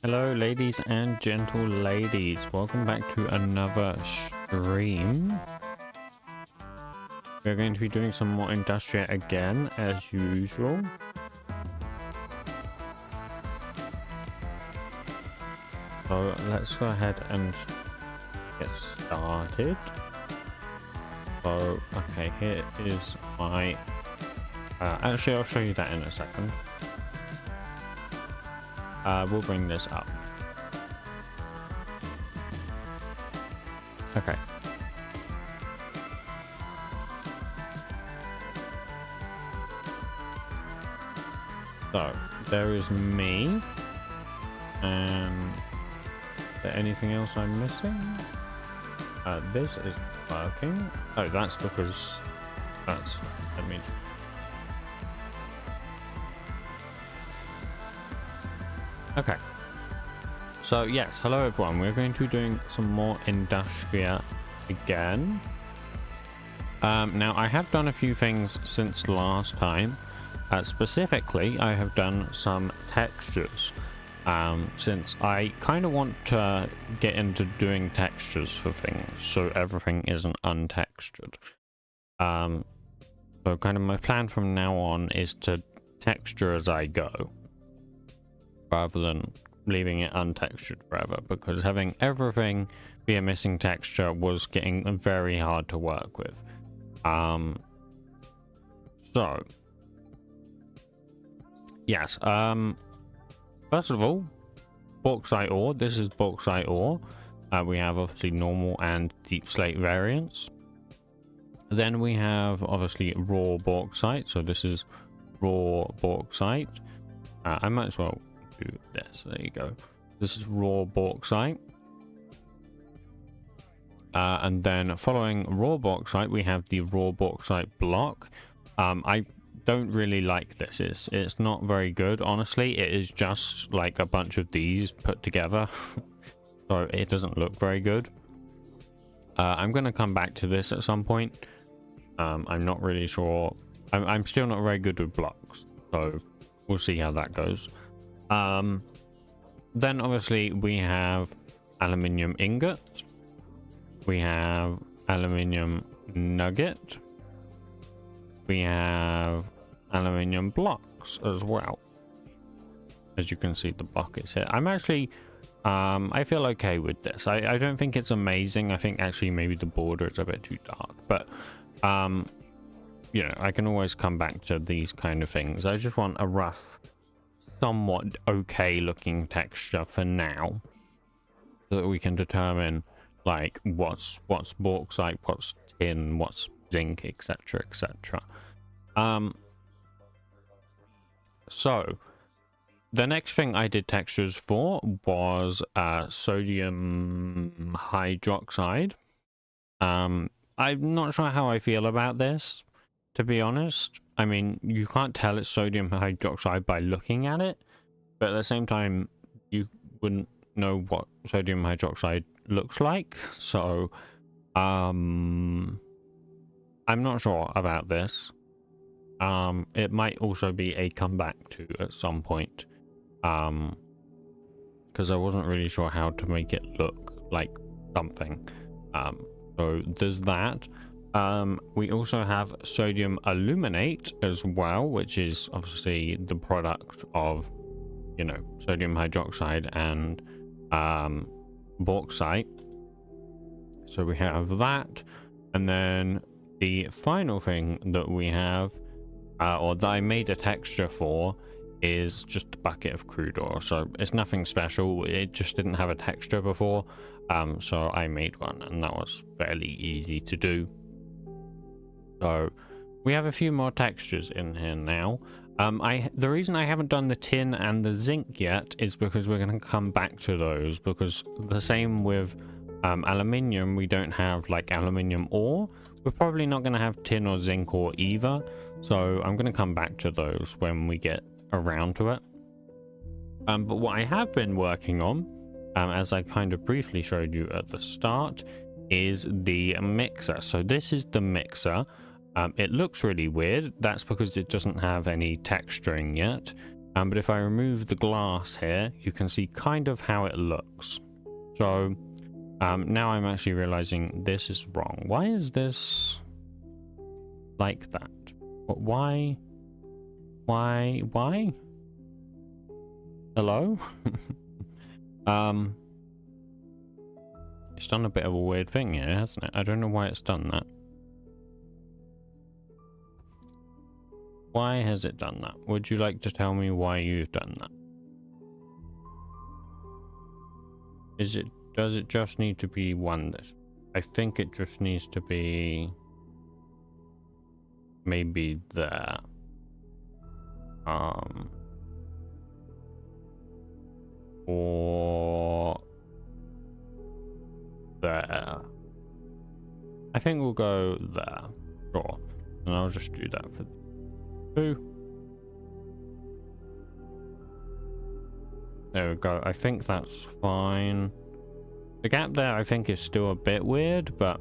Hello ladies and gentle ladies, welcome back to another stream. We're going to be doing some more Industria again as usual. So let's go ahead and get started. So okay, here is my actually I'll show you that in a second. We'll bring this up. Okay. So, there is me. And is there anything else I'm missing? This is working. Oh, that's because that's... Let me... Okay, so yes, hello everyone, we're going to be doing some more Industria again. Now I have done a few things since last time. Specifically, I have done some textures, since I kind of want to get into doing textures for things, so everything isn't untextured. So kind of my plan from now on is to texture as I go, rather than leaving it untextured forever, because having everything be a missing texture was getting very hard to work with. So yes, first of all, bauxite ore. This is bauxite ore. We have obviously normal and deep slate variants. Then we have obviously raw bauxite, so this is raw bauxite. I might as well do this. There you go. This is raw bauxite, and then following raw bauxite we have the raw bauxite block. I don't really like this. It's not very good, honestly. It is just like a bunch of these put together. So it doesn't look very good. I'm gonna come back to this at some point. I'm not really sure. I'm still not very good with blocks, so we'll see how that goes. Then obviously we have aluminium ingot, we have aluminium nugget, we have aluminium blocks as well. As you can see, the buckets here. I'm actually I feel okay with this. I don't think it's amazing. I think actually maybe the border is a bit too dark, but you know, I can always come back to these kind of things. I just want a rough, somewhat okay looking texture for now, so that we can determine like what's bauxite, what's tin, what's zinc, etc., etc. So the next thing I did textures for was sodium hydroxide. I'm not sure how I feel about this, to be honest. I mean, you can't tell it's sodium hydroxide by looking at it, but at the same time, you wouldn't know what sodium hydroxide looks like. So, I'm not sure about this. It might also be a comeback to at some point. Because I wasn't really sure how to make it look like something. So there's that. We also have sodium aluminate as well, which is obviously the product of, you know, sodium hydroxide and bauxite. So we have that. And then the final thing that we have, or that I made a texture for, is just a bucket of crude oil. So it's nothing special, it just didn't have a texture before, so I made one, and that was fairly easy to do. So we have a few more textures in here now. The reason I haven't done the tin and the zinc yet is because we're going to come back to those, because the same with aluminium, we don't have like aluminium ore. We're probably not going to have tin or zinc ore either, so I'm going to come back to those when we get around to it. But what I have been working on, as I kind of briefly showed you at the start, is the mixer. So this is the mixer. It looks really weird. That's because it doesn't have any texturing yet. But if I remove the glass here, you can see kind of how it looks. So now I'm actually realizing this is wrong. Why is this like that? Why? Hello? It's done a bit of a weird thing here, hasn't it? I don't know why it's done that. Why has it done that? Would you like to tell me why you've done that? Does it just need to be one this? I think it just needs to be maybe there. Or there. I think we'll go there. Sure. And I'll just do that for 2. There we go. I think that's fine. The gap there I think is still a bit weird, but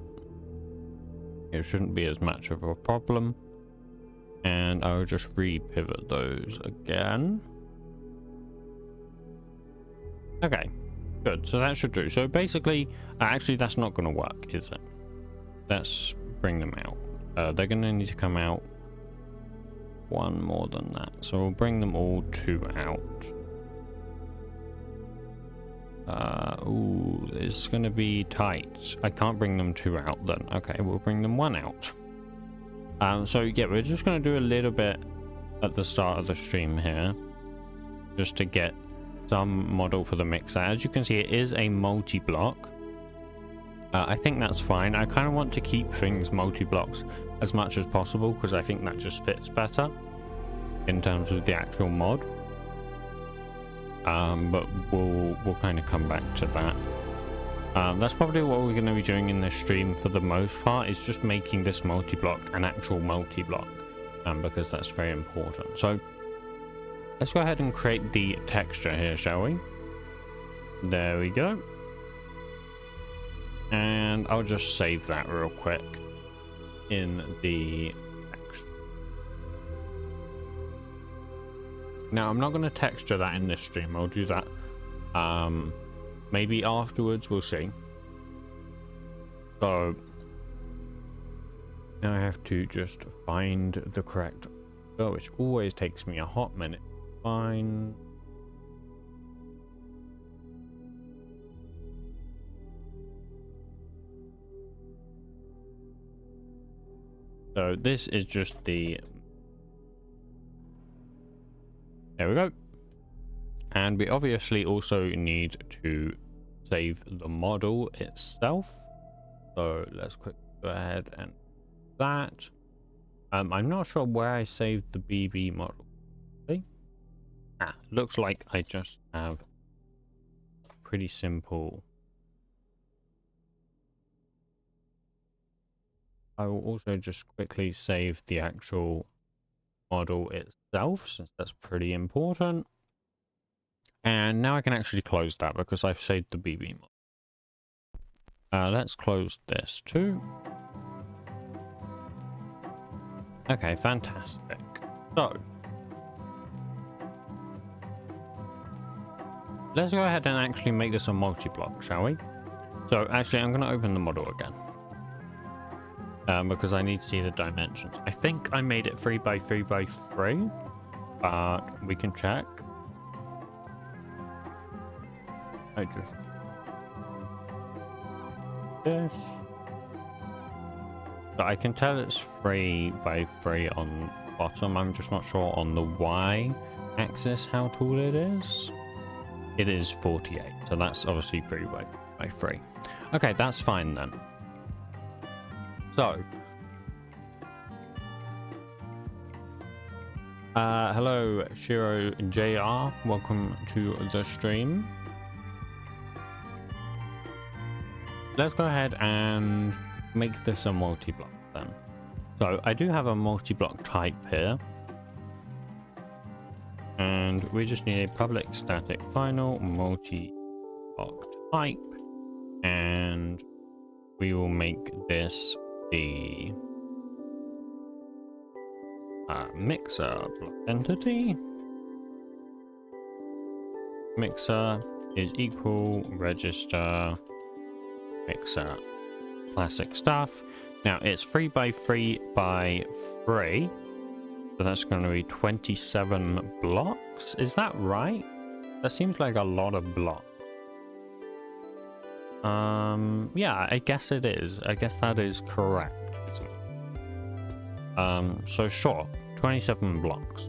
it shouldn't be as much of a problem. And I'll just re-pivot those again. Okay, good. So that should do. So basically, actually that's not going to work, is it? Let's bring them out. They're going to need to come out one more than that. So we'll bring them all 2 out. Ooh, it's going to be tight. I can't bring them 2 out then. Okay, we'll bring them 1 out. So yeah, we're just going to do a little bit at the start of the stream here, just to get some model for the mixer. As you can see, it is a multi-block. I think that's fine. I kind of want to keep things multi-blocks as much as possible, because I think that just fits better in terms of the actual mod. But we'll kind of come back to that. That's probably what we're going to be doing in this stream for the most part, is just making this multi-block an actual multi-block, because that's very important. So let's go ahead and create the texture here, shall we? There we go. And I'll just save that real quick in the text. Now I'm not going to texture that in this stream. I'll do that maybe afterwards, we'll see. So now I have to just find the correct, which always takes me a hot minute. Fine. So this is just the, there we go. And we obviously also need to save the model itself. So let's quickly go ahead and that. I'm not sure where I saved the BB model. See? Looks like I just have pretty simple. I will also just quickly save the actual model itself, since that's pretty important. And now I can actually close that because I've saved the BB model. Let's close this too. Okay, fantastic. So let's go ahead and actually make this a multi-block, shall we? So actually, I'm going to open the model again. Because I need to see the dimensions. I think I made it 3 by 3 by 3, but we can check. I just this. So I can tell it's 3 by 3 on the bottom. I'm just not sure on the Y axis how tall it is. It is 48, so that's obviously 3 by 3. Okay, that's fine then. So, hello Shiro JR, welcome to the stream. Let's go ahead and make this a multi-block then. So I do have a multi-block type here. And we just need a public static final multi-block type. And we will make this the mixer block entity. Mixer is equal register mixer classic stuff. Now it's 3 by 3 by 3, so that's going to be 27 blocks. Is that right? That seems like a lot of blocks. Yeah, I guess it is. I guess that is correct, isn't it? So sure, 27 blocks.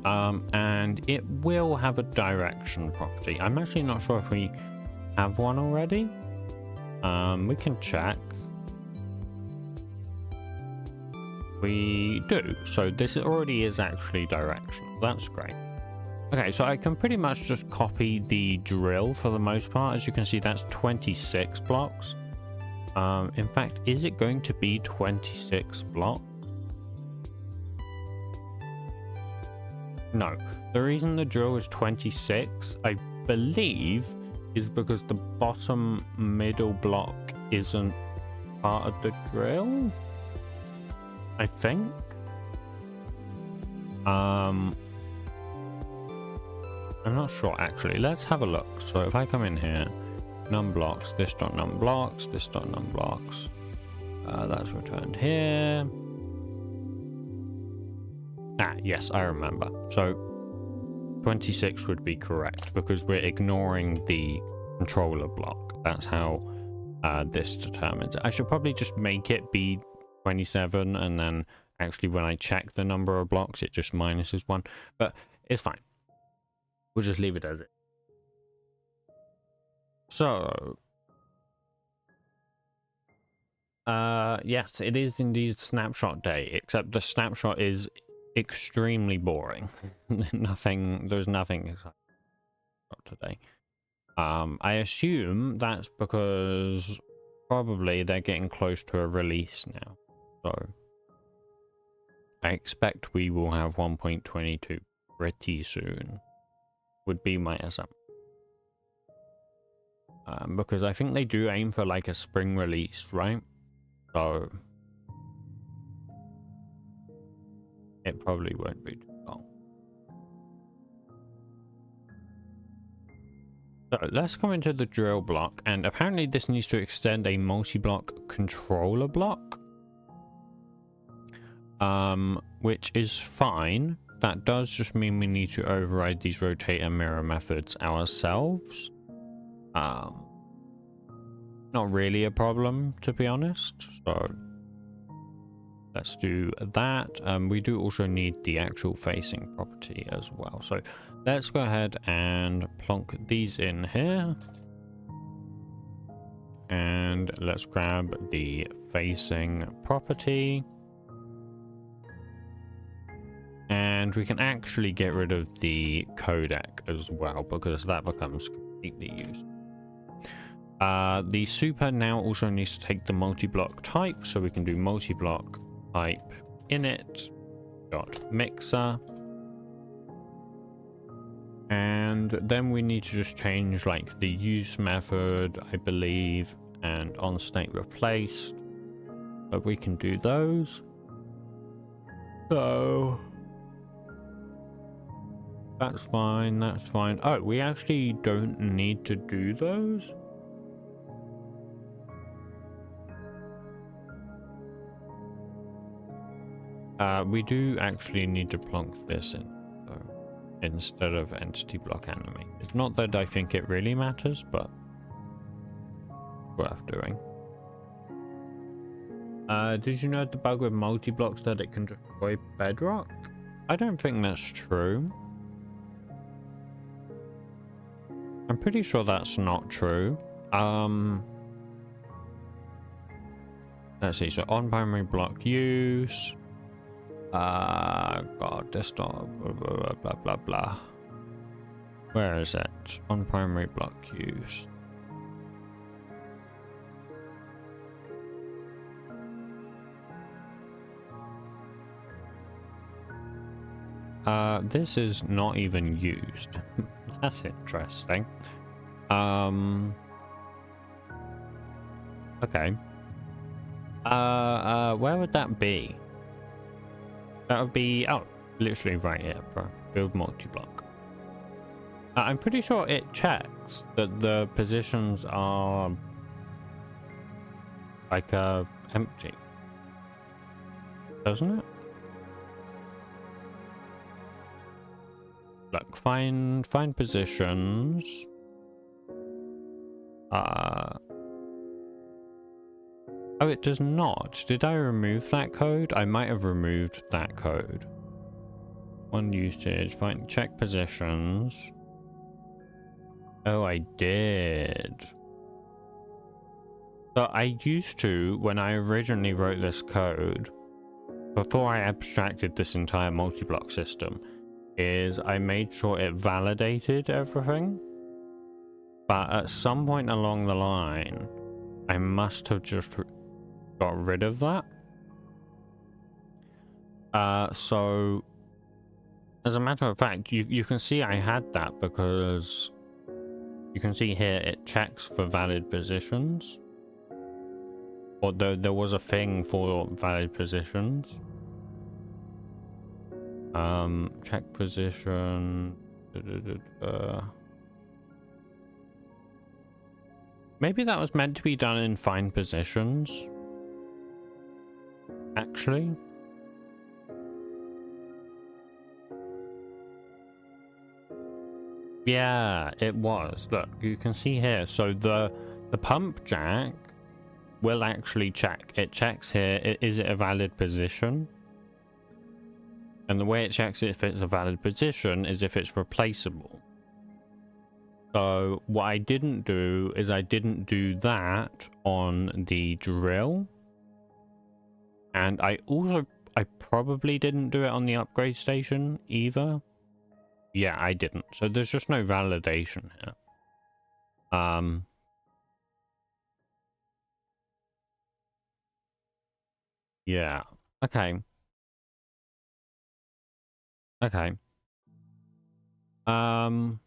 And it will have a direction property. I'm actually not sure if we have one already. We can check. We do. So this already is actually directional. That's great. Okay, so I can pretty much just copy the drill for the most part. As you can see, that's 26 blocks. In fact, is it going to be 26 blocks? No. The reason the drill is 26, I believe, is because the bottom middle block isn't part of the drill. I think. I'm not sure actually. Let's have a look. So if I come in here, num blocks, this dot num blocks, this dot num blocks, that's returned here. Yes, I remember. So 26 would be correct because we're ignoring the controller block. That's how this determines it. I should probably just make it be 27, and then actually when I check the number of blocks it just minuses 1, but it's fine. We'll just leave it as it. So yes, it is indeed snapshot day, except the snapshot is extremely boring. There's nothing exciting today. I assume that's because probably they're getting close to a release now. So I expect we will have 1.22 pretty soon, would be my assumption. Because I think they do aim for like a spring release, right? So it probably won't be too long. So let's go into the drill block, and apparently this needs to extend a multi-block controller block. Which is fine. That does just mean we need to override these rotate and mirror methods ourselves. Not really a problem, to be honest. So let's do that. We do also need the actual facing property as well. So let's go ahead and plonk these in here. And let's grab the facing property. And we can actually get rid of the codec as well, because that becomes completely used. The super now also needs to take the multi-block type, so we can do multi-block type init dot mixer. And then we need to just change like the use method, I believe, and on state replaced. But we can do those. So that's fine, that's fine. Oh, we actually don't need to do those. We do actually need to plonk this in, though, instead of entity block animated. Not that I think it really matters, but worth doing. Did you know the bug with multi-blocks that it can destroy bedrock? I don't think that's true. I'm pretty sure that's not true. Let's see, so on primary block use. God, this blah blah blah blah. Where is it? On primary block use. This is not even used. That's interesting. Okay. Where would that be? That would be, oh, literally right here, bro. Build multi-block. I'm pretty sure it checks that the positions are like empty, doesn't it? Look, find positions. Oh, it does not. Did I remove that code? I might have removed that code. One usage, check positions. Oh, I did. So I used to, when I originally wrote this code, before I abstracted this entire multi-block system, is I made sure it validated everything. But at some point along the line, I must have just got rid of that. So as a matter of fact, you can see I had that because you can see here it checks for valid positions, or there was a thing for valid positions. Check position. Maybe that was meant to be done in find positions. Actually, yeah, it was. Look, you can see here. So the pump jack will actually check. It checks here. Is it a valid position? And the way it checks if it's a valid position is if it's replaceable. So what I didn't do is I didn't do that on the drill. And I probably didn't do it on the upgrade station either. Yeah, I didn't. So there's just no validation here. Yeah. Okay. Okay. I'll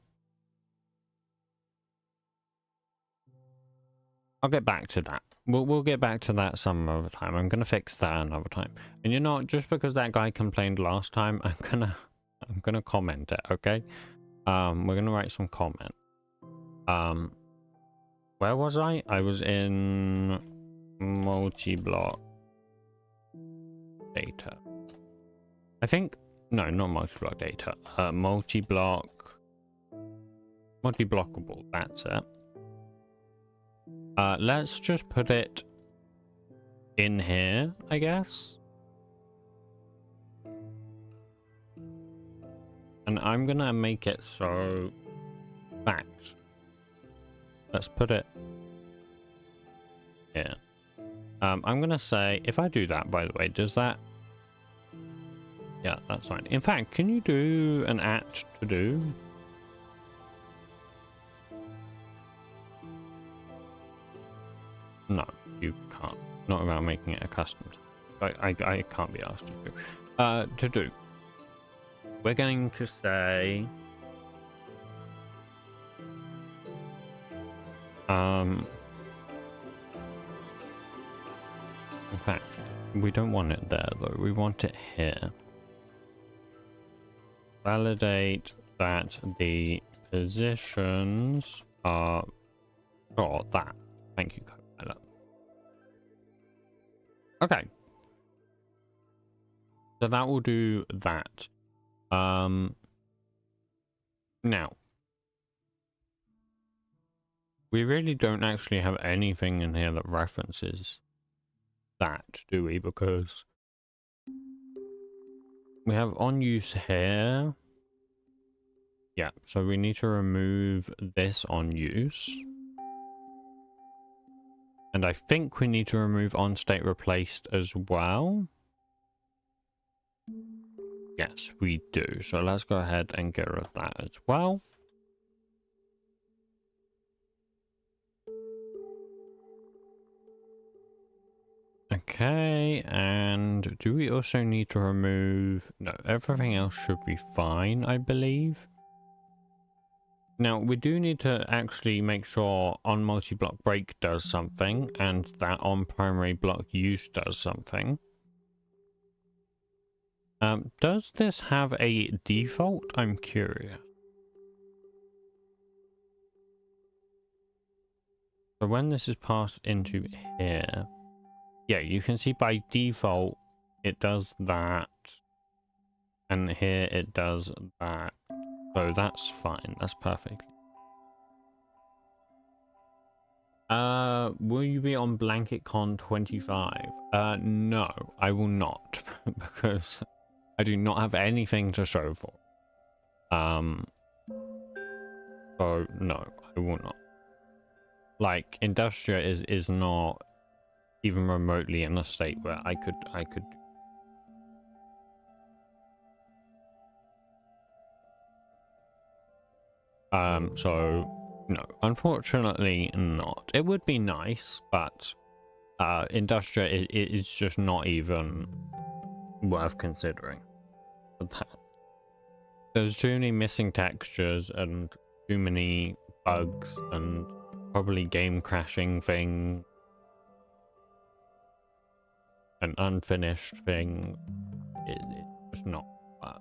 get back to that. We'll get back to that some other time. I'm gonna fix that another time. And you know, just because that guy complained last time, I'm gonna comment it, okay? We're gonna write some comment. Where was I? I was in multi-block data. I think no, not multi-block data. Multi-blockable. That's it. Let's just put it in here, I guess. And I'm gonna make it so fact. Let's put it here. I'm gonna say, if I do that, by the way, does that? Yeah, that's fine. In fact, can you do an at to do? No, you can't. Not without making it accustomed. I can't be asked to do. To do. We're going to say... In fact, we don't want it there though. We want it here. Validate that the positions are... Oh, that. Thank you, Copilot. Okay. So that will do that. Now. We really don't actually have anything in here that references that, do we? Because we have on use here. Yeah, so we need to remove this on use. And I think we need to remove on state replaced as well. Yes, we do. So let's go ahead and get rid of that as well. Okay, and do we also need to remove... No, everything else should be fine, I believe. Now, we do need to actually make sure on multi-block break does something, and that on primary block use does something. Does this have a default? I'm curious. So when this is passed into here... Yeah, you can see by default it does that, and here it does that. So that's fine. That's perfect. Will you be on BlanketCon 25? No, I will not, because I do not have anything to show for. So no, I will not. Like, Industria is not even remotely in a state where I could so no, unfortunately not. It would be nice, but Industria is just not even worth considering for that. There's too many missing textures and too many bugs and probably game crashing thing. An unfinished thing. It's just not that.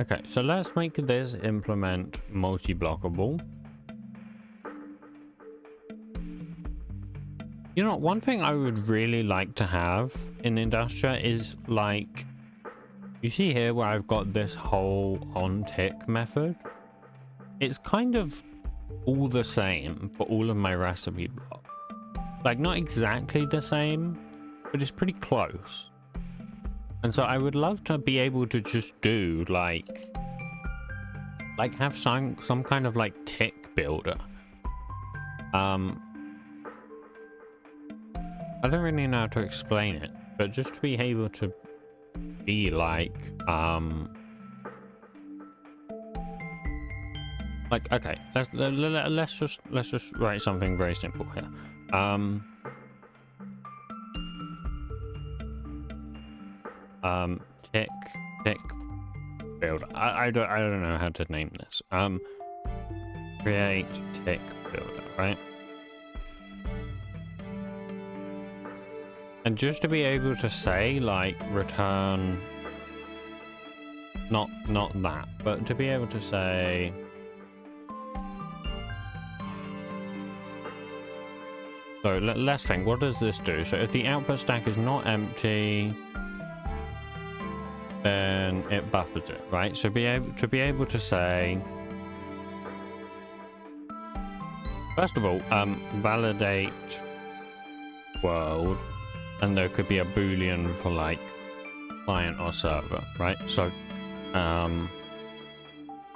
Okay, so let's make this implement multi-blockable. You know, one thing I would really like to have in Industria is, like, you see here where I've got this whole on tick method. It's kind of all the same for all of my recipe blocks. Like, not exactly the same, but it's pretty close. And so I would love to be able to just do like have some kind of like tick builder. I don't really know how to explain it, but just to be able to be like okay, let's just write something very simple here. Tick builder. I don't know how to name this. Create tick builder, right? And just to be able to say like return, not that, but to be able to say so let's think, what does this do? So if the output stack is not empty, then it buffers it, right? So be able to say, first of all, validate world, and there could be a boolean for like client or server, right? So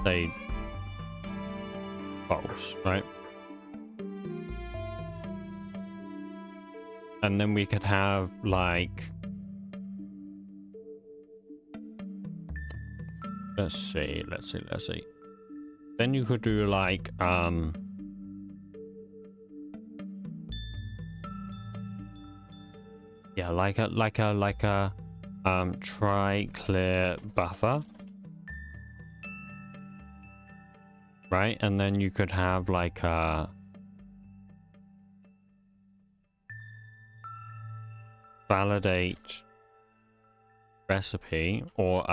say false, right? And then we could have like, let's see. Then you could do like, yeah, like a try clear buffer, right? And then you could have like a validate recipe, or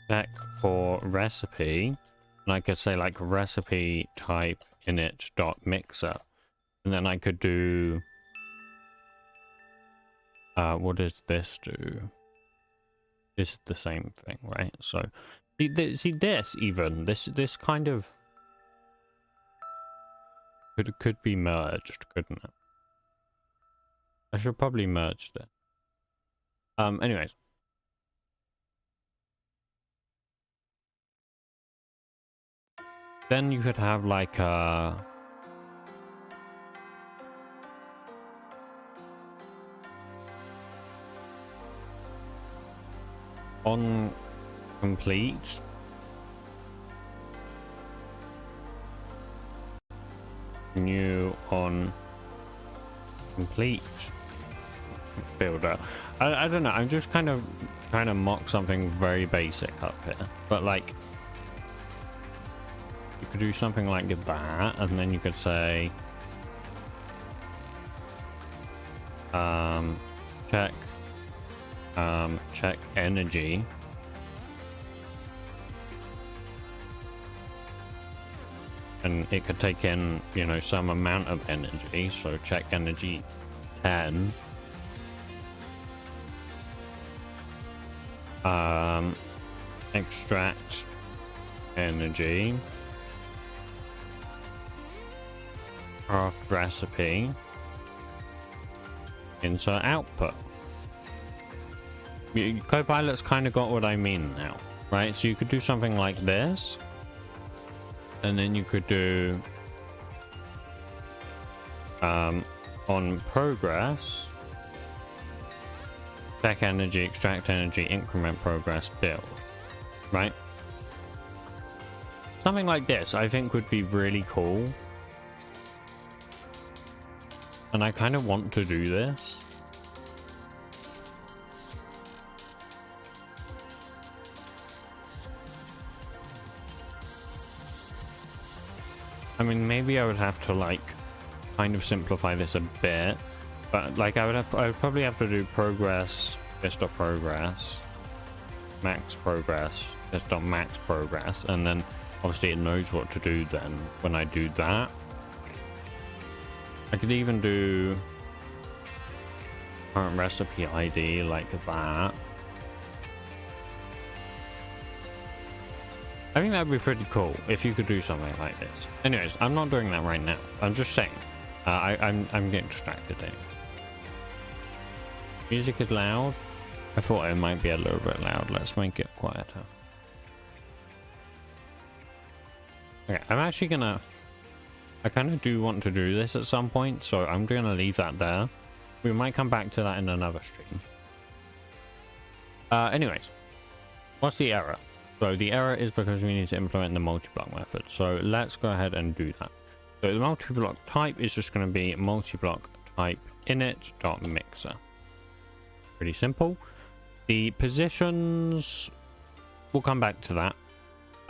check for recipe, and I could say like recipe type init dot mixer, and then I could do what does this do? This is the same thing, right? So see this, even this kind of could be merged, couldn't it? I should probably merge this. Anyways. Then you could have like a on complete new on complete builder. I don't know, I'm just kind of trying to mock something very basic up here, but like you could do something like that, and then you could say check check energy, and it could take in, you know, some amount of energy, so check energy 10, extract energy, craft recipe, insert output. Copilot's kind of got what I mean now, right? So you could do something like this, and then you could do on progress, check energy, extract energy, increment progress, build, right? Something like this I think would be really cool, and I kind of want to do this. I mean, maybe I would have to like kind of simplify this a bit, but like I would probably have to do progress, this.progress, max progress, this.max progress, and then obviously it knows what to do then when I do that. I could even do current recipe ID like that. I think that'd be pretty cool if you could do something like this. Anyways, I'm not doing that right now. I'm just saying. I'm getting distracted anyway. Music is loud. I thought it might be a little bit loud. Let's make it quieter. Okay, I'm actually gonna... I kind of do want to do this at some point, so I'm gonna leave that there. We might come back to that in another stream. Anyways, what's the error? So the error is because we need to implement the multi-block method. So let's go ahead and do that. So the multi-block type is just going to be multi-block type init.mixer. Pretty simple. The positions, we'll come back to that.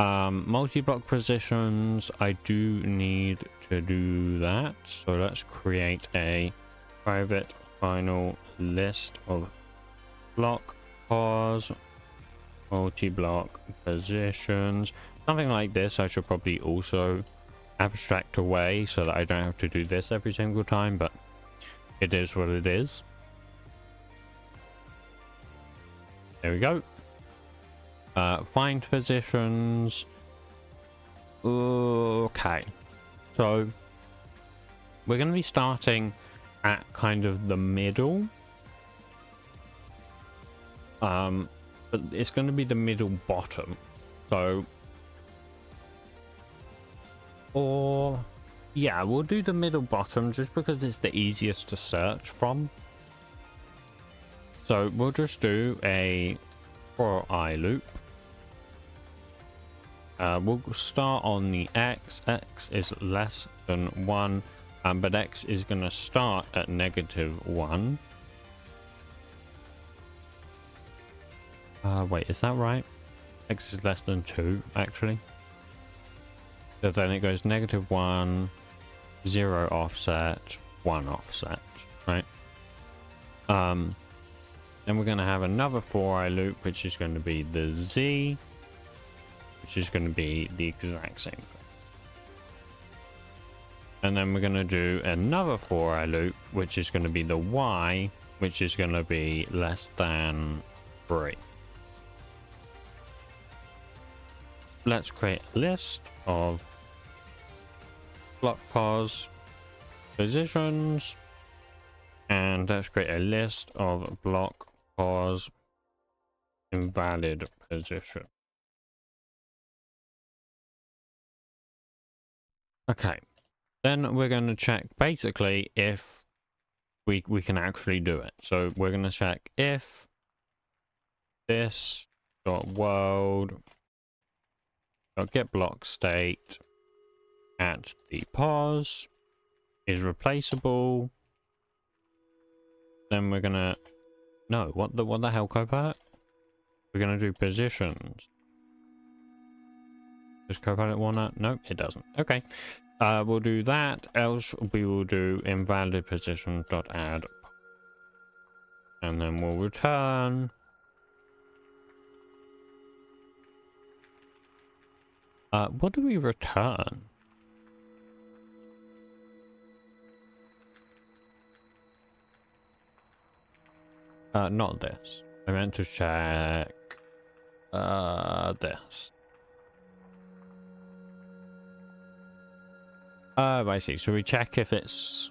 Multi-block positions, I do need to do that. So let's create a private final list of block pos multi-block positions, something like this. I should probably also abstract away so that I don't have to do this every single time, but it is what it is. There we go. Find positions. Okay, so we're going to be starting at kind of the middle. but it's going to be the middle bottom. So, or yeah, we'll do the middle bottom just because it's the easiest to search from. So we'll just do a for I loop. We'll start on the x. X is less than 1, but x is going to start at -1. Wait, is that right? X is less than 2, actually. So then it goes -1, 0 offset, 1 offset, right? Then we're going to have another for I loop, which is going to be the z, which is going to be the exact same thing. And then we're going to do another for I loop, which is going to be the y, which is going to be less than 3. Let's create a list of block pos positions, and let's create a list of block pos invalid position. Okay, then we're going to check basically if we can actually do it. So we're going to check if this dot world dot get block state at the pos is replaceable. Then we're gonna what the hell, Copilot? We're gonna do positions. Does Copilot want that? No, it doesn't. Okay. We'll do that, else we will do invalid position dot add, and then we'll return what do we return? Not this. I meant to check this. Oh, I see. So we check if it's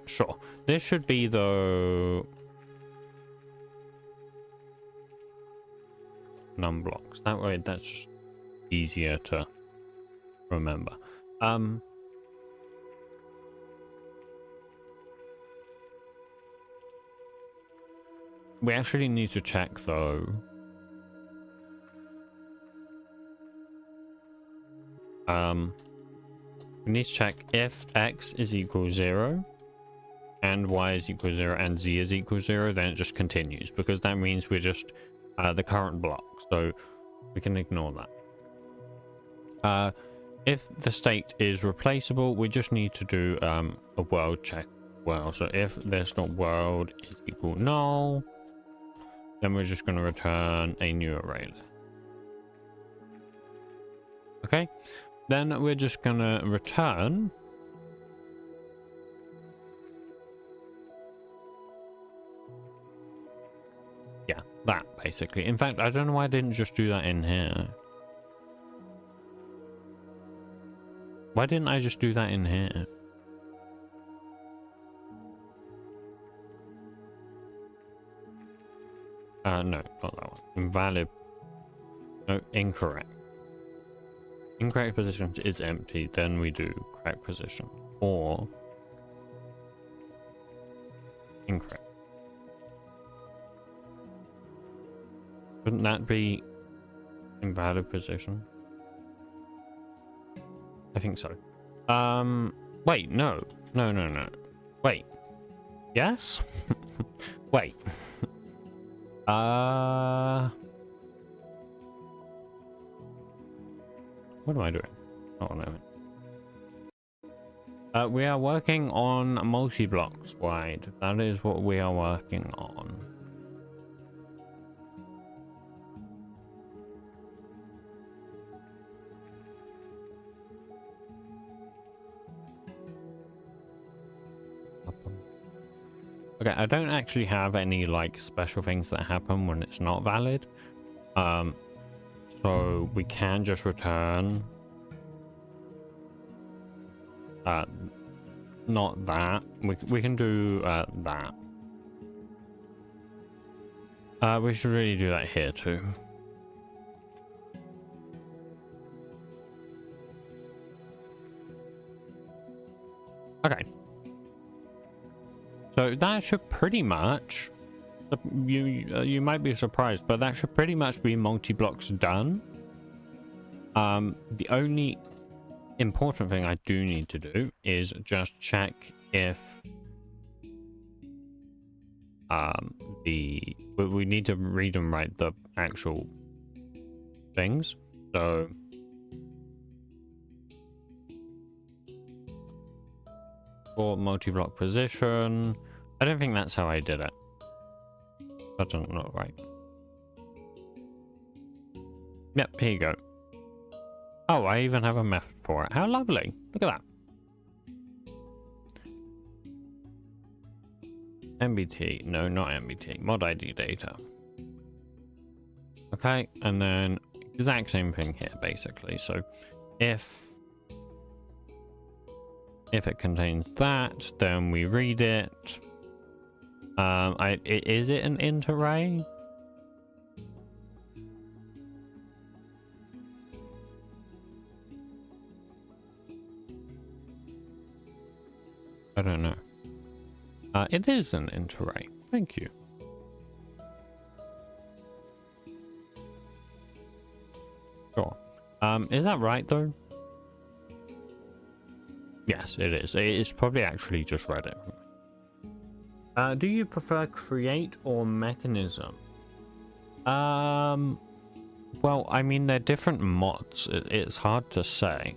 sure. This should be the num blocks. That way that's just easier to remember. We actually need to check though. We need to check if x is equal 0 and y is equal 0 and z is equal 0, then it just continues, because that means we're just the current block, so we can ignore that. If the state is replaceable, we just need to do a world check. Well, so if this dot world is equal null, then we're just going to return a new array. Okay, then we're just going to return that, basically. In fact, I don't know why I didn't just do that in here. Why didn't I just do that in here? No, not that one. Invalid. No, incorrect. Incorrect position is empty. Then we do correct position. Or incorrect. Wouldn't that be invalid position? I think so. Wait, no. No. Wait. Yes? Wait. What am I doing? Oh, no. We are working on multi-blocks wide. That is what we are working on. Okay, I don't actually have any like special things that happen when it's not valid. So we can just return not that. We can do that. We should really do that here too. Okay. So that should pretty much, you might be surprised, but that should pretty much be multi-blocks done. The only important thing I do need to do is just check if we need to read and write the actual things. So for multi-block position, I don't think that's how I did it. That doesn't look right. Yep, here you go. Oh, I even have a method for it. How lovely. Look at that. MBT. No, not MBT. Mod ID data. Okay, and then exact same thing here, basically. So if it contains that, then we read it. Is it an int array? I don't know. It is an int array. Thank you. Sure. Is that right though? Yes, it is. It's probably actually just read it. Do you prefer create or mechanism? Well, I mean, they're different mods. It's hard to say.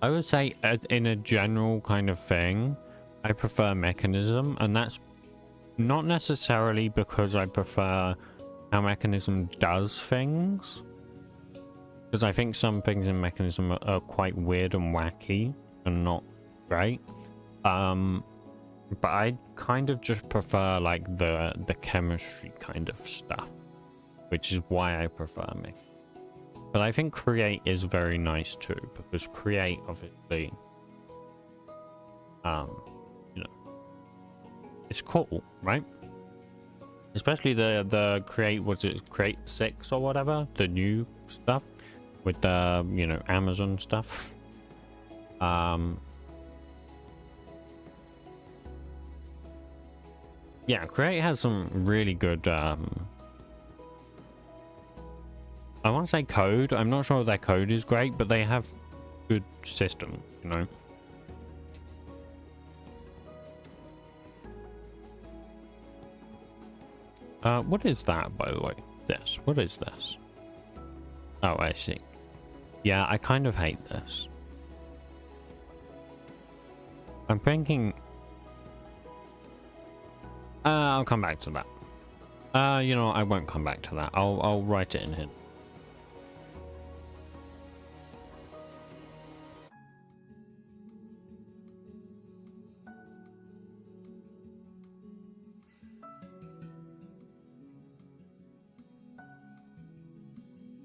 I would say in a general kind of thing, I prefer mechanism, and that's not necessarily because I prefer how mechanism does things. Because I think some things in mechanism are quite weird and wacky and not great. But I kind of just prefer like the chemistry kind of stuff, which is why I prefer me. But I think create is very nice too, because create obviously, you know, it's cool, right? Especially the create, what's it, create 6 or whatever, the new stuff with the, you know, Amazon stuff. Yeah, create has some really good I want to say code. I'm not sure if their code is great, but they have good system, you know. What is that, by the way? This. What is this? Oh, I see. Yeah, I kind of hate this. I'm thinking... I'll come back to that. You know, I won't come back to that. I'll write it in here.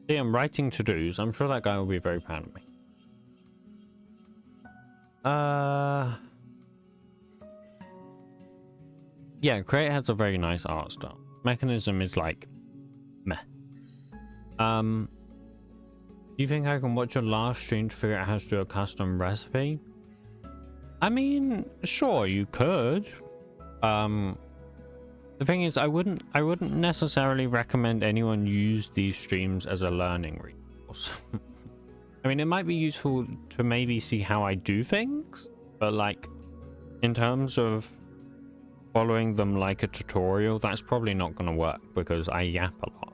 See, I'm writing to-dos. I'm sure that guy will be very proud of me. Yeah, create has a very nice art style. Mechanism is like meh. Do you think I can watch your last stream to figure out how to do a custom recipe? I mean, sure, you could. The thing is, I wouldn't necessarily recommend anyone use these streams as a learning resource. I mean, it might be useful to maybe see how I do things, but like in terms of following them like a tutorial, that's probably not going to work because I yap a lot.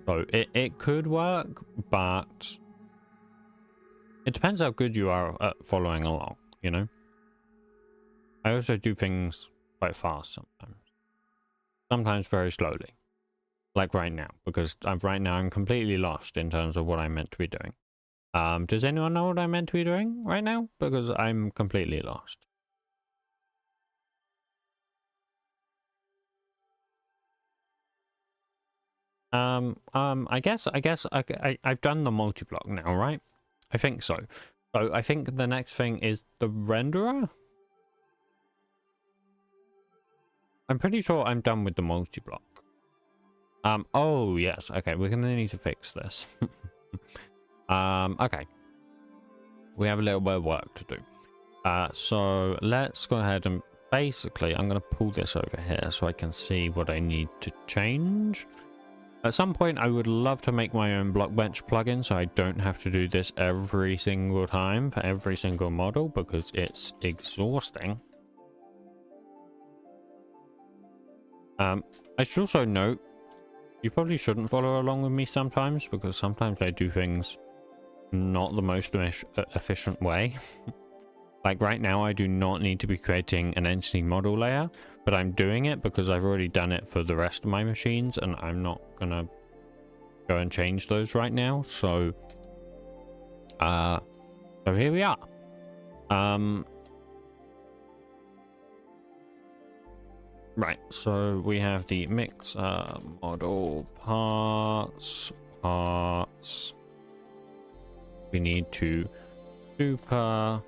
So it could work, but it depends how good you are at following along, you know? I also do things quite fast sometimes. Sometimes very slowly. Like right now, because right now I'm completely lost in terms of what I'm meant to be doing. Does anyone know what I'm meant to be doing right now? Because I'm completely lost. I guess I've done the multi-block now, right? I think so. So I think the next thing is the renderer. I'm pretty sure I'm done with the multi-block. Oh yes, okay, we're gonna need to fix this. Okay. We have a little bit of work to do. So let's go ahead and basically I'm gonna pull this over here so I can see what I need to change. At some point I would love to make my own block bench plugin so I don't have to do this every single time for every single model because it's exhausting. I should also note, you probably shouldn't follow along with me sometimes because sometimes I do things not the most efficient way. Like right now I do not need to be creating an entity model layer, but I'm doing it because I've already done it for the rest of my machines and I'm not gonna go and change those right now. So here we are. Right, so we have the mix model parts. We need to super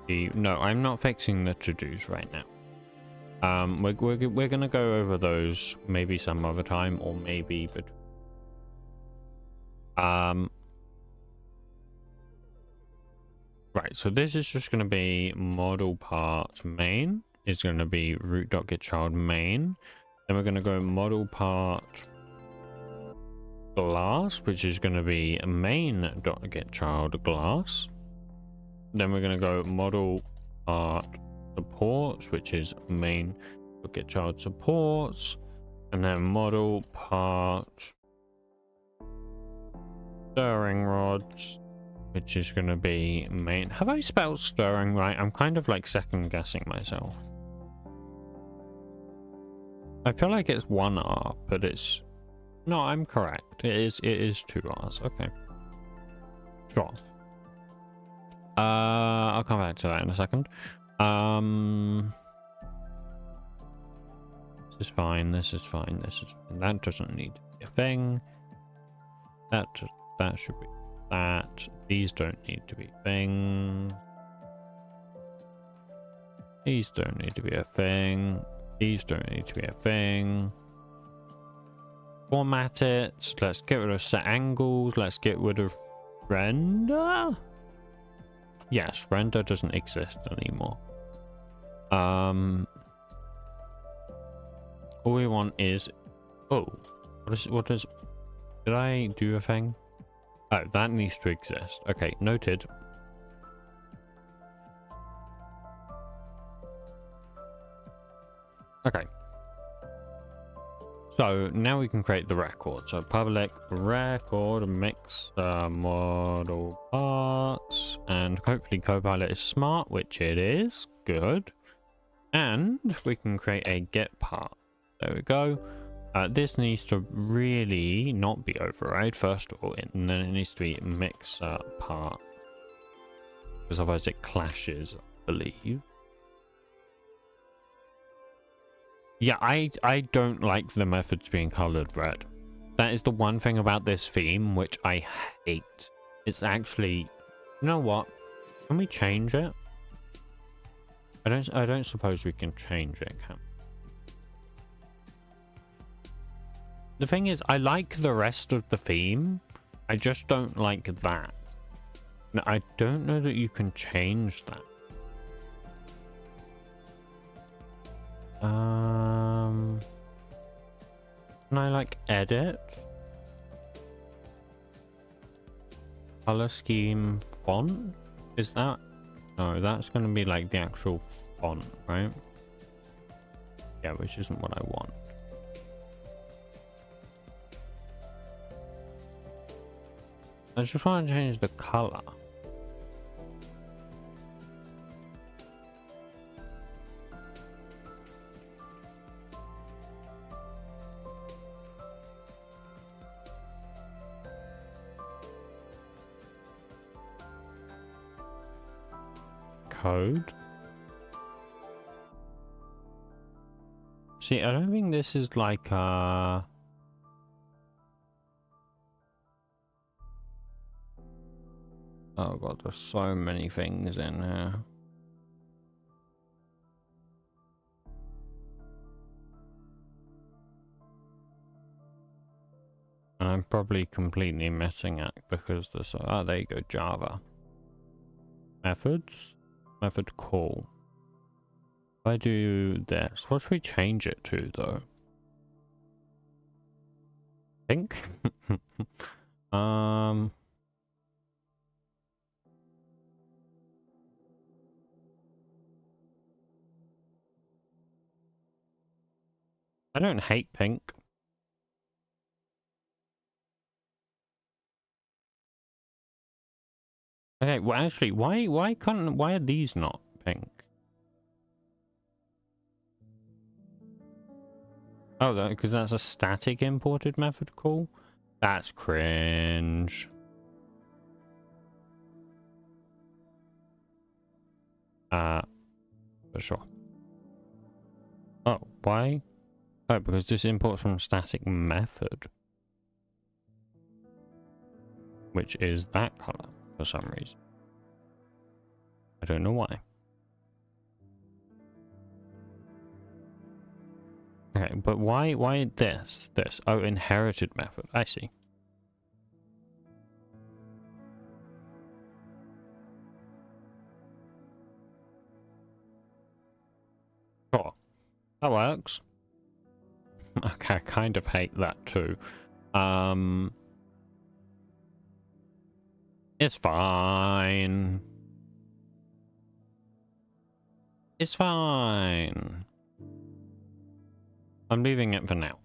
the no, I'm not fixing the to-dos right now. We're gonna go over those maybe some other time, or maybe but right, so this is just gonna be model part main. Is going to be root.getChild main. Then we're going to go model part glass, which is going to be main.getChild glass. Then we're going to go model part supports, which is main.getChild supports. And then model part stirring rods, which is going to be main. Have I spelled stirring right? I'm kind of like second guessing myself. I feel like it's one R, but it's... No, I'm correct. It is two R's. Okay. Sure. I'll come back to that in a second. This is fine. This is fine. This is fine. That doesn't need to be a thing. That should be that. These don't need to be things. These don't need to be a thing. These don't need to be a thing. Format it. Let's get rid of set angles. Let's get rid of render. Yes, render doesn't exist anymore. All we want is... Oh, what is... Did I do a thing? Oh, that needs to exist. Okay, noted. Okay. So now we can create the record. So public record mix model parts, and hopefully Copilot is smart, which it is. Good. And we can create a get part. There we go. This needs to really not be override first of all, and then it needs to be mix part, because otherwise it clashes, I believe. Yeah, I don't like the methods being colored red. That is the one thing about this theme which I hate. It's actually, you know what? Can we change it? I don't suppose we can change it, can we? The thing is, I like the rest of the theme. I just don't like that. Now, I don't know that you can change that. Can I like edit? Color scheme font? Is that? No, that's going to be like the actual font, right? Yeah, which isn't what I want. I just want to change the color. Code. See, I don't think this is like oh god, there's so many things in here. And I'm probably completely missing it because there's... Oh, there you go, Java. Methods. Method call. If I do this, what should we change it to, though? Pink? I don't hate pink. Okay, well actually, why are these not pink? Oh, because that's a static imported method call? That's cringe. For sure. Oh, why? Oh, because this imports from static method. Which is that color for some reason. I don't know why. Okay, but why this? Oh, inherited method. I see. Sure. That works. Okay, I kind of hate that too. It's fine. It's fine. I'm leaving it for now.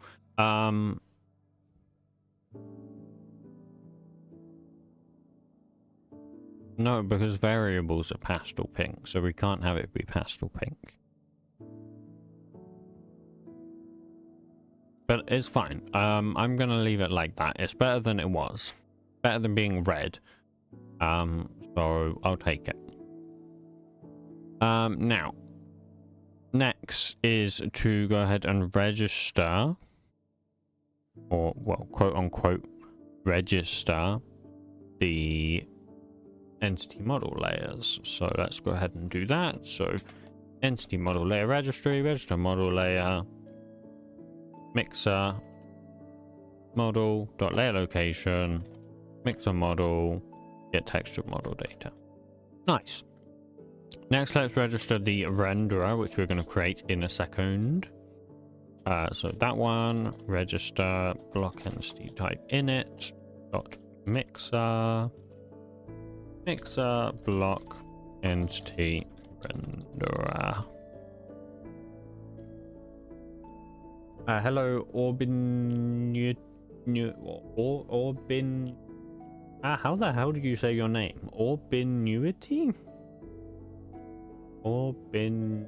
No, because variables are pastel pink, so we can't have it be pastel pink. But it's fine. I'm gonna leave it like that. It's better than it was. Better than being red. So I'll take it. Now, next is to go ahead and register, or well, quote unquote, register the entity model layers. So let's go ahead and do that. So entity model layer registry, register model layer, mixer model dot layer location, mixer model, get texture model data. Nice. Next, let's register the renderer, which we're going to create in a second. So that one, register block entity type init dot mixer block entity renderer. Hello, Orbin. Orbin. How the hell did you say your name? Orbinuity? Orbin.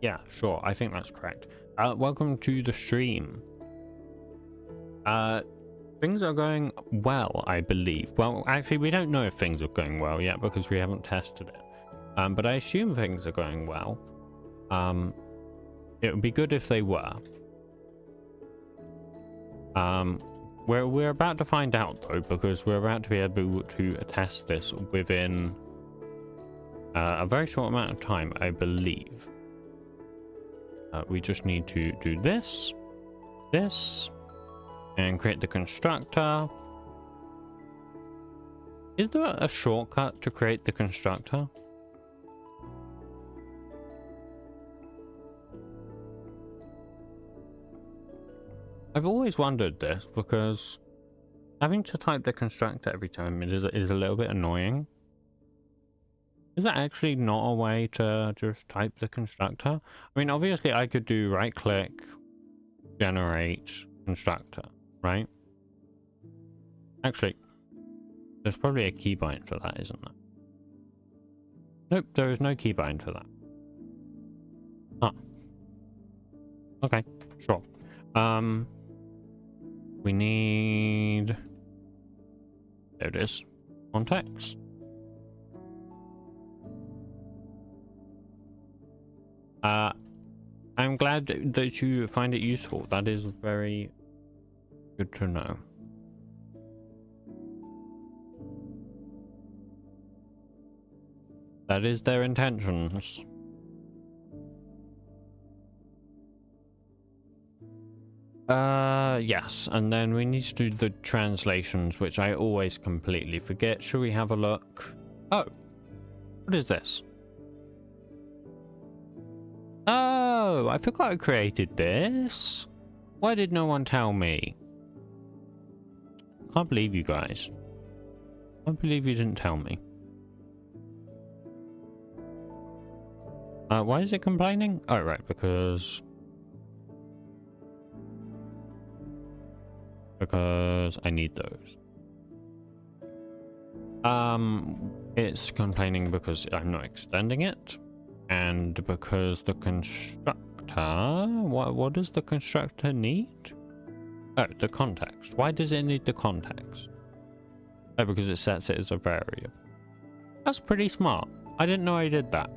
Yeah, sure. I think that's correct. Welcome to the stream. Things are going well, I believe. Well, actually, we don't know if things are going well yet because we haven't tested it. But I assume things are going well. It would be good if they were. We're about to find out though, because we're about to be able to test this within a very short amount of time, I believe. We just need to do this, and create the constructor. Is there a shortcut to create the constructor? I've always wondered this because having to type the constructor every time is a little bit annoying. Is there actually not a way to just type the constructor? I mean, obviously I could do right click, generate constructor, right? Actually, there's probably a keybind for that, isn't there? Nope, there is no keybind for that. Huh. Okay, sure. We need... There it is. Context. I'm glad that you find it useful. That is very good to know. That is their intentions. Yes, and then we need to do the translations, which I always completely forget. Should we have a look? Oh, what is this? Oh, I forgot I created this. Why did no one tell me? Can't believe you guys. Can't believe you didn't tell me. Why is it complaining? Oh, right, because I need those. It's complaining because I'm not extending it, and because the constructor, what does the constructor need? Oh, the context. Why does it need the context? Oh, because it sets it as a variable. That's pretty smart. I didn't know I did that.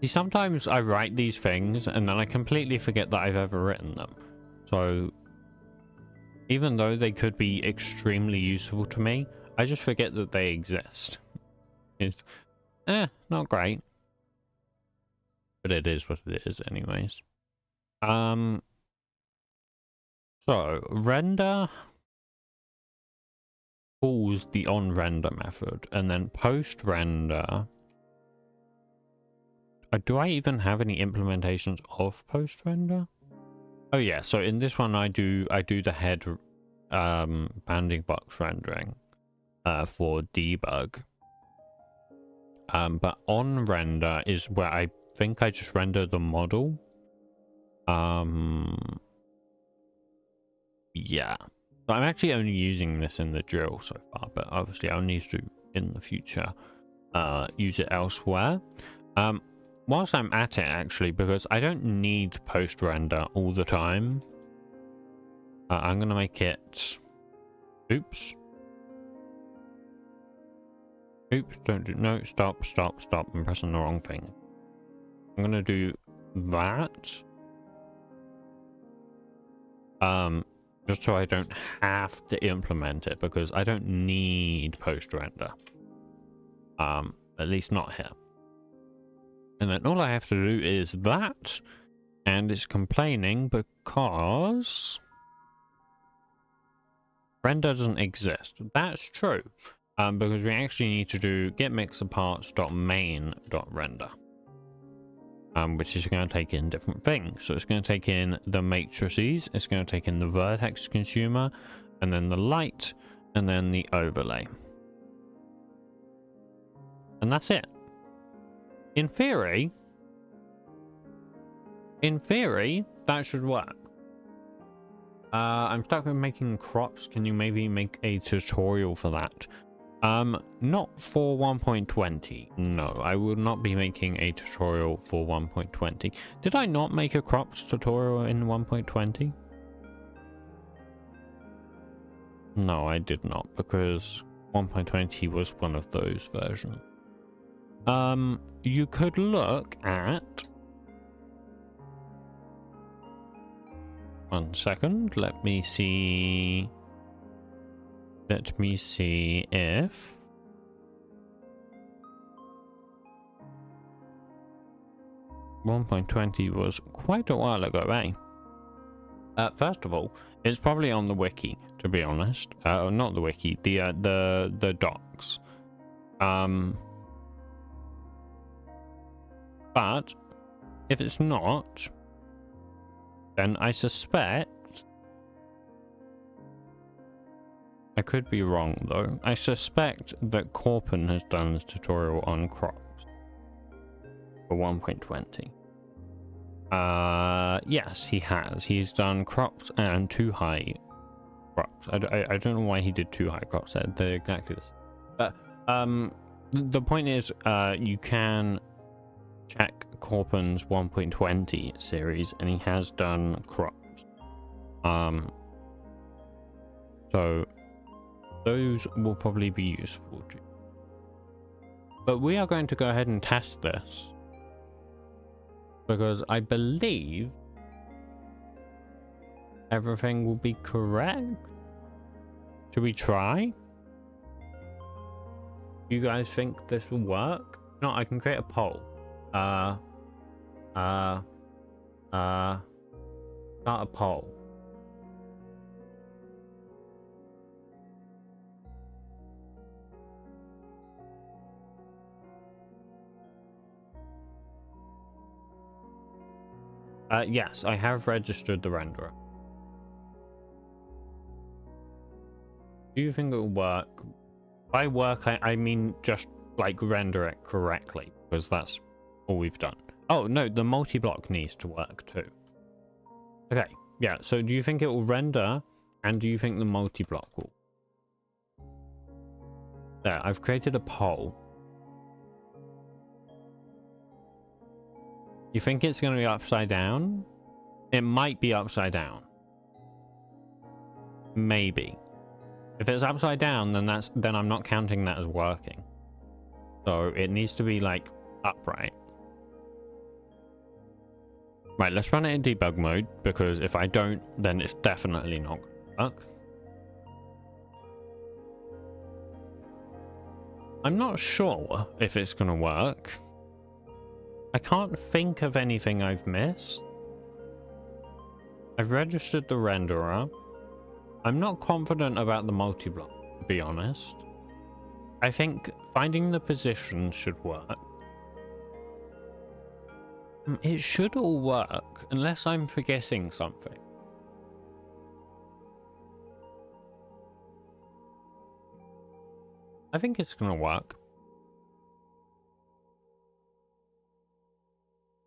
See, sometimes I write these things and then I completely forget that I've ever written them. So even though they could be extremely useful to me, I just forget that they exist. It's not great, but it is what it is anyways. So render calls the onRender method, and then post render. Do I even have any implementations of post render? Oh yeah, so in this one I do the head bounding box rendering for debug. But on render is where I think I just render the model. Yeah. So I'm actually only using this in the drill so far, but obviously I'll need to in the future use it elsewhere. Whilst I'm at it, actually, because I don't need post render all the time, I'm gonna make it. Oops. Don't do. No, stop. I'm pressing the wrong thing. I'm gonna do that. Just so I don't have to implement it, because I don't need post render. At least not here. And then all I have to do is that, and it's complaining because render doesn't exist. That's true, because we actually need to do get mixer parts.main.render, which is going to take in different things. So it's going to take in the matrices, it's going to take in the vertex consumer, and then the light, and then the overlay. And that's it. In theory, that should work. I'm stuck with making crops. Can you maybe make a tutorial for that? Not for 1.20. No, I will not be making a tutorial for 1.20. Did I not make a crops tutorial in 1.20? No, I did not, because 1.20 was one of those versions. You could look at... One second, let me see if... .20 was quite a while ago, eh? First of all, it's probably on the wiki, to be honest. Not the wiki, the docs. But if it's not, then I suspect, I could be wrong though, I suspect that Corpin has done this tutorial on crops for 1.20. Yes, he has. He's done crops and 2 high crops. I don't know why he did 2 high crops. They're exactly the same. But the point is, you can check Corpin's 1.20 series, and he has done crops. So those will probably be useful to you. But we are going to go ahead and test this, because I believe everything will be correct. Should we try? You guys think this will work? No, I can create a poll. Start a poll. Yes, I have registered the renderer. Do you think it will work? By work, I mean just like render it correctly, because that's all we've done. Oh no, the multi-block needs to work too. Okay, yeah, so do you think it will render, and do you think the multi-block will? There, I've created a poll. You think it's going to be upside down? It might be upside down. Maybe. If it's upside down, then I'm not counting that as working. So it needs to be like upright. Right, let's run it in debug mode, because if I don't, then it's definitely not going to work. I'm not sure if it's going to work. I can't think of anything I've missed. I've registered the renderer. I'm not confident about the multi-block, to be honest. I think finding the position should work. It should all work, unless I'm forgetting something. I think it's going to work.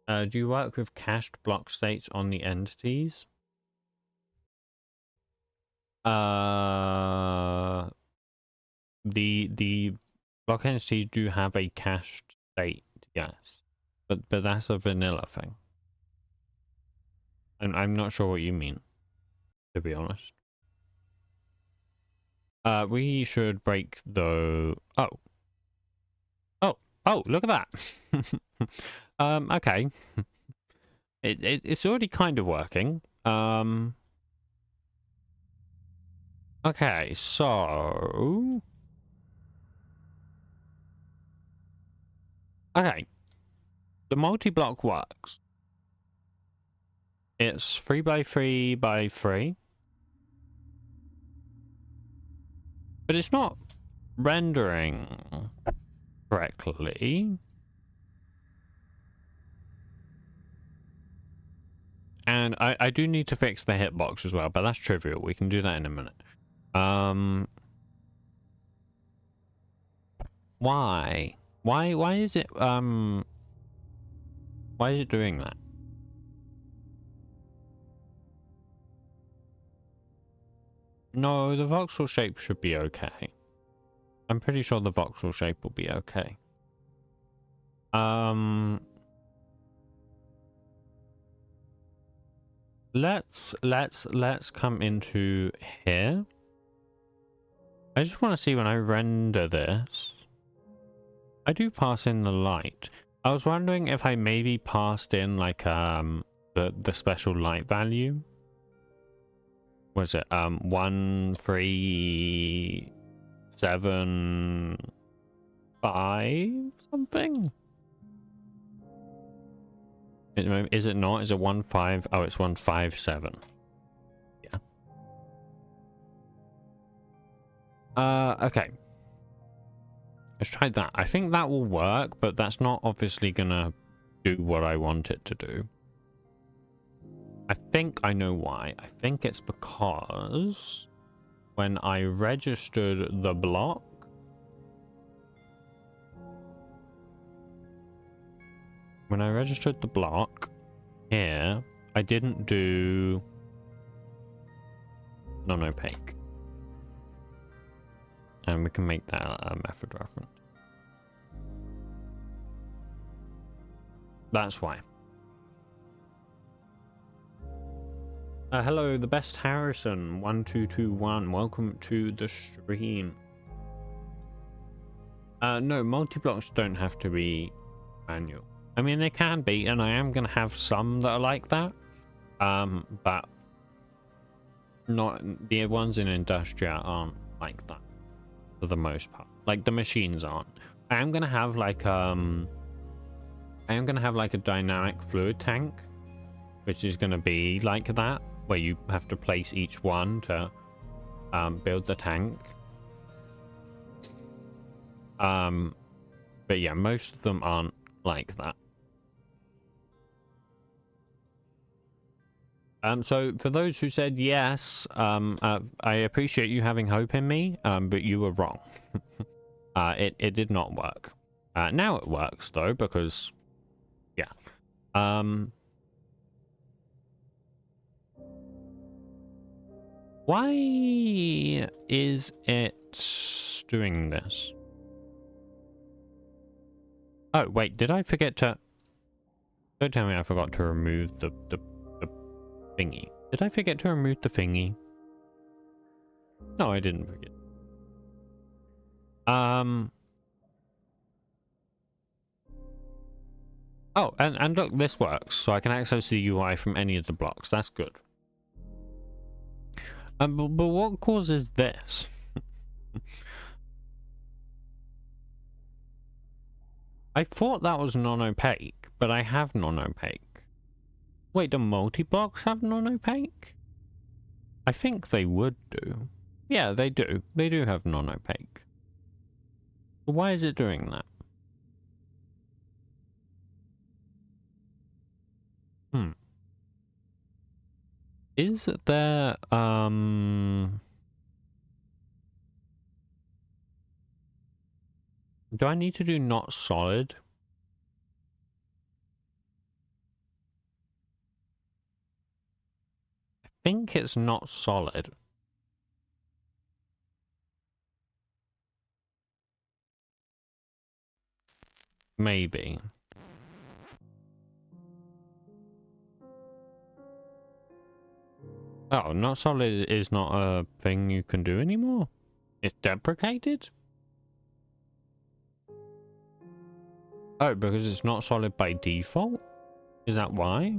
Do you work with cached block states on the entities? The block entities do have a cached state, yes. But that's a vanilla thing. I'm not sure what you mean, to be honest. We should break the... Oh, look at that. Okay. It's already kind of working. Okay, so... Okay. The multi-block works. It's 3 by 3 by 3. But it's not rendering correctly. And I do need to fix the hitbox as well, but that's trivial. We can do that in a minute. Why? Why is it why is it doing that? No, the voxel shape should be okay. I'm pretty sure the voxel shape will be okay. Let's come into here. I just want to see when I render this. I do pass in the light. I was wondering if I maybe passed in like the special light value. Was it 1375 something? Is it not? Is it 15? Oh, it's 157. Yeah. Okay. Let's try that. I think that will work, but that's not obviously gonna do what I want it to do. I think I know why. I think it's because when I registered the block, here, I didn't do non-opaque. And we can make that a method reference. That's why. Hello, the best Harrison 1221. Welcome to the stream. No, multi-blocks don't have to be manual. I mean, they can be, and I am going to have some that are like that. But not the ones in Industria aren't like that for the most part. Like the machines aren't. I am going to have like a dynamic fluid tank, which is going to be like that. where you have to place each one to build the tank. But yeah, most of them aren't like that. So for those who said yes, I appreciate you having hope in me, but you were wrong. It did not work. Now it works though, because yeah. Why is it doing this? Oh wait, did I forget to? Don't tell me I forgot to remove the thingy. Did I forget to remove the thingy? No, I didn't forget. Oh, and look, this works. So I can access the UI from any of the blocks. That's good. But what causes this? I thought that was non-opaque, but I have non-opaque. Wait, do multi-blocks have non-opaque? I think they would do. Yeah, they do. They do have non-opaque. Why is it doing that? Is there, do I need to do not solid? I think it's not solid. Maybe. Oh, not solid is not a thing you can do anymore? It's deprecated? Oh, because it's not solid by default? Is that why?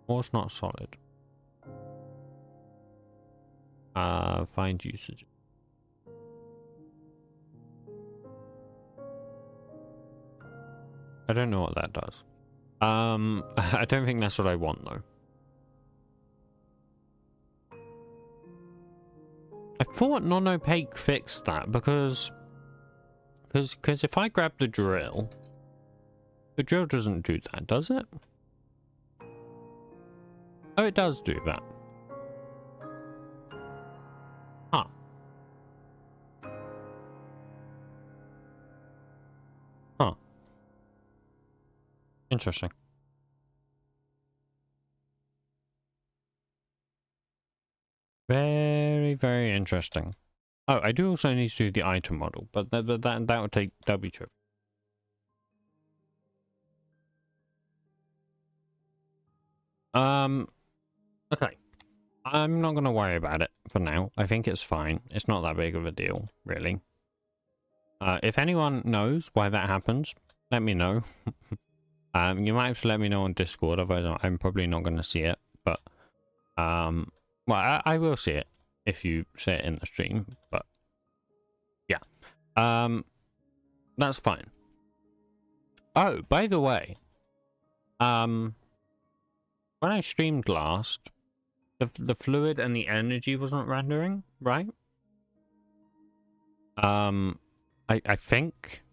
Or it's not solid? Find usage. I don't know what that does. I don't think that's what I want though. I thought non-opaque fixed that because if I grab the drill doesn't do that, does it? Oh, it does do that. Huh. Huh. Interesting. Very, very interesting. Oh, I do also need to do the item model, but that would be true. Okay. I'm not gonna worry about it for now. I think it's fine. It's not that big of a deal, really. If anyone knows why that happens, let me know. You might have to let me know on Discord, otherwise I'm probably not gonna see it. But well, I will see it if you say it in the stream. But yeah, that's fine. Oh, by the way, when I streamed last, the fluid and the energy wasn't rendering, right? I think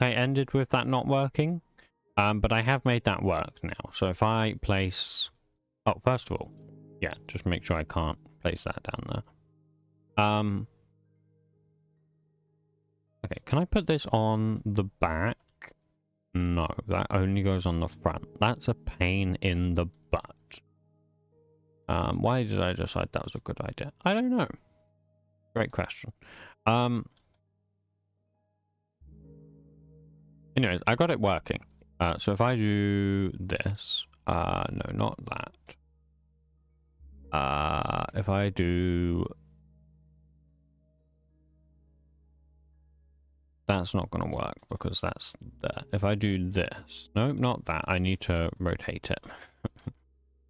I ended with that not working. But I have made that work now. So if I place, oh, first of all, yeah, just make sure I can't place that down there. Okay, can I put this on the back? No, that only goes on the front. That's a pain in the butt. Why did I decide that was a good idea? I don't know. Great question. Anyways, I got it working. So if I do this, no, not that. If I do, that's not going to work because that's there. If I do this, no, not that. I need to rotate it.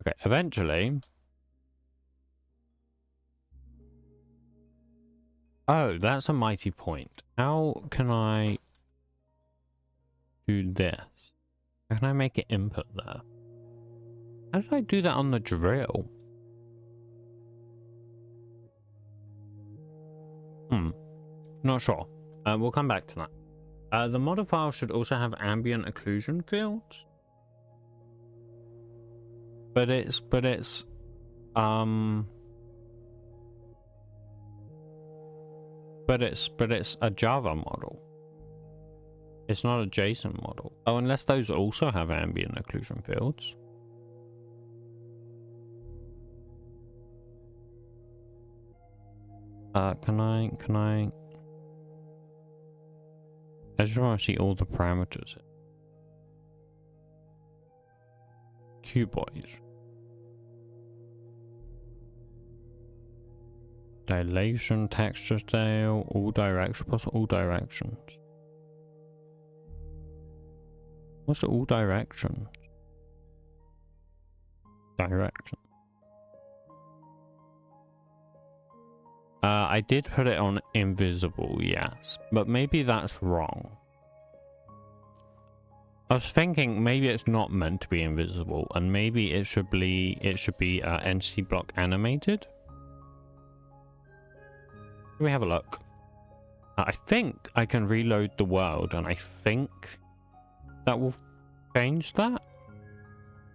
Okay, eventually. Oh, that's a mighty point. How can I do this? How can I make it input there? How did I do that on the drill? Not sure. We'll come back to that. The model file should also have ambient occlusion fields. But it's a Java model. It's not a JSON model. Oh, unless those also have ambient occlusion fields. Can I? I just want to see all the parameters. Cuboid. Dilation, texture scale, all directions, plus all directions. What's all directions? Direction. I did put it on invisible, yes, but maybe that's wrong. I was thinking maybe it's not meant to be invisible, and maybe it should be entity block animated. Let me have a look. I think I can reload the world, and I think that will change that.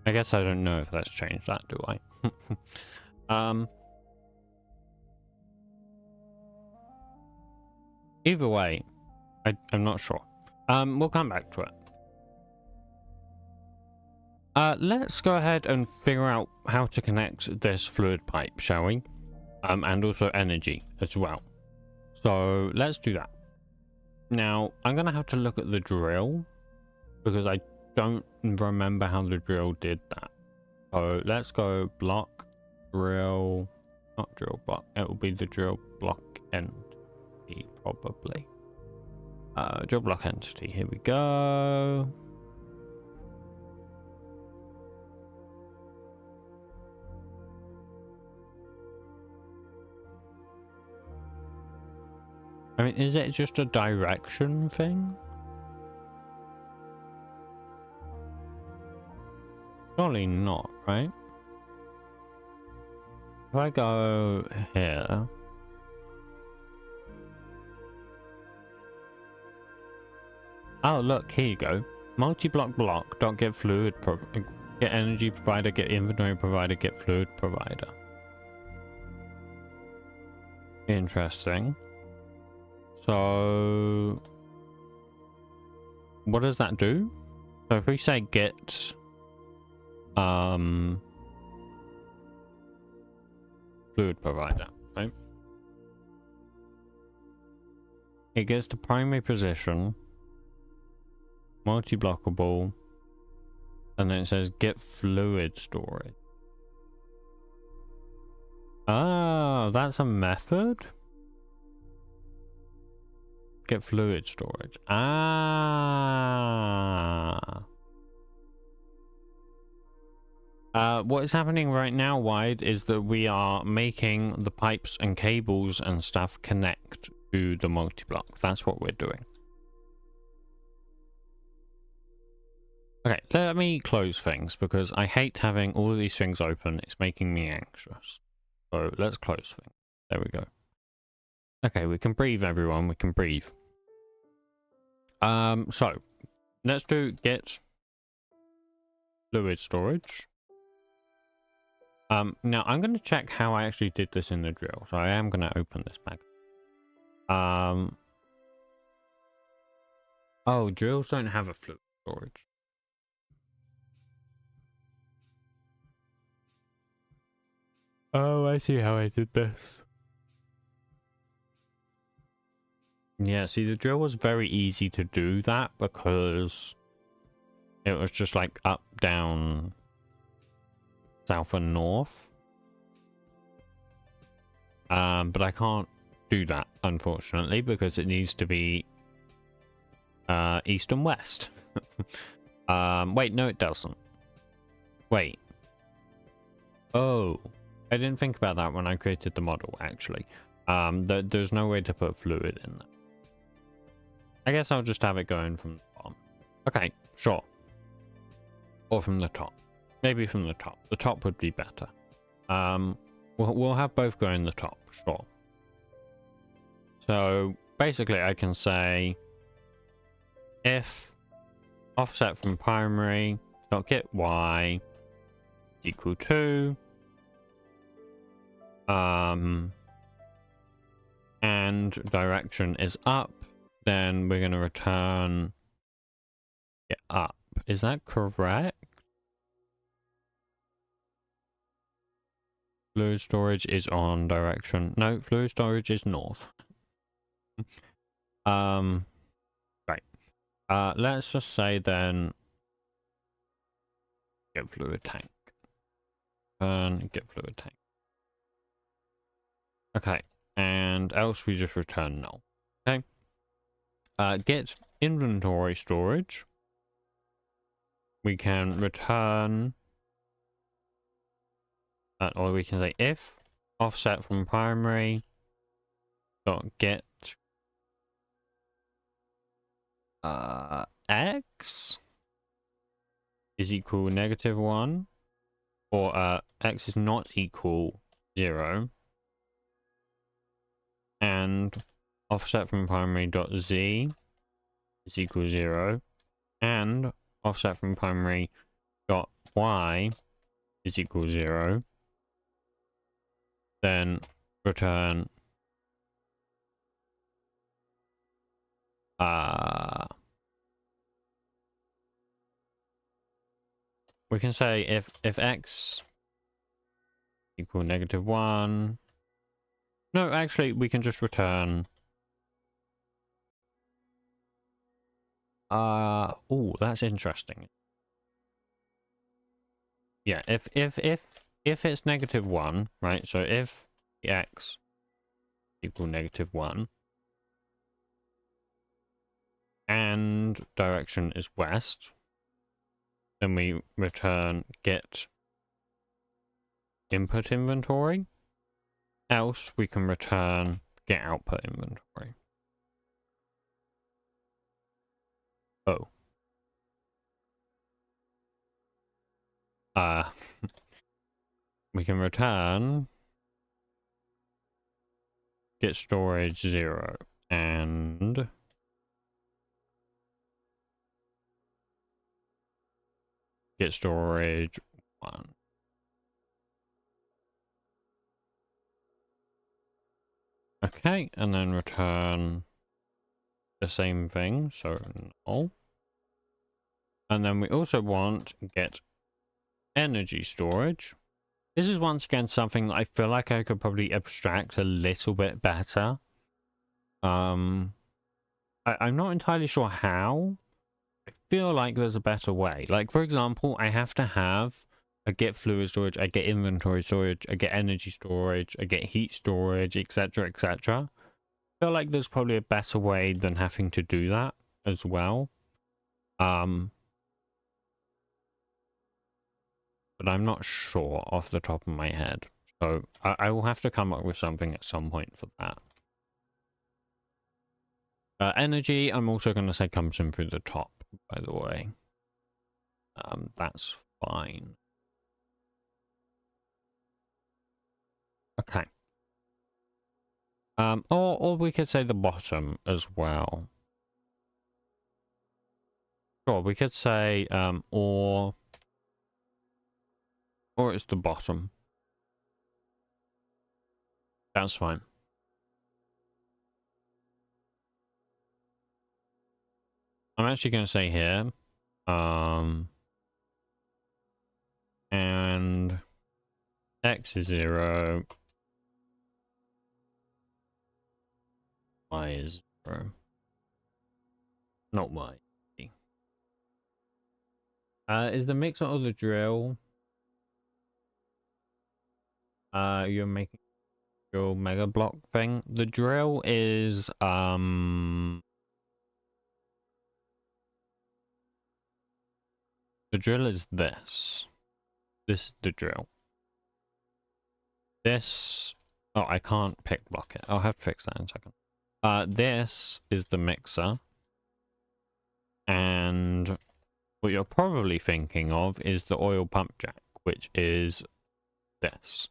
I guess I don't know if that's changed that, do I? Either way, I'm not sure. We'll come back to it. Let's go ahead and figure out how to connect this fluid pipe, shall we? And also energy as well. So let's do that. Now, I'm going to have to look at the drill because I don't remember how the drill did that. So let's go block, drill, not drill block. It will be the drill block entity, probably. Drill block entity, here we go. I mean, is it just a direction thing? Surely not, right? If I go here... Oh, look, here you go. Multi-block block, dot get fluid, get energy provider, get inventory provider, get fluid provider. Interesting. So, what does that do? So if we say get fluid provider, right? It gets the primary position, multi-blockable, and then it says get fluid storage. Oh, that's a method? Get fluid storage. Ah. What is happening right now, Wide, is that we are making the pipes and cables and stuff connect to the multi-block. That's what we're doing. Okay, let me close things because I hate having all of these things open. It's making me anxious. So let's close things. There we go. Okay, we can breathe, everyone. We can breathe. So let's do get fluid storage. Now I'm going to check how I actually did this in the drill. So I am going to open this back. Oh, drills don't have a fluid storage. Oh, I see how I did this. Yeah, see, the drill was very easy to do that because it was just like up, down, south and north. But I can't do that, unfortunately, because it needs to be east and west. Wait, no, it doesn't. Wait. Oh, I didn't think about that when I created the model, actually. There's no way to put fluid in there. I guess I'll just have it going from the bottom. Okay, sure. Or from the top. Maybe from the top. The top would be better. We'll have both go in the top, sure. So basically I can say if offset from primary dot get y is equal to and direction is up, then we're going to return it up. Is that correct? Fluid storage is on direction. No, fluid storage is north. Right. Let's just say then get fluid tank. Get fluid tank. Okay. And else we just return null. Okay. Get inventory storage. We can return, or we can say if offset from primary dot get x is equal -1, or x is not equal 0, and offset from primary dot z is equal 0, and offset from primary dot y is equal 0, then return we can say if x equal -1. No, actually we can just return oh, that's interesting. Yeah, if it's -1, right? So if x equal -1 and direction is west, then we return get input inventory. Else we can return get output inventory. Oh. We can return get storage 0 and get storage 1. Okay, and then return the same thing, so null. And then we also want get energy storage. This is once again something that I feel like I could probably abstract a little bit better. I'm not entirely sure how. I feel like there's a better way. Like, for example, I have to have a get fluid storage, I get inventory storage, I get energy storage, I get heat storage, etc., etc. I feel like there's probably a better way than having to do that as well. But I'm not sure off the top of my head. So I will have to come up with something at some point for that. Energy, I'm also going to say comes in through the top, by the way. That's fine. Okay. Or we could say the bottom as well. Sure, we could say, or it's the bottom. That's fine. I'm actually going to say here, and x is 0, y is 0, not y. Is the mixer or the drill? You're making your mega block thing. The drill is the drill is this. This is the drill. This, oh, I can't pick block it. I'll have to fix that in a second. This is the mixer, and what you're probably thinking of is the oil pump jack, which is this.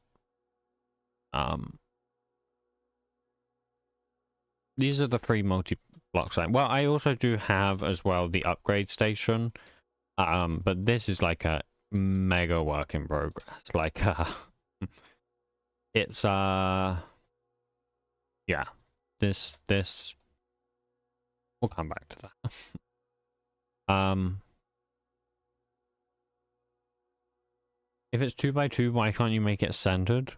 these are the 3 multi-block sites. Well, I also do have as well the upgrade station. But this is like a mega work in progress. Like, it's yeah, this we'll come back to that. If it's 2 by 2, why can't you make it centered?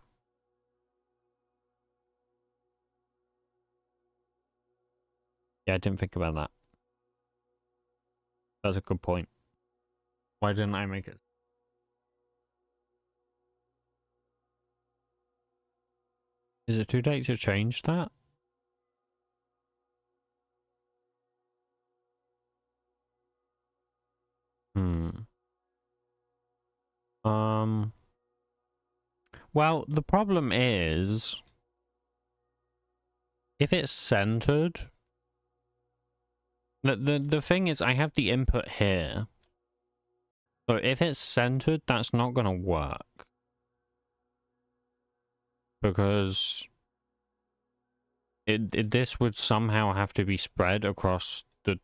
Yeah, I didn't think about that. That's a good point. Why didn't I make it? Is it too late to change that? Well, the problem is, if it's centered, the thing is, I have the input here. So if it's centered, that's not gonna work. Because this would somehow have to be spread across the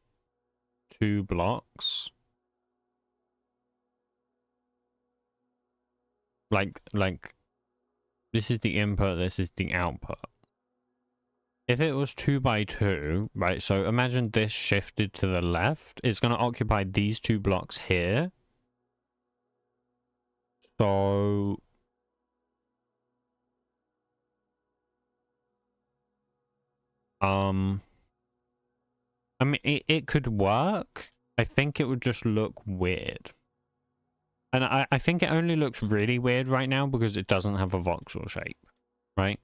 2 blocks. Like this is the input, this is the output. If it was 2 by 2, right, so imagine this shifted to the left, it's going to occupy these 2 blocks here. So I mean, it could work. I think it would just look weird. And I think it only looks really weird right now because it doesn't have a voxel shape, right?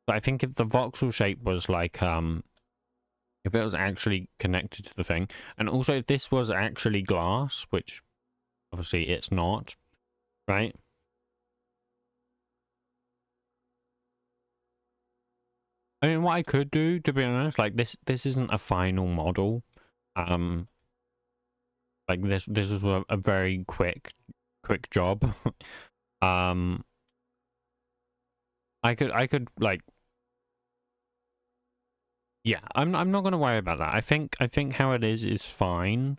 But I think if the voxel shape was like, if it was actually connected to the thing, and also if this was actually glass, which obviously it's not, right? I mean, what I could do, to be honest, like this isn't a final model. Like this was a very quick job. I could like, yeah, I'm not gonna worry about that. I think how it is fine.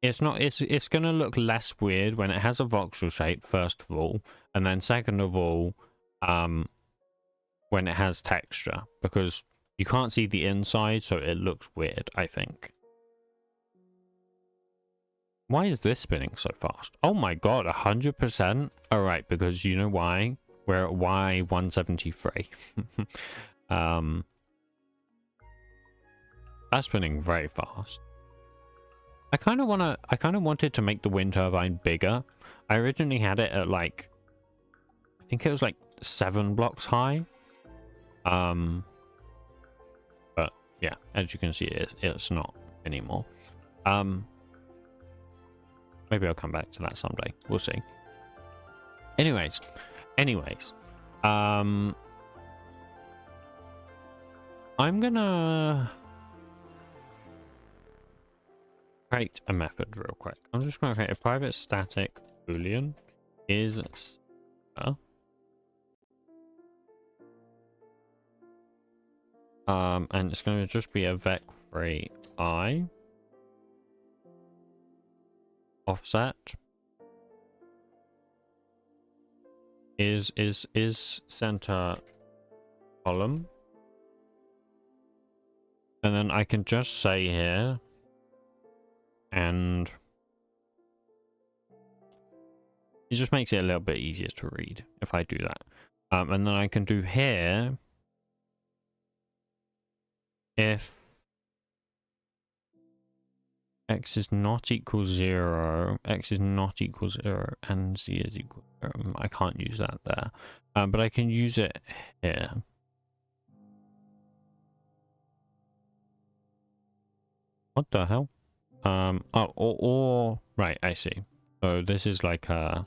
It's gonna look less weird when it has a voxel shape, first of all, and then second of all, when it has texture, because you can't see the inside, so it looks weird, I think. Why is this spinning so fast? Oh my god, 100%? Alright, because you know why? We're at Y173. That's spinning very fast. I kind of wanted to make the wind turbine bigger. I originally had it at like, I think it was like 7 blocks high. But yeah, as you can see, it's not anymore. Maybe I'll come back to that someday. We'll see. Anyways, I'm gonna create a method real quick. I'm just gonna create a private static boolean is and it's going to just be a vec3 I offset is center column, and then I can just say here, and it just makes it a little bit easier to read if I do that. And then I can do here, if x is not equal 0, x is not equal 0, and z is equal 0. I can't use that there, but I can use it here. What the hell? Oh, or right, I see. So this is like that.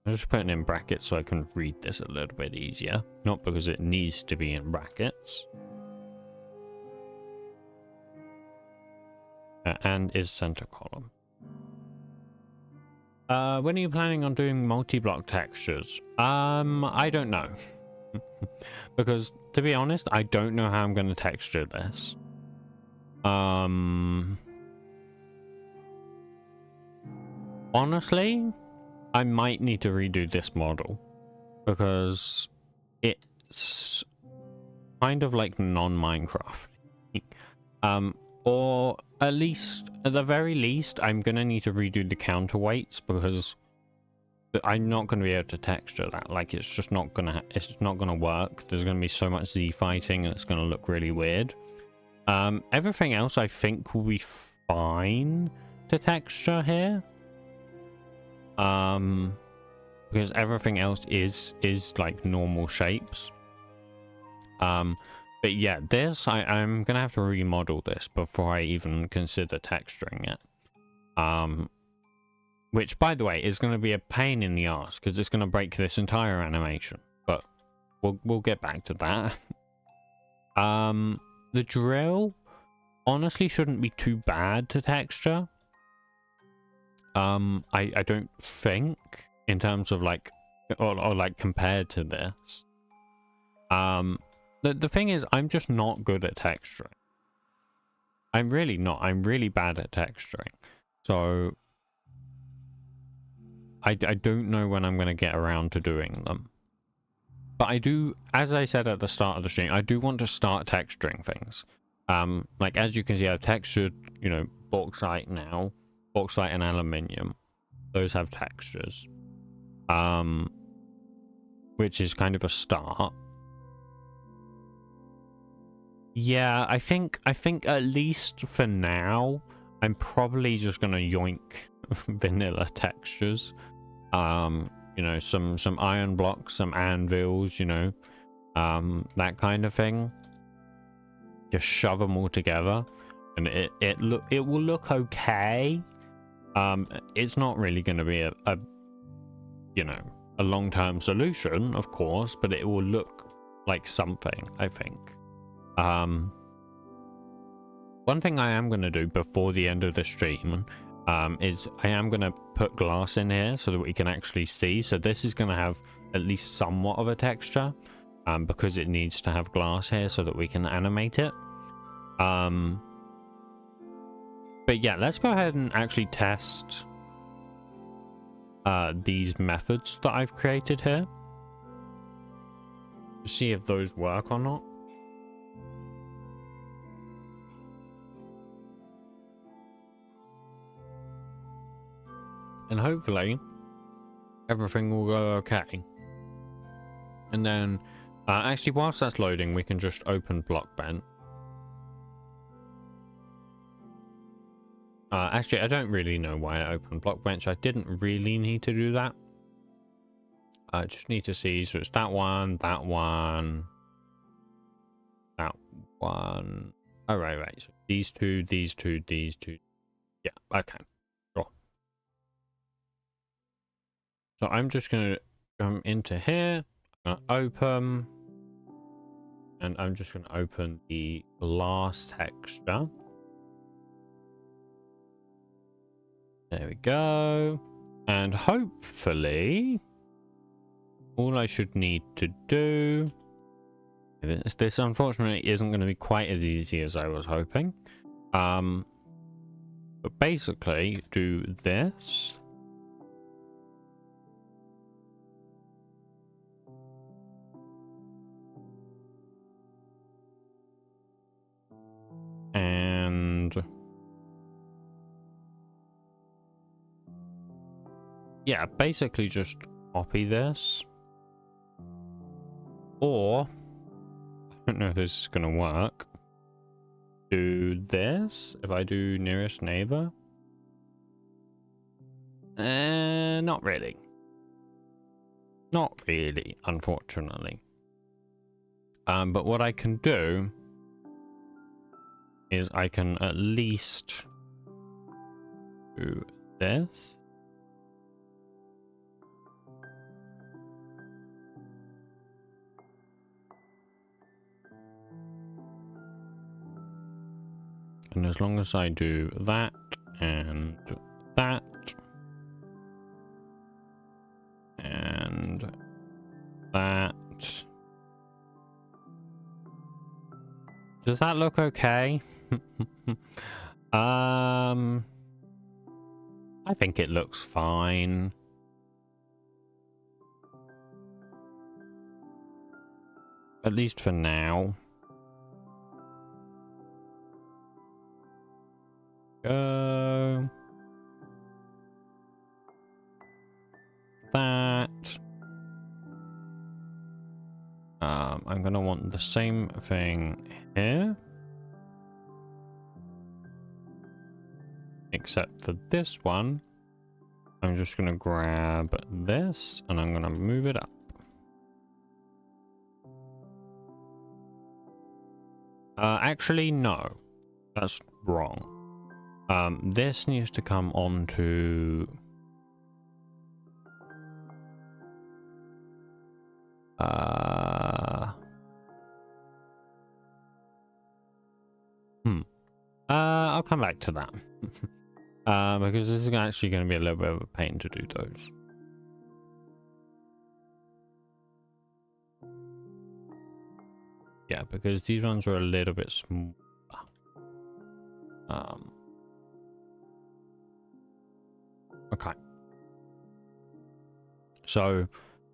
I'm just putting in brackets so I can read this a little bit easier. Not because it needs to be in brackets. And is center column. When are you planning on doing multi-block textures? I don't know. Because, to be honest, I don't know how I'm going to texture this. Honestly, I might need to redo this model. Because it's kind of like non-Minecraft. Or at least, at the very least, I'm going to need to redo the counterweights because I'm not going to be able to texture that. Like, it's just not going to work. There's going to be so much Z fighting and it's going to look really weird. Everything else I think will be fine to texture here. Because everything else is like normal shapes. But yeah, this, I'm going to have to remodel this before I even consider texturing it. Which, by the way, is going to be a pain in the ass because it's going to break this entire animation. But we'll get back to that. The drill honestly shouldn't be too bad to texture. I don't think in terms of like, or like compared to this. The thing is, I'm just not good at texturing. I'm really not. I'm really bad at texturing. So I don't know when I'm going to get around to doing them. But I do, as I said at the start of the stream, I do want to start texturing things. Like, as you can see, I've textured, you know, bauxite now. Bauxite and aluminium. Those have textures. Which is kind of a start. Yeah, I think at least for now, I'm probably just gonna yoink vanilla textures. You know, some iron blocks, some anvils, you know, that kind of thing. Just shove them all together, and it will look okay. It's not really gonna be a you know, a long-term solution, of course, but it will look like something, I think. One thing I am going to do before the end of the stream is I am going to put glass in here so that we can actually see. So this is going to have at least somewhat of a texture because it needs to have glass here so that we can animate it. But yeah, let's go ahead and actually test these methods that I've created here. See if those work or not. And hopefully everything will go okay. And then actually, whilst that's loading, we can just open Blockbench. Actually, I don't really know why I opened Blockbench. I didn't really need to do that. I just need to see. So it's that one, that one, that one. Oh, right. So these two, these two, these two. Yeah, okay. Sure. So I'm just going to come into here. I'm going to open. And I'm just going to open the glass texture. There we go. And hopefully, all I should need to do... This unfortunately isn't going to be quite as easy as I was hoping. But basically, do this. And... yeah, basically just copy this. Or, I don't know if this is going to work. Do this. If I do nearest neighbor. Not really. Not really, unfortunately. But what I can do is I can at least do this. And as long as I do that and that, Does that look okay? I think it looks fine. At least for now. Go. That. I'm gonna want the same thing here. Except for this one. I'm just gonna grab this and I'm gonna move it up. Actually, no. That's wrong. This needs to come onto... I'll come back to that. Because this is actually going to be a little bit of a pain to do those. Yeah, because these ones are a little bit smaller. Okay. So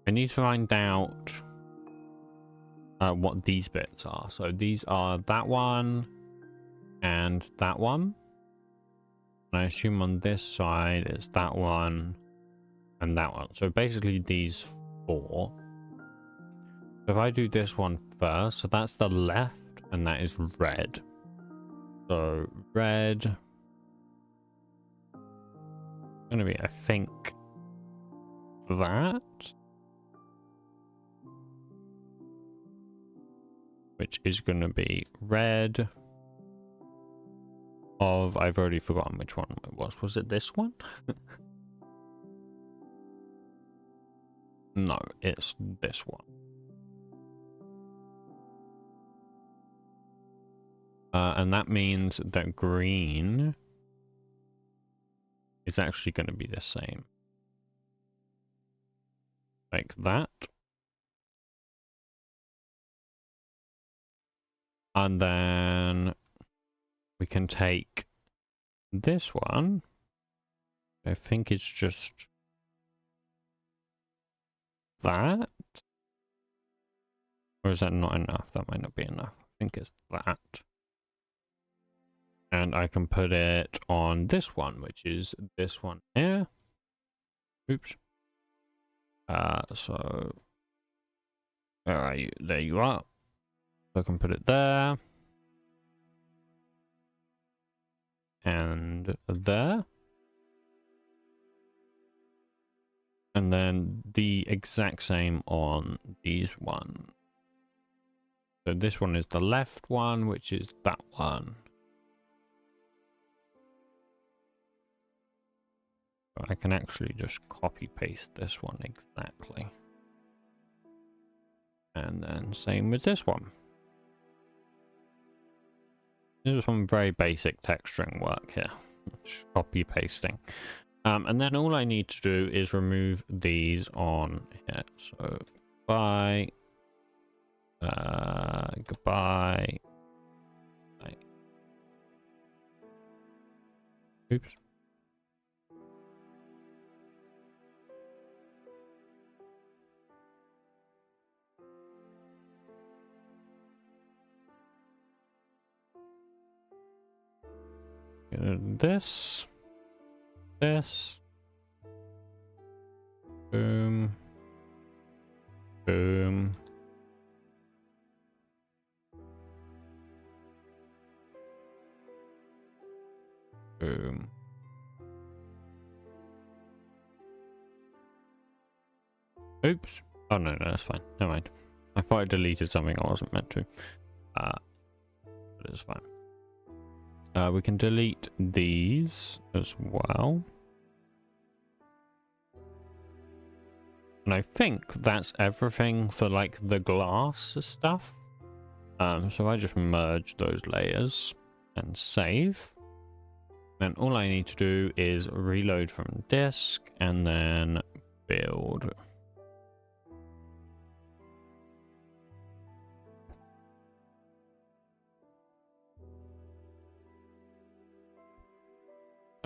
I need to find out what these bits are. So these are that one and that one. And I assume on this side it's that one and that one. So basically these four. If I do this one first, so that's the left and that is red. So red. Gonna be, I think, that. Which is gonna be red. Of, I've already forgotten which one it was. Was it this one? No, it's this one. And that means that green is actually going to be the same. Like that. And then we can take this one. I think it's just that. Or is that not enough? That might not be enough. I think it's that. And I can put it on this one, which is this one here. Oops. So where are you? There you are. So I can put it there. And there. And then the exact same on these one. So this one is the left one, which is that one. I can actually just copy paste this one exactly. And then same with this one. This is some very basic texturing work here. Just copy pasting. And then all I need to do is remove these on here. So goodbye. Goodbye. Oops. This. Boom. Boom. Boom. Oops. Oh no, that's fine. Never mind. I thought I deleted something I wasn't meant to. But it's fine. We can delete these as well. And I think that's everything for like the glass stuff. So I just merge those layers and save. Then all I need to do is reload from disk and then build.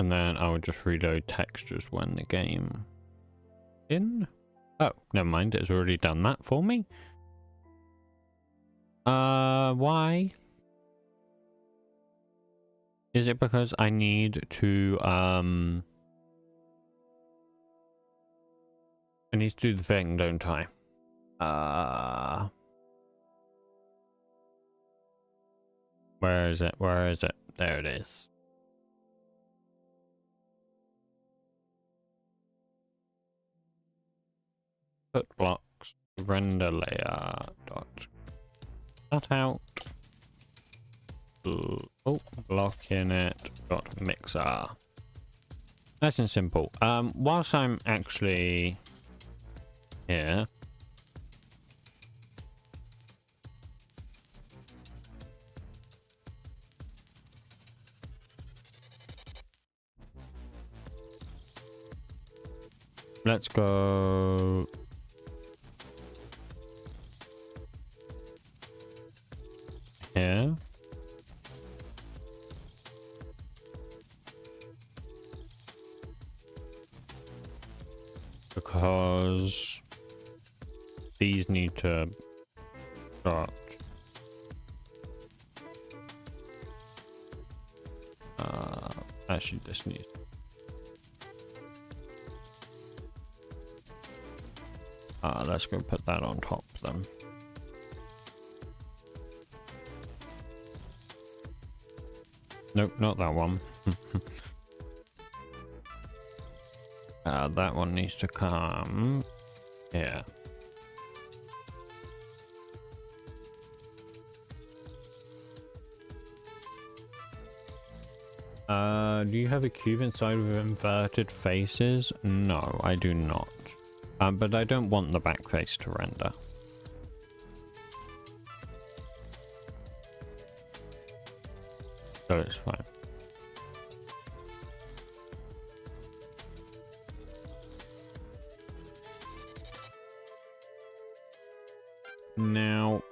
And then I would just reload textures when the game in. Oh, never mind, it's already done that for me. Why? Is it because I need to I need to do the thing, don't I? Where is it? Where is it? There it is. Put blocks, render layer dot cut out. Oh, block in it dot mixer. Nice and simple. Whilst I'm actually here, let's go here. Because these need to start. Actually, this needs. Let's go put that on top then. Nope, not that one. That one needs to come here. Do you have a cube inside with inverted faces? No, I do not. But I don't want the back face to render. So it's fine. Now,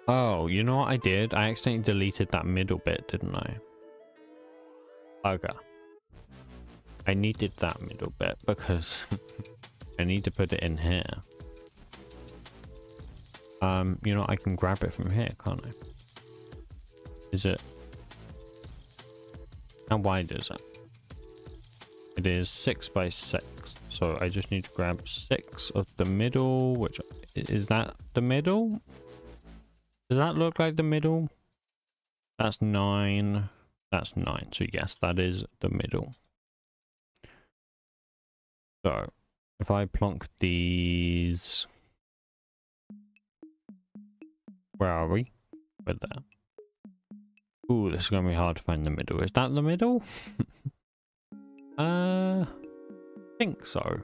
oh, you know what I did? I accidentally deleted that middle bit, didn't I? Bugger. I needed that middle bit because I need to put it in here. You know, I can grab it from here, can't I? Is it? How wide is it? It is 6 by 6. So I just need to grab 6 of the middle, which is that the middle? Does that look like the middle? That's 9. That's 9. So yes, that is the middle. So if I plonk these, where are we? We're there. Ooh, this is gonna be hard to find the middle. Is that the middle? I think so.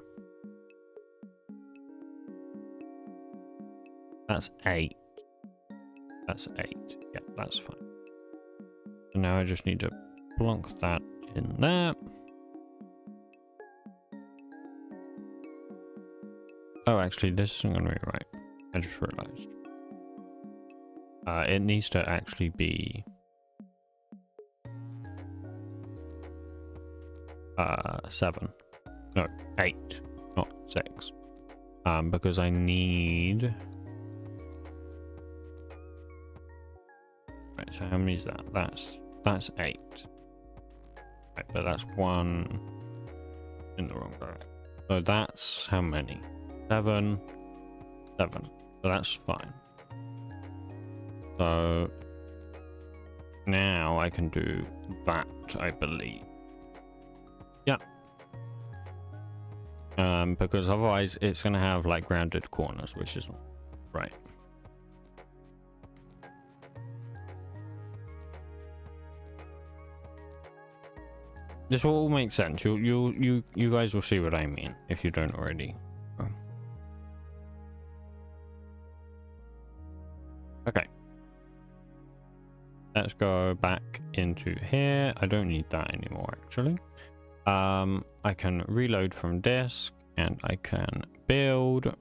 That's 8. That's 8. Yeah, that's fine. So now I just need to plonk that in there. Oh, actually, this isn't going to be right. I just realized. It needs to actually be 7. No, 8, not 6. Because I need. Right, so how many is that? That's 8. Right, but that's 1 in the wrong direction. So that's how many? 7. 7. So that's fine. So now I can do that, I believe. Yeah. Because otherwise it's gonna have like rounded corners, which isn't right. This will all make sense. You guys will see what I mean if you don't already. Oh. Okay. Let's go back into here. I don't need that anymore, actually. I can reload from disk and I can build.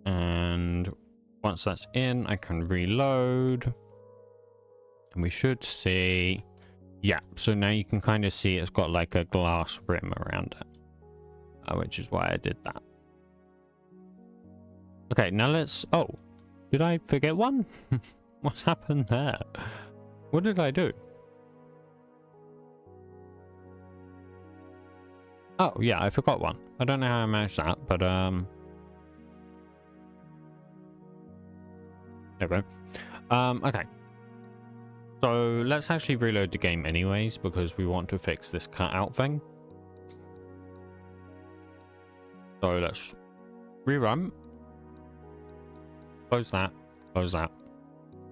And once that's in, I can reload. And we should see... Yeah, so now you can kind of see it's got like a glass rim around it. Which is why I did that. Okay, now let's... Oh, did I forget one? What's happened there? What did I do? Oh, yeah, I forgot one. I don't know how I managed that, but, there we go. Okay. So, let's actually reload the game anyways, because we want to fix this cutout thing. So, let's rerun. Close that. Close that.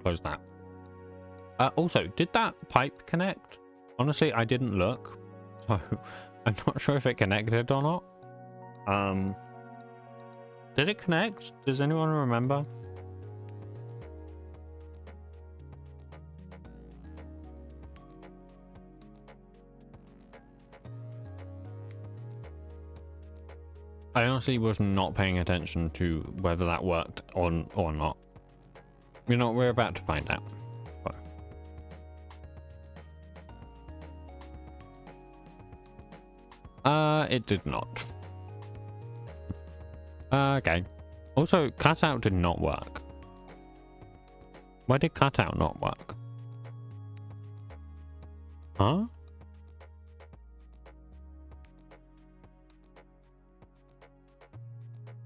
Close that. Also, did that pipe connect? Honestly, I didn't look. So... I'm not sure if it connected or not. Did it connect? Does anyone remember? I honestly was not paying attention to whether that worked or not. You know, we're about to find out. It did not. Okay. Also, cutout did not work. Why did cutout not work? Huh?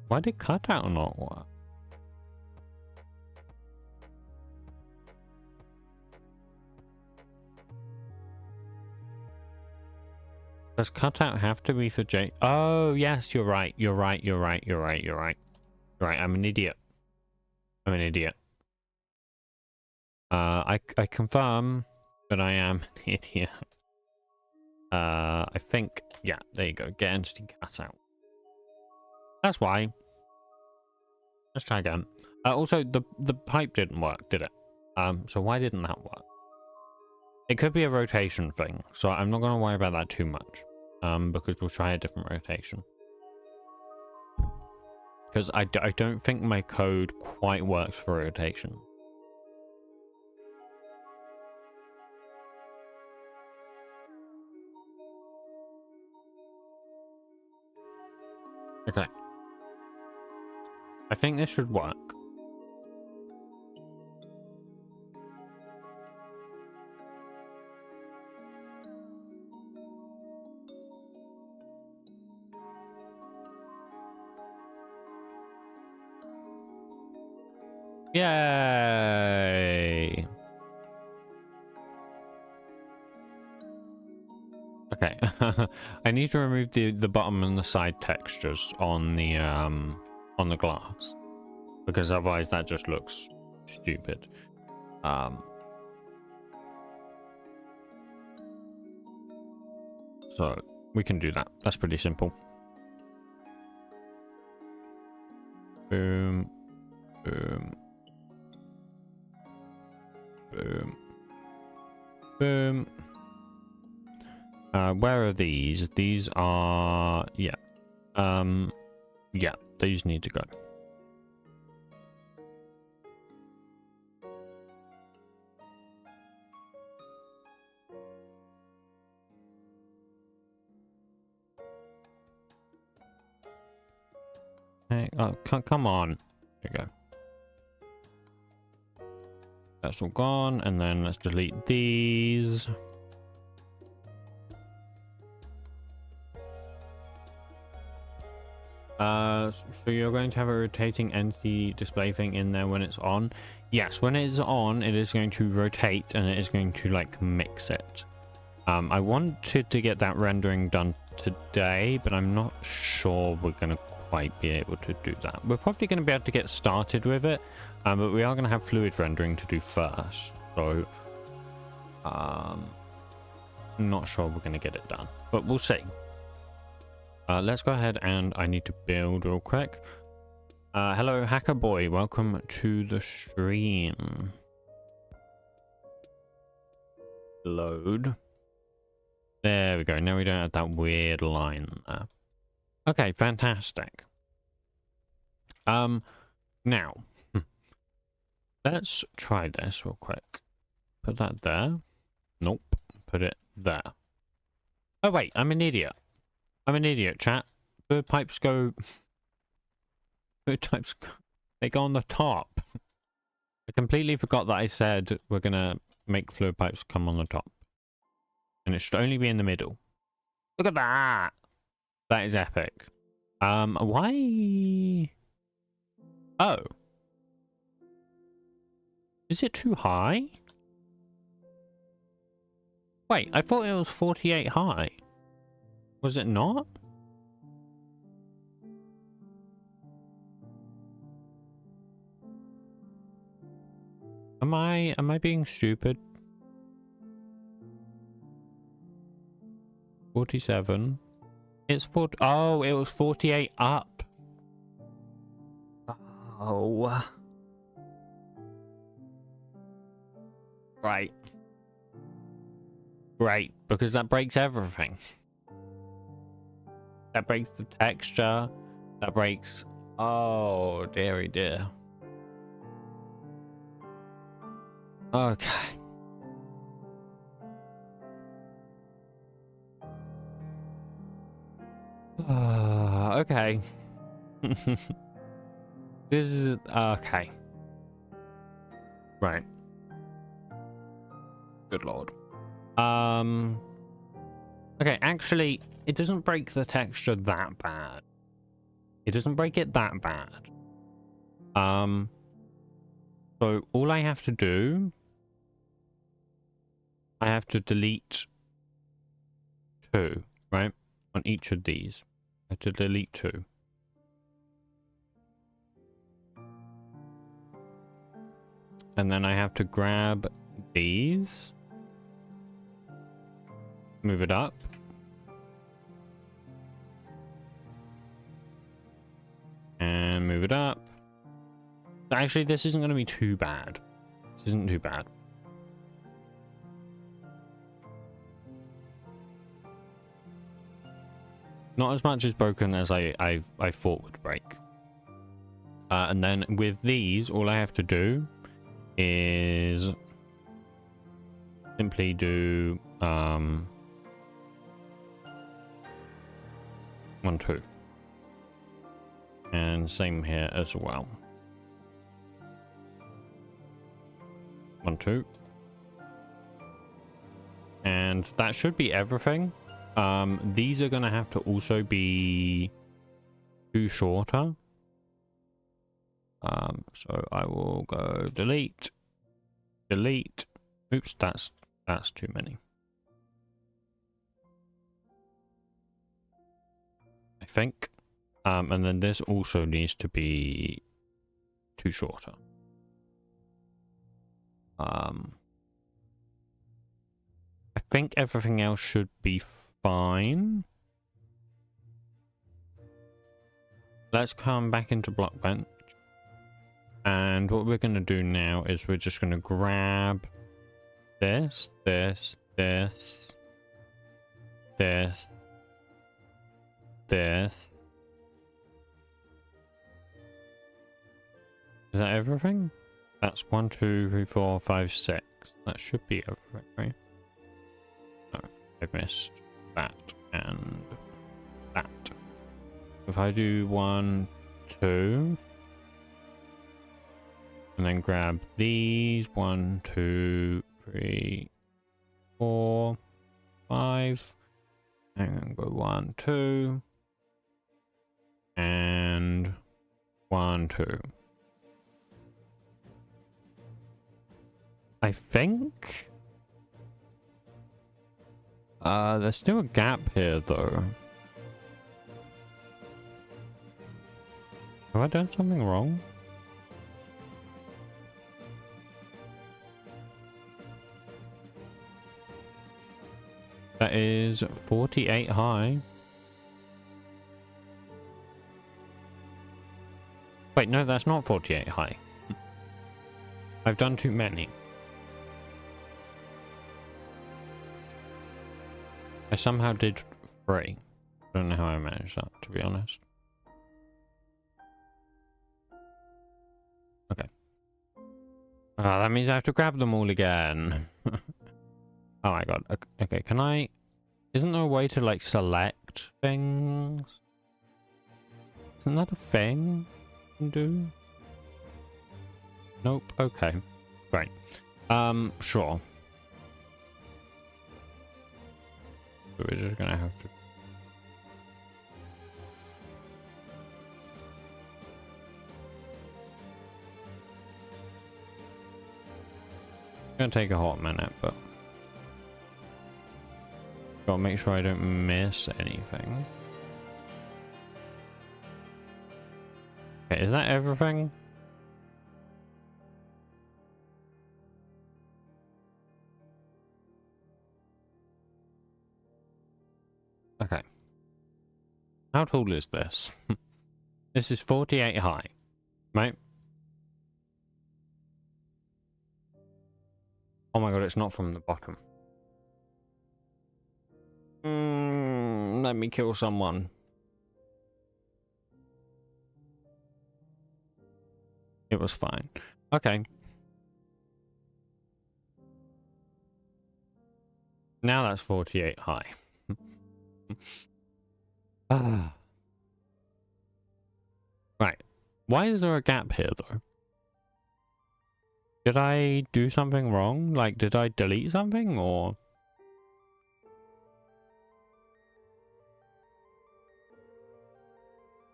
Why did cutout not work? Does cutout have to be for J? Oh, yes, you're right. You're right. You're right. You're right. You're right. You're right. I'm an idiot. I'm an idiot. I confirm that I am an idiot. I think, yeah, there you go. Get entity cutout. That's why. Let's try again. Also, the pipe didn't work, did it? So why didn't that work? It could be a rotation thing, so I'm not going to worry about that too much, because we'll try a different rotation. Because I don't think my code quite works for rotation. Okay. I think this should work. Yay! Okay, I need to remove the bottom and the side textures on the glass, because otherwise that just looks stupid. So we can do that. That's pretty simple. Boom, boom. Boom. Boom. Where are these? These are... Yeah. Yeah, these need to go. Hey, oh, come on. There you go. That's all gone, and then let's delete these. So you're going to have a rotating entity display thing in there when it's on? Yes, when it is on, it is going to rotate and it is going to like mix it. I wanted to get that rendering done today, but I'm not sure we're going to quite be able to do that. We're probably going to be able to get started with it, but we are going to have fluid rendering to do first. So, not sure we're going to get it done, but we'll see. Let's go ahead and I need to build real quick. Hello, Hacker Boy. Welcome to the stream. Load. There we go. Now we don't have that weird line there. Okay, fantastic. Now, Let's try this real quick. Put that there. Nope. Put it there. Oh wait, I'm an idiot. I'm an idiot, chat. Bird pipes go... Bird pipes go... They go on the top. I completely forgot that I said we're gonna make fluid pipes come on the top. And it should only be in the middle. Look at that! That is epic. Why? Oh. Is it too high? Wait, I thought it was 48 high. Was it not? Am I being stupid? 47. It's 40. Oh, it was 48 up. Oh. Right. Great, because that breaks everything. That breaks the texture. That breaks... Oh, dearie dear. Okay. Okay. This is... Okay. Right. Good lord. Okay, actually, it doesn't break the texture that bad. It doesn't break it that bad. So all I have to do... I have to delete 2, right? On each of these. I have to delete 2. And then I have to grab these. Move it up. And move it up. Actually, this isn't going to be too bad. This isn't too bad. Not as much as broken as I thought would break. And then with these, all I have to do is simply do 1, 2. And same here as well. 1, 2. And that should be everything. These are gonna have to also be 2 shorter. So I will go delete, delete. Oops, that's too many. I think. And then this also needs to be 2 shorter. I think everything else should be fine. Let's come back into Blockbench. And what we're going to do now is we're just going to grab this, this, this, this, this. Is that everything? That's 1, 2, 3, 4, 5, 6. That should be everything, right? No, I missed that and that. If I do 1, 2, and then grab these 1, 2, 3, 4, 5, and then go 1, 2, and 1, 2. I think there's still a gap here though. Have I done something wrong? That is 48 high. Wait, no, that's not 48 high. I've done too many. I somehow did 3. I don't know how I managed that, to be honest. Okay. Oh, that means I have to grab them all again. Oh my god. Okay, can I... Isn't there a way to, like, select things? Isn't that a thing you can do? Nope. Okay. Great. Sure. So we're just gonna have to... It's gonna take a hot minute, but... Gotta make sure I don't miss anything. Okay, is that everything? Okay. How tall is this? This is 48 high, right? Oh my god, it's not from the bottom. Let me kill someone. It was fine. Okay. Now that's 48 high. Right. Why is there a gap here, though? Did I do something wrong? Like, did I delete something, or...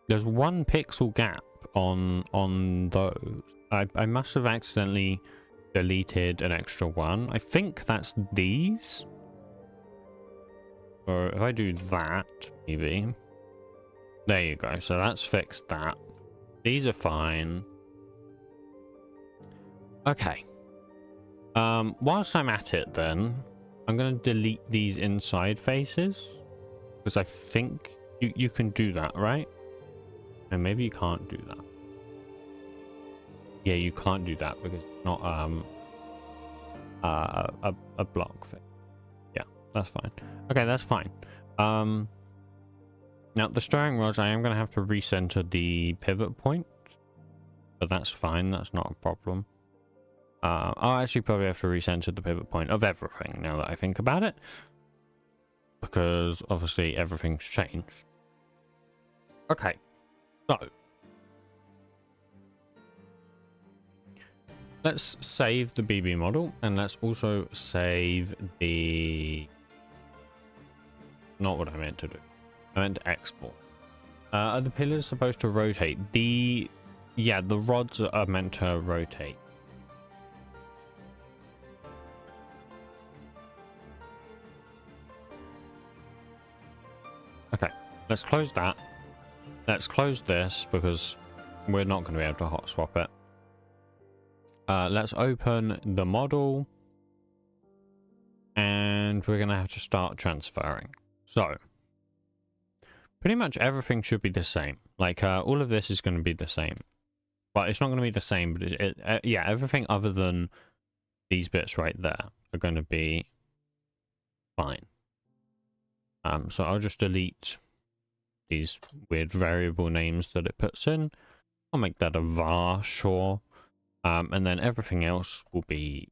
There's 1 pixel gap on those. I must have accidentally deleted an extra one. I think that's these. Or if I do that, maybe. There you go. So that's fixed that. These are fine. Okay. Whilst I'm at it then, I'm going to delete these inside faces. Because I think you can do that, right? And maybe you can't do that. Yeah, you can't do that because it's not a block thing. Yeah, that's fine. Okay, that's fine. Now the stirring rods, I am going to have to recenter the pivot point, but that's fine. That's not a problem. I'll actually probably have to recenter the pivot point of everything now that I think about it, because obviously everything's changed. Okay, so let's save the BB model, and let's also save the... Not what I meant to do. I meant to export. Are the pillars supposed to rotate? Yeah, the rods are meant to rotate. Okay, let's close that. Let's close this because we're not going to be able to hot swap it. Let's open the model, and we're going to have to start transferring. So pretty much everything should be the same. Like all of this is going to be the same. Well, it's not going to be the same, but yeah, everything other than these bits right there are going to be fine. So I'll just delete these weird variable names that it puts in. I'll make that a var, sure. And then everything else will be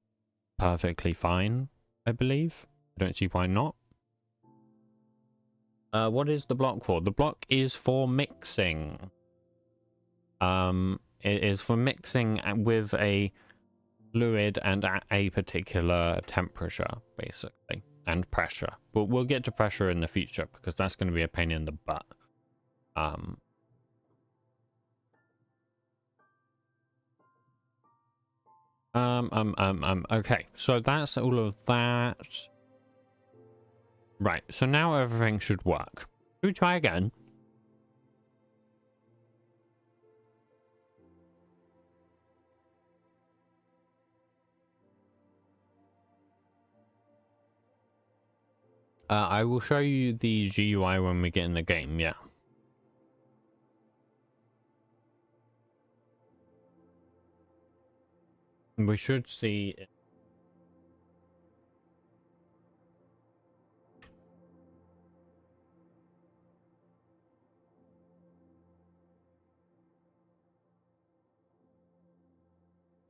perfectly fine, I believe. I don't see why not. What is the block for? The block is for mixing. It is for mixing with a fluid and at a particular temperature, basically, and pressure. But we'll get to pressure in the future because that's going to be a pain in the butt. Okay, so that's all of that. Right, so now everything should work. Should we try again? I will show you the GUI when we get in the game, yeah. We should see it.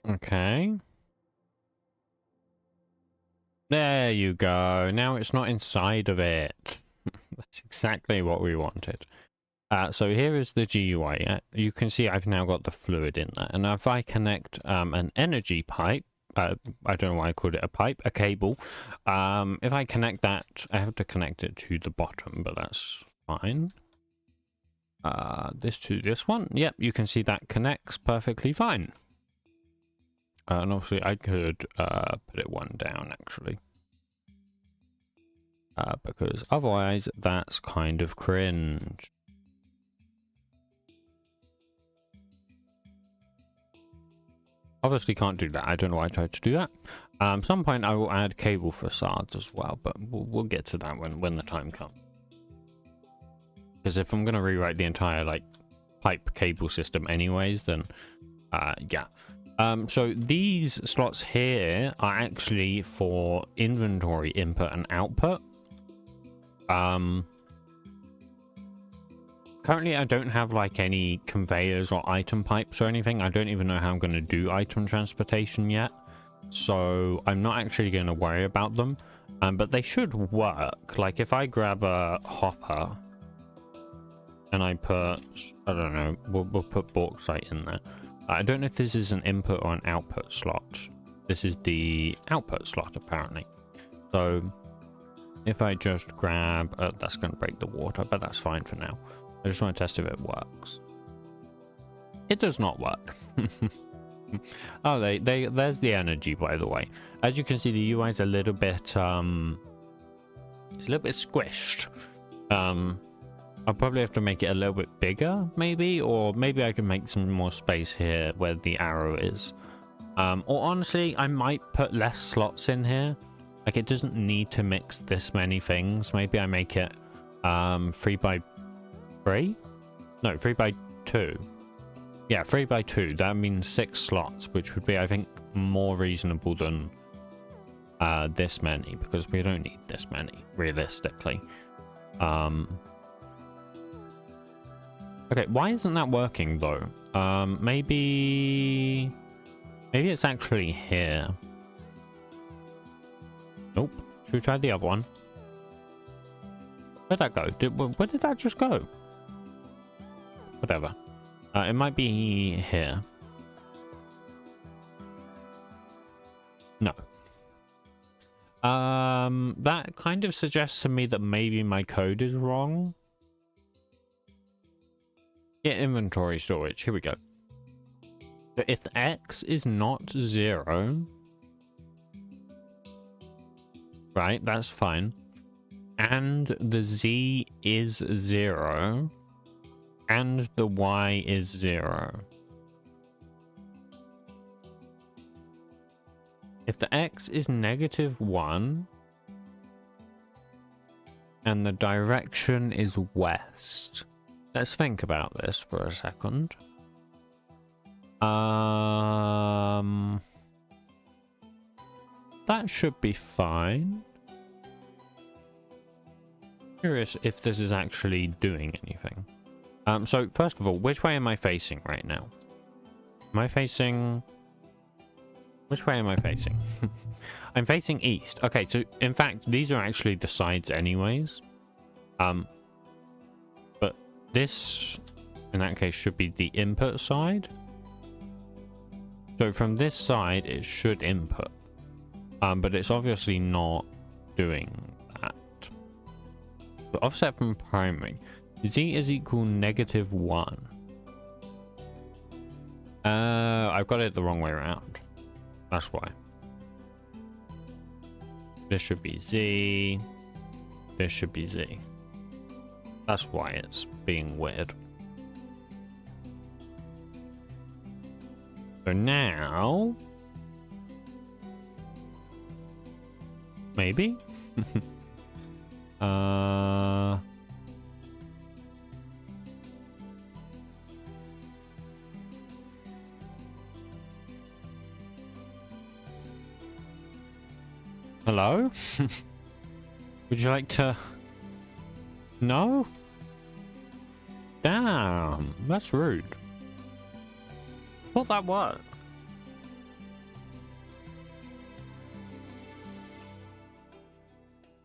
Okay. There you go. Now it's not inside of it. That's exactly what we wanted. So here is the GUI. You can see I've now got the fluid in there. And if I connect an energy pipe, I don't know why I called it a pipe, a cable. If I connect that, I have to connect it to the bottom, but that's fine. This to this one. Yep, you can see that connects perfectly fine. And obviously I could put it one down actually. Because otherwise that's kind of cringe. Obviously can't do that. I don't know why I tried to do that. Some point I will add cable facades as well, but we'll get to that when the time comes. Because if I'm going to rewrite the entire like pipe cable system anyways, then yeah. So these slots here are actually for inventory input and output. Currently I don't have like any conveyors or item pipes or anything. I don't even know how I'm going to do item transportation yet. So I'm not actually going to worry about them. But they should work. Like if I grab a hopper and I put, I don't know, we'll put bauxite in there. I don't know if this is an input or an output slot. This is the output slot apparently. So if I just grab, that's going to break the water, but that's fine for now. I just want to test if it works. It does not work. Oh, there's the energy, by the way. As you can see, the UI is a little bit, it's a little bit squished. I'll probably have to make it a little bit bigger, maybe, or maybe I can make some more space here where the arrow is. Or honestly, I might put less slots in here. Like, it doesn't need to mix this many things. Maybe I make it 3 by 3? No, 3 by 2. Yeah, 3 by 2. That means 6 slots, which would be, I think, more reasonable than this many, because we don't need this many, realistically. Okay, why isn't that working, though? Maybe it's actually here. Nope. Should we try the other one? Where'd that go? Where did that just go? Whatever. It might be here. No. That kind of suggests to me that maybe my code is wrong. Get inventory storage. Here we go. So if X is not 0, right, that's fine. And the Z is 0. And the Y is 0. If the X is -1 and the direction is west. Let's think about this for a second. That should be fine. Curious if this is actually doing anything. So first of all, which way am I facing right now? Am I facing... Which way am I facing? I'm facing east. Okay, so in fact, these are actually the sides anyways. But this, in that case, should be the input side. So from this side, it should input. But it's obviously not doing that. So offset from primary. Z is equal -1. I've got it the wrong way around. That's why. This should be Z. This should be Z. That's why it's being weird. So now... Maybe? Hello? Would you like to... No? Damn, that's rude. Thought that worked.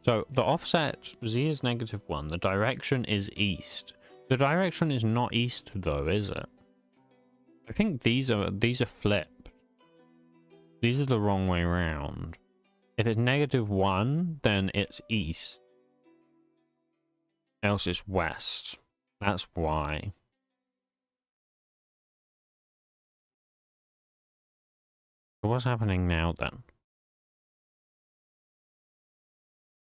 So the offset z is -1. The direction is east. The direction is not east though, is it? I think these are flipped. These are the wrong way around. If it's -1, then it's east. Else it's west. That's why. So what's happening now then?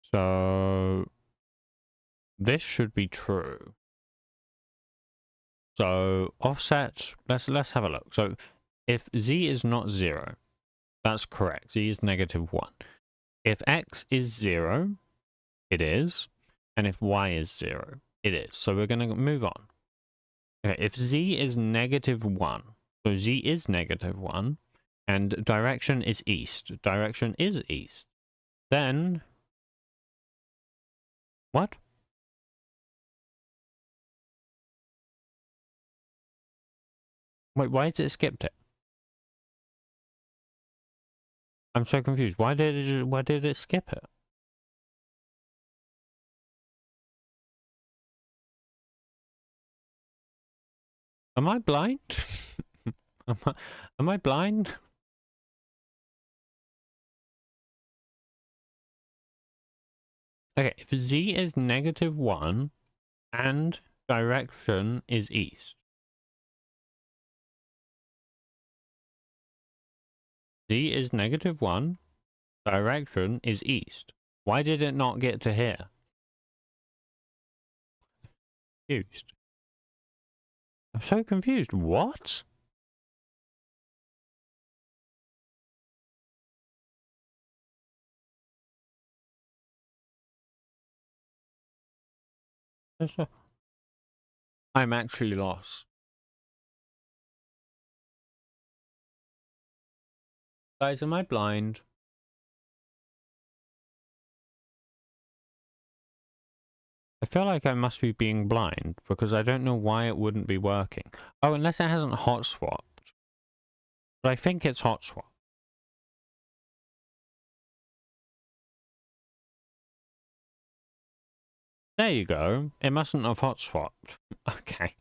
So this should be true. So offset, let's have a look. So if z is not 0, that's correct. Z is -1. If x is 0, it is. And if y is 0, it is. So we're going to move on. Okay, if z is -1, so z is -1, and direction is east. Direction is east. Then what? Wait, why has it skipped it? I'm so confused. Why did it skip it? Am I blind? am I blind? Okay, if z is -1 and direction is east. Z is -1, direction is east. Why did it not get to here? Confused. I'm so confused. What? I'm actually lost. Guys, am I blind? I feel like I must be being blind because I don't know why it wouldn't be working. Oh, unless it hasn't hot swapped. But I think it's hot swapped. There you go. It mustn't have hot swapped. Okay.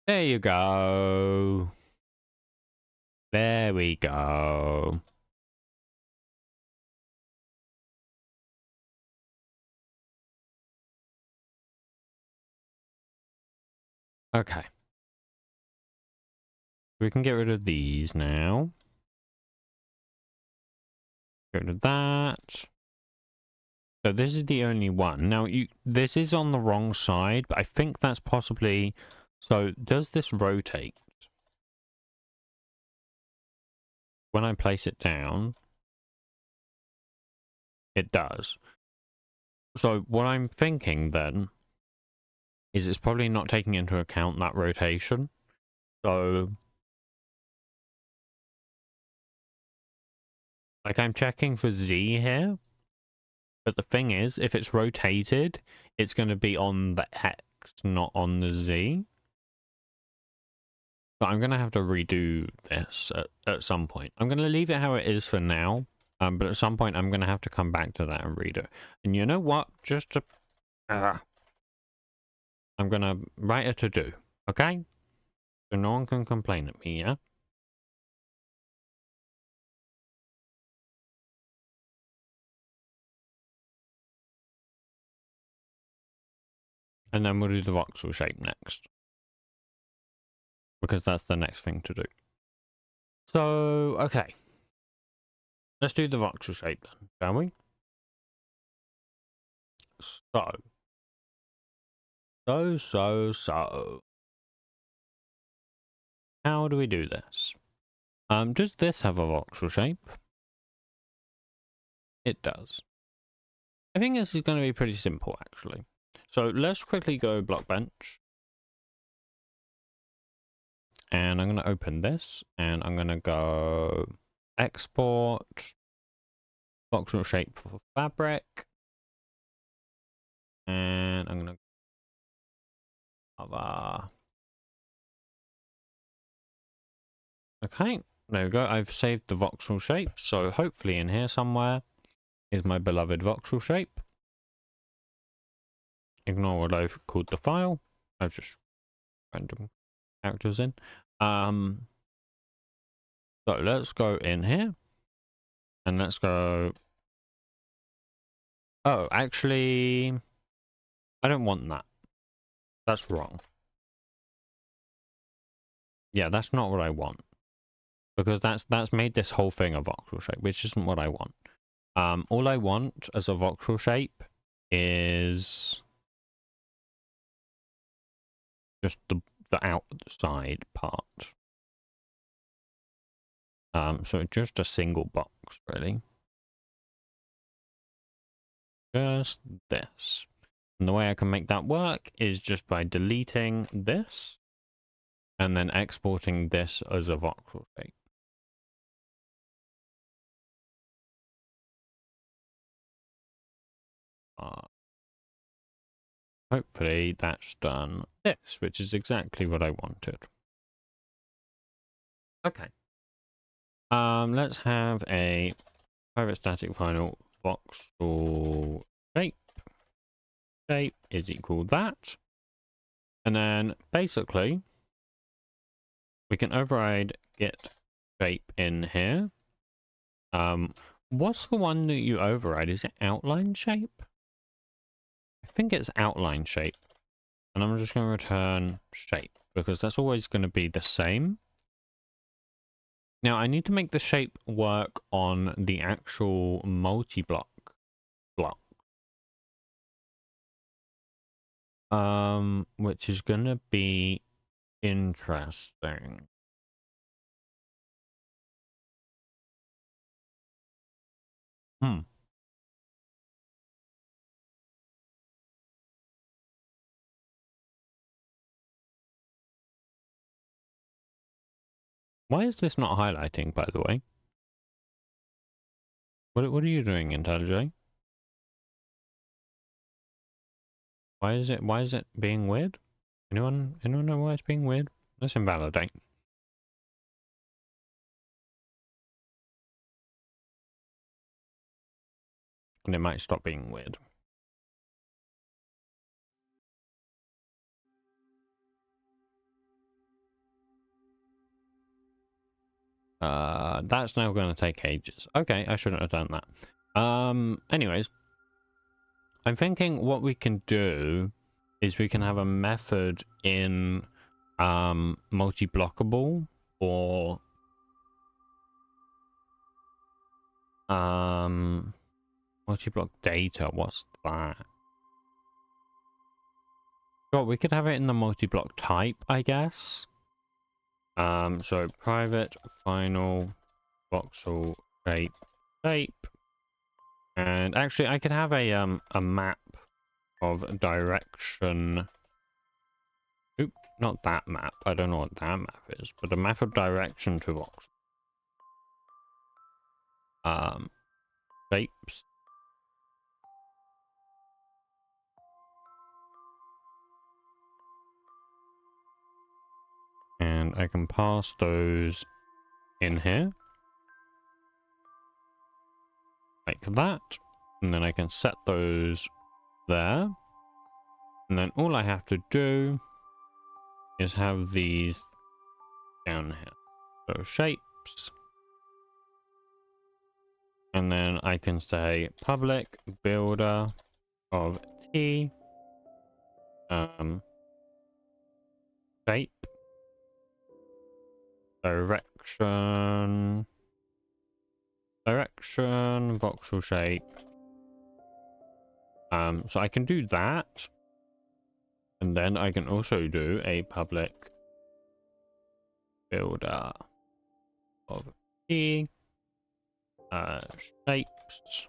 There you go. There we go. Okay. We can get rid of these now. Get rid of that. So this is the only one. Now, this is on the wrong side, but I think that's possibly... So, does this rotate? When I place it down, it does. So, what I'm thinking then is it's probably not taking into account that rotation. So, like, I'm checking for Z here. But the thing is, if it's rotated, it's going to be on the X, not on the Z. But I'm going to have to redo this at some point. I'm going to leave it how it is for now. But at some point, I'm going to have to come back to that and redo it. And you know what? Just to... I'm going to write a to-do. Okay? So no one can complain at me, yeah? And then we'll do the voxel shape next. Because that's the next thing to do. So, okay. Let's do the voxel shape then, shall we? So. How do we do this? Does this have a voxel shape? It does. I think this is going to be pretty simple, actually. So let's quickly go Blockbench. And I'm going to open this, and I'm going to go export voxel shape for fabric. And I'm going to cover. Okay, there we go. I've saved the voxel shape, so hopefully in here somewhere is my beloved voxel shape. Ignore what I've called the file. I've just random characters in. So let's go in here and let's go. Oh, actually, I don't want that. That's wrong. Yeah, that's not what I want, because that's made this whole thing a voxel shape, which isn't what I want. All I want as a voxel shape is just the outside part. So just a single box, really. Just this. And the way I can make that work is just by deleting this and then exporting this as a voxel shape. Hopefully that's done this, which is exactly what I wanted. Okay. Let's have a private static final voxel shape. Shape is equal that. And then basically we can override get shape in here. What's the one that you override? Is it outline shape? I think it's outline shape. And I'm just going to return shape because that's always going to be the same. Now I need to make the shape work on the actual multi-block block. Which is going to be interesting. Why is this not highlighting, by the way? What are you doing, IntelliJ? Why is it being weird? Anyone know why it's being weird? Let's invalidate. And it might stop being weird. That's now going to take ages. Okay, I shouldn't have done that. Anyways, I'm thinking what we can do is we can have a method in multi-blockable or multi-block data. What's that? Sure, we could have it in the multi-block type, I guess. So private final voxel shape. And actually I could have a map of direction. Oop, not that map. I don't know what that map is, but a map of direction to voxel. Shapes. And I can pass those in here. Like that. And then I can set those there. And then all I have to do is have these down here. So shapes. And then I can say public builder of T shape direction voxel shape. So I can do that, and then I can also do a public builder of T shapes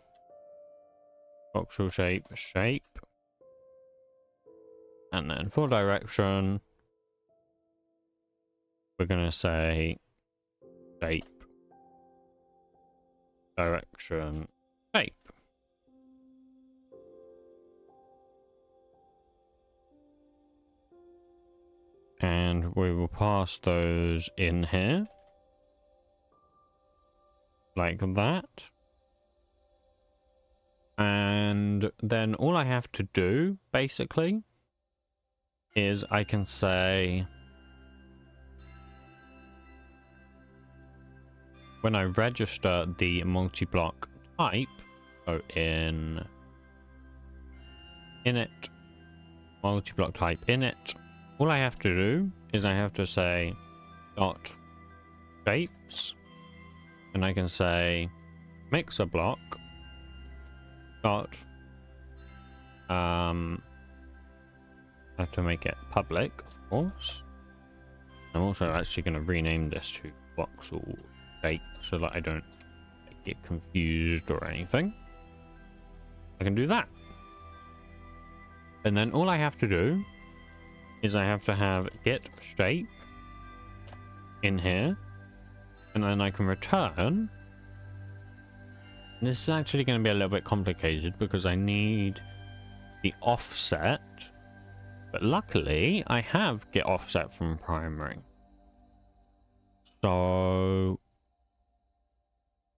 voxel shape, and then for direction we're gonna say shape direction shape. And we will pass those in here like that. And then all I have to do, basically, is I can say, when I register the multi-block type, so in init, multi-block type init, all I have to do is I have to say dot shapes, and I can say mixer block dot I have to make it public, of course. I'm also actually going to rename this to voxel shape so that I don't get confused or anything. I can do that. And then all I have to do is I have to have get shape in here, and then I can return. This is actually going to be a little bit complicated because I need the offset, but luckily I have get offset from primary. So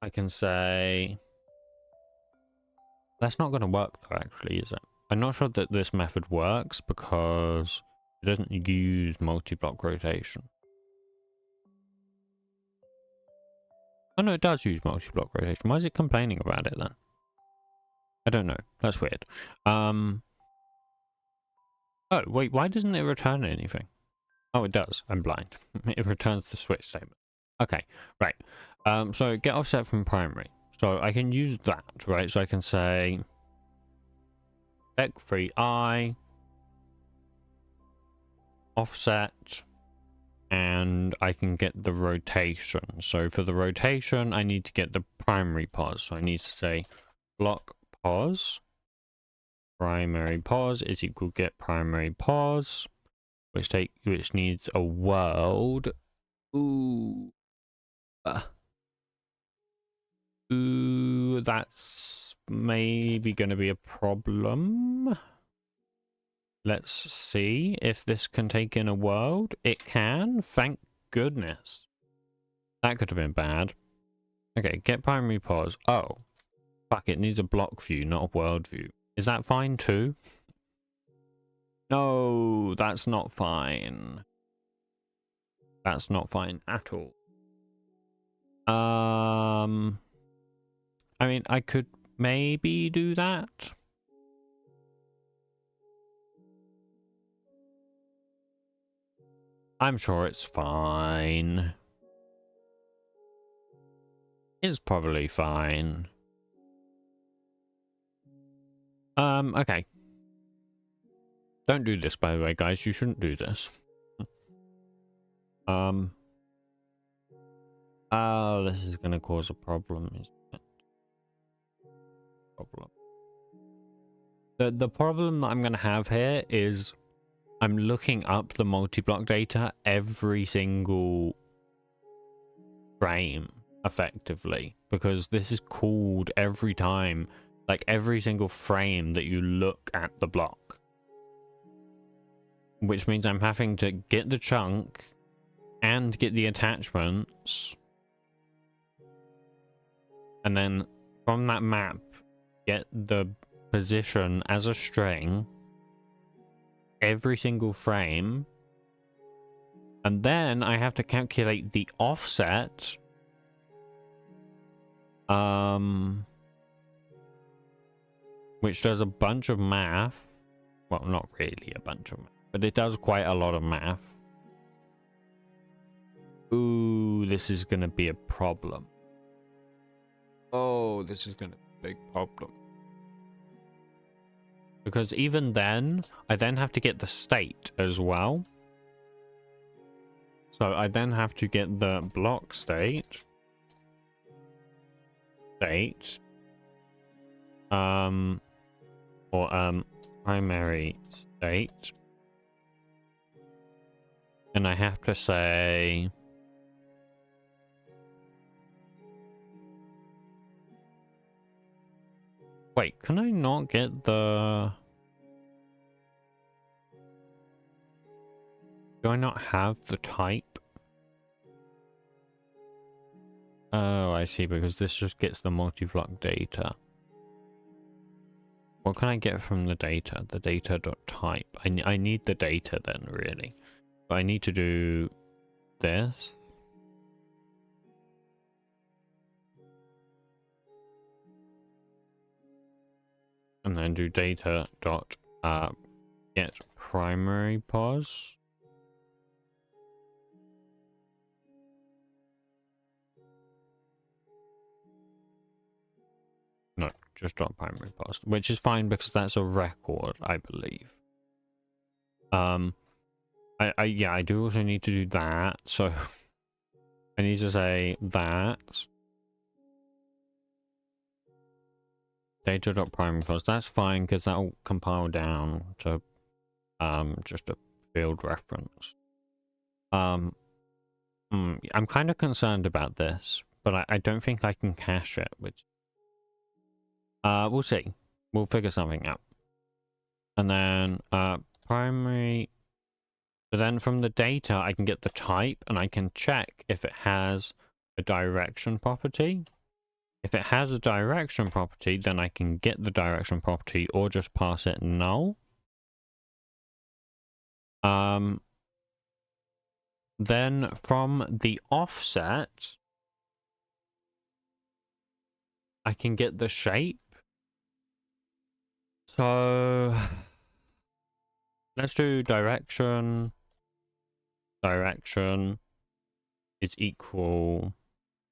I can say, that's not going to work though, actually, is it? I'm not sure that this method works because it doesn't use multi-block rotation. Oh no, it does use multi-block rotation. Why is it complaining about it then? I don't know. That's weird. Oh, wait, why doesn't it return anything? Oh, it does. I'm blind. It returns the switch statement. Okay, right. So get offset from primary. So I can use that, right? So I can say spec3i offset, and I can get the rotation. So for the rotation, I need to get the primary pos. So I need to say block pos, primary pos is equal get primary pos, which needs a world. Ooh. Ooh, that's maybe going to be a problem. Let's see if this can take in a world. It can. Thank goodness. That could have been bad. Okay, get primary pos. Oh, fuck, it needs a block view, not a world view. Is that fine too? No, that's not fine. That's not fine at all. I mean, I could maybe do that. I'm sure it's fine. It's probably fine. Okay. Don't do this, by the way, guys. You shouldn't do this. Oh, this is going to cause a problem, isn't it? The problem that I'm going to have here is I'm looking up the multi-block data every single frame, effectively, because this is called every time, like every single frame that you look at the block. Which means I'm having to get the chunk and get the attachments. And then from that map, get the position as a string every single frame. And then I have to calculate the offset. Which does a bunch of math. Well, not really a bunch of math, but it does quite a lot of math. Ooh, this is going to be a problem. Oh, this is going to be a big problem. Because even then, I then have to get the state as well. So I then have to get the block state. Primary state. And I have to say... Wait, can I not get the... Do I not have the type? Oh, I see, because this just gets the multi-block data. What can I get from the data? The data.type. I need the data then, really. But I need to do this. And then do data dot get primary pos. No, just dot primary pos, which is fine because that's a record, I believe. Yeah, I do also need to do that, so I need to say that data.primary pos. That's fine because that'll compile down to just a field reference. I'm kind of concerned about this, but I don't think I can cache it, which we'll see. We'll figure something out. And then primary. But then from the data, I can get the type and I can check if it has a direction property. If it has a direction property, then I can get the direction property or just pass it null. Then from the offset, I can get the shape. So let's do direction. Direction is equal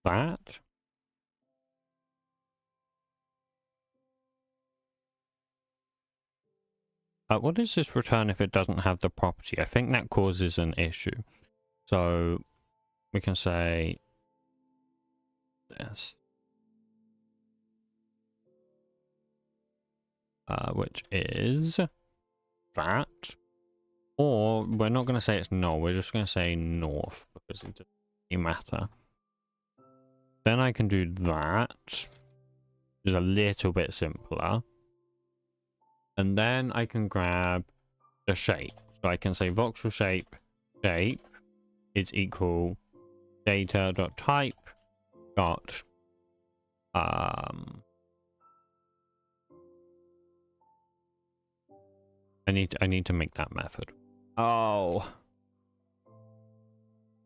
that. What does this return if it doesn't have the property? I think that causes an issue. So we can say this. Which is that. Or we're not going to say it's null. We're just going to say north because it doesn't matter. Then I can do that, which is a little bit simpler. And then I can grab the shape. So I can say voxel shape is equal data.type dot I need to make that method. Oh.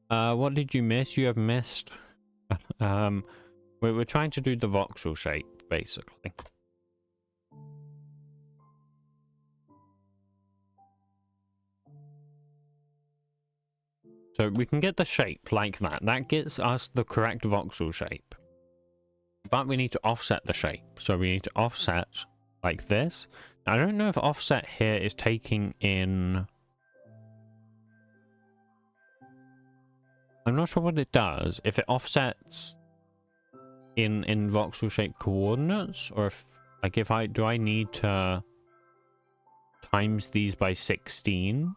What did you miss? You have missed. We're trying to do the voxel shape basically. So we can get the shape like that. That gets us the correct voxel shape. But we need to offset the shape. So we need to offset like this. I don't know if offset here is taking in... I'm not sure what it does. If it offsets in voxel shape coordinates, or if like if do I need to times these by 16?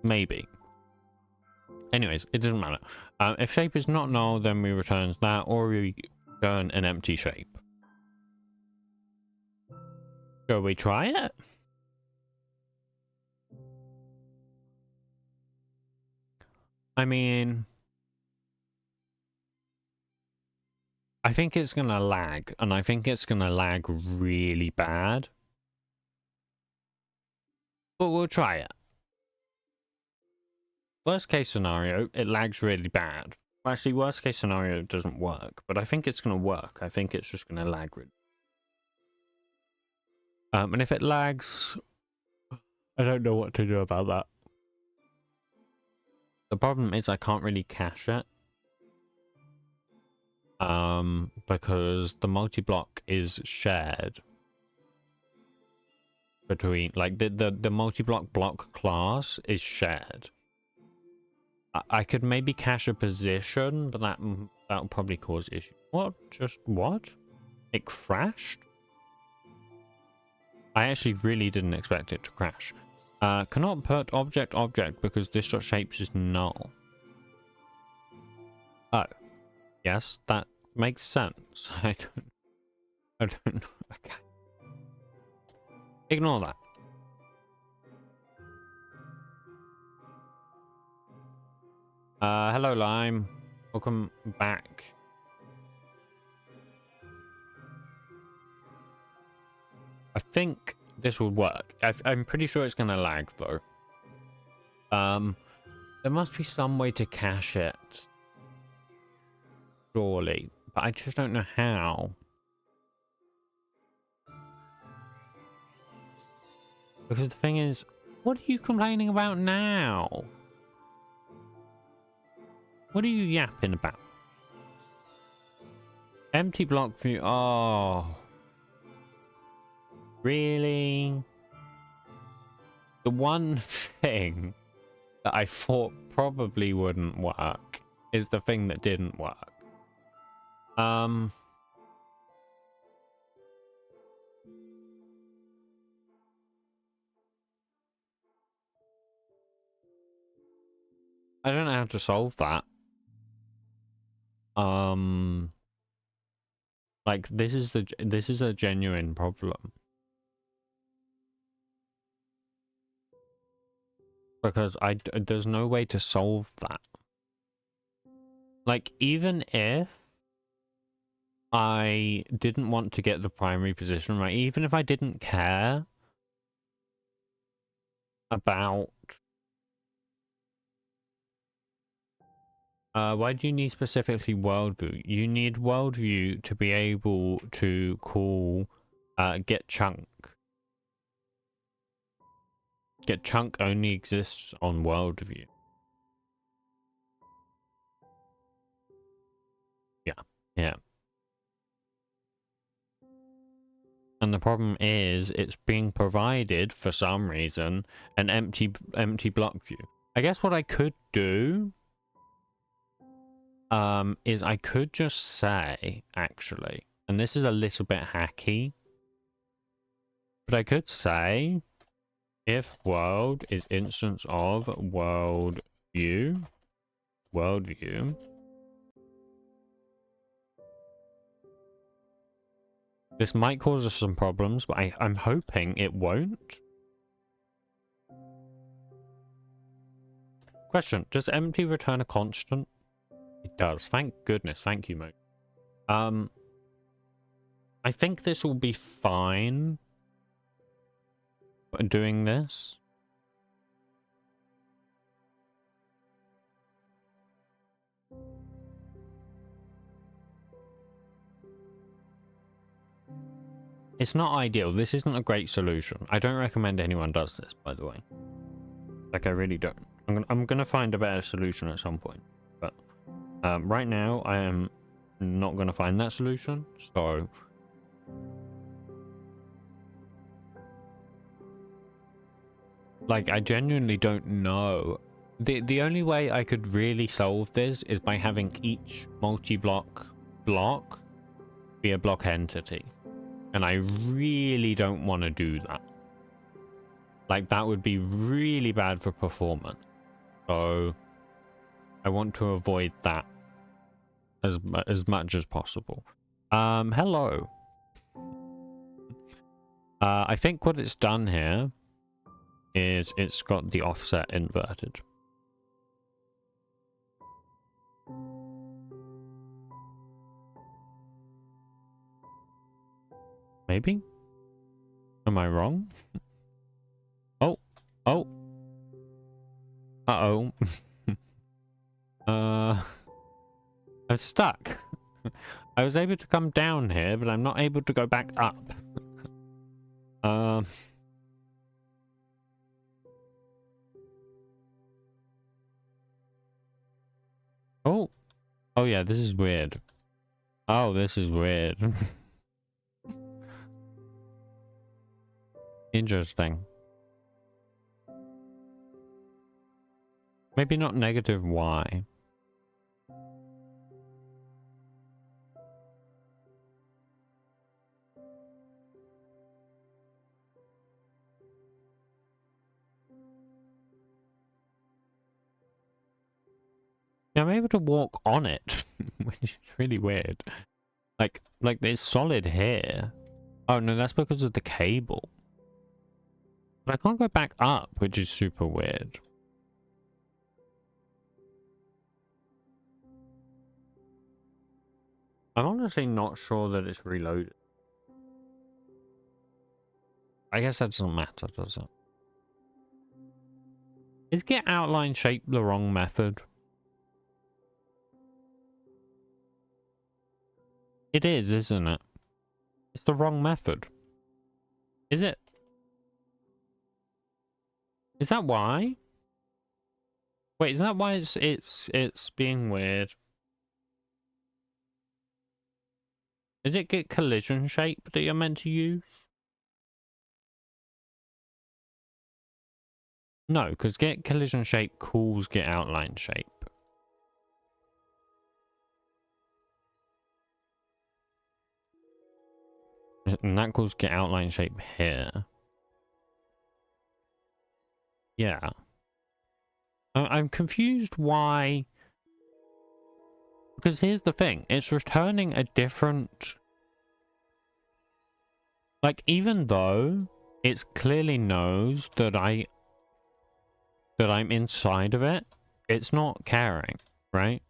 Maybe. Anyways, it doesn't matter. If shape is not null, then we return that, or we return an empty shape. Shall we try it? I mean, I think it's gonna lag, and I think it's gonna lag really bad. But we'll try it. Worst case scenario, it lags really bad. Actually, worst case scenario, it doesn't work, but I think it's gonna work. I think it's just gonna lag really. And if it lags, I don't know what to do about that. The problem is I can't really cache it. Because the multi-block is shared between, like, the multi-block block class is shared. I could maybe cache a position, but that'll probably cause issues. What? Just what? It crashed? I actually really didn't expect it to crash. Cannot put object because this dot shapes is null. Oh. Yes, that makes sense. I don't know. Okay. Ignore that. Hello, Lime. Welcome back. think this will work. I'm pretty sure it's gonna lag though. There must be some way to cache it, surely, but I just don't know how. Because the thing is, what are you complaining about now? What are you yapping about? Empty block view. Oh. Really? The one thing that I thought probably wouldn't work is the thing that didn't work. I don't know how to solve that. Like this is a genuine problem. Because there's no way to solve that. Like, even if I didn't want to get the primary position right, even if I didn't care about... why do you need specifically worldview? You need worldview to be able to call get chunk. Get chunk only exists on worldview. Yeah. And the problem is it's being provided for some reason an empty block view. I guess what I could do is I could just say, actually, and this is a little bit hacky, but I could say if world is instance of worldview, this might cause us some problems, but I'm hoping it won't. Question, does empty return a constant? It does. Thank goodness. Thank you, mate. I think this will be fine doing this. It's not ideal. This isn't a great solution. I don't recommend anyone does this, by the way. Like, I really don't. I'm gonna find a better solution at some point. But right now, I am not gonna find that solution. So... like, I genuinely don't know. The only way I could really solve this is by having each multi-block block be a block entity. And I really don't want to do that. Like, that would be really bad for performance. So, I want to avoid that as much as possible. Hello. I think what it's done here is it's got the offset inverted. Maybe? Am I wrong? Oh. Uh-oh. I'm stuck. I was able to come down here, but I'm not able to go back up. Oh. Oh yeah, this is weird. Oh, this is weird. Interesting. Maybe not negative y. Yeah, I'm able to walk on it, which is really weird. Like it's solid here. Oh no, that's because of the cable. But I can't go back up, which is super weird. I'm honestly not sure that it's reloaded. I guess that doesn't matter, does it? Is get outline shape the wrong method? It is, isn't it? It's the wrong method. Is it? Is that why? Wait, is that why it's being weird? Is it get collision shape that you're meant to use? No, because get collision shape calls get outline shape. And that calls get outline shape here. Yeah. I'm confused why... Because here's the thing. It's returning a different... Like, even though it clearly knows that I'm inside of it, it's not caring, right?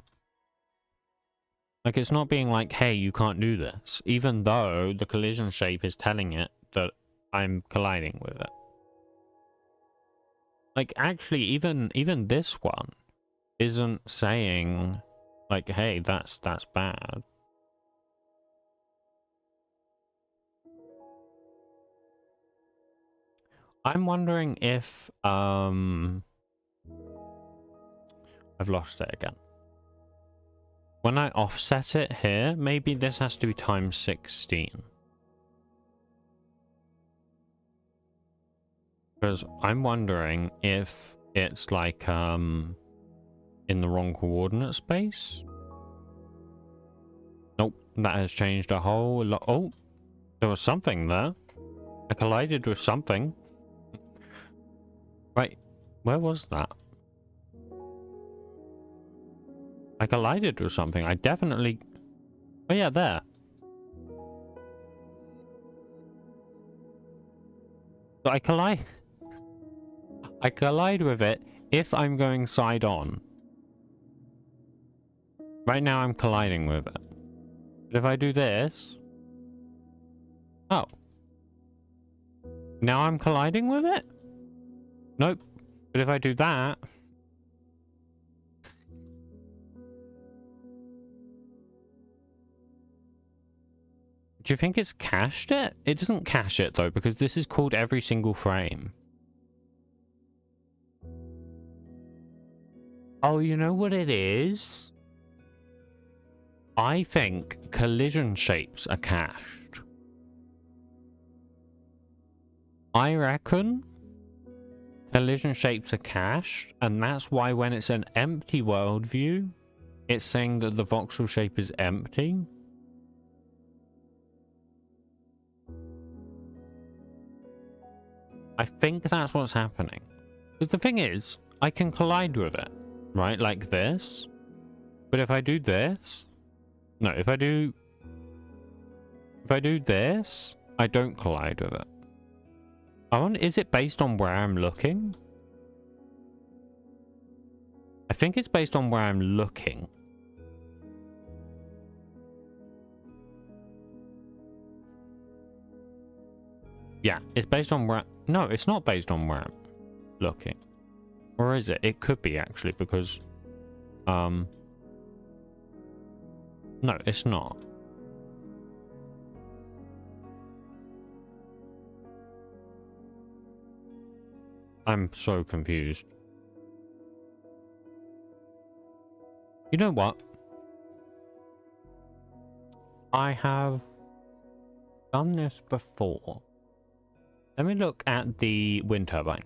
Like, it's not being like, hey, you can't do this, even though the collision shape is telling it that I'm colliding with it. Like, actually, even this one isn't saying, like, hey, that's bad. I'm wondering if, I've lost it again. When I offset it here, maybe this has to be times 16. Because I'm wondering if it's like, in the wrong coordinate space. Nope, that has changed a whole lot. Oh, there was something there. I collided with something. Right, where was that? I collided with something. I definitely... Oh yeah, there. So I collide with it if I'm going side on. Right now I'm colliding with it. But if I do this... Oh. Now I'm colliding with it? Nope. But if I do that... Do you think it's cached it? It doesn't cache it though, because this is called every single frame. Oh, you know what it is? I think collision shapes are cached. I reckon collision shapes are cached, and that's why when it's an empty world view, it's saying that the voxel shape is empty. I think that's what's happening. Because the thing is, I can collide with it, right? Like this. But if I do this... No, if I do this, I don't collide with it. I wonder, is it based on where I'm looking? I think it's based on where I'm looking. Yeah, it's based on where... No, it's not based on where I'm looking. Or is it? It could be, actually, because... No, it's not. I'm so confused. You know what? I have done this before. Let me look at the wind turbine.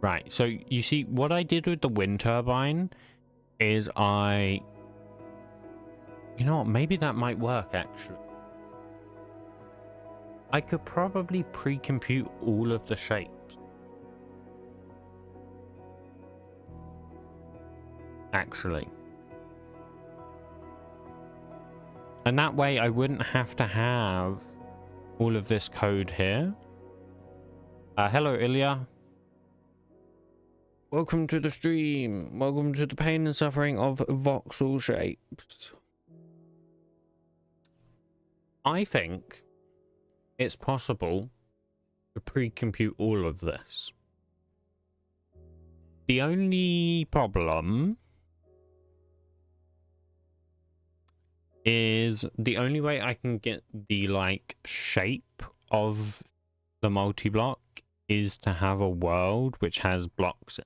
Right, so you see what I did with the wind turbine is you know what, maybe that might work actually. I could probably pre-compute all of the shapes. Actually. And that way I wouldn't have to have all of this code here. Hello, Ilya. Welcome to the stream. Welcome to the pain and suffering of voxel shapes. I think it's possible to pre-compute all of this. The only problem is the only way I can get the like shape of the multi-block is to have a world which has blocks in.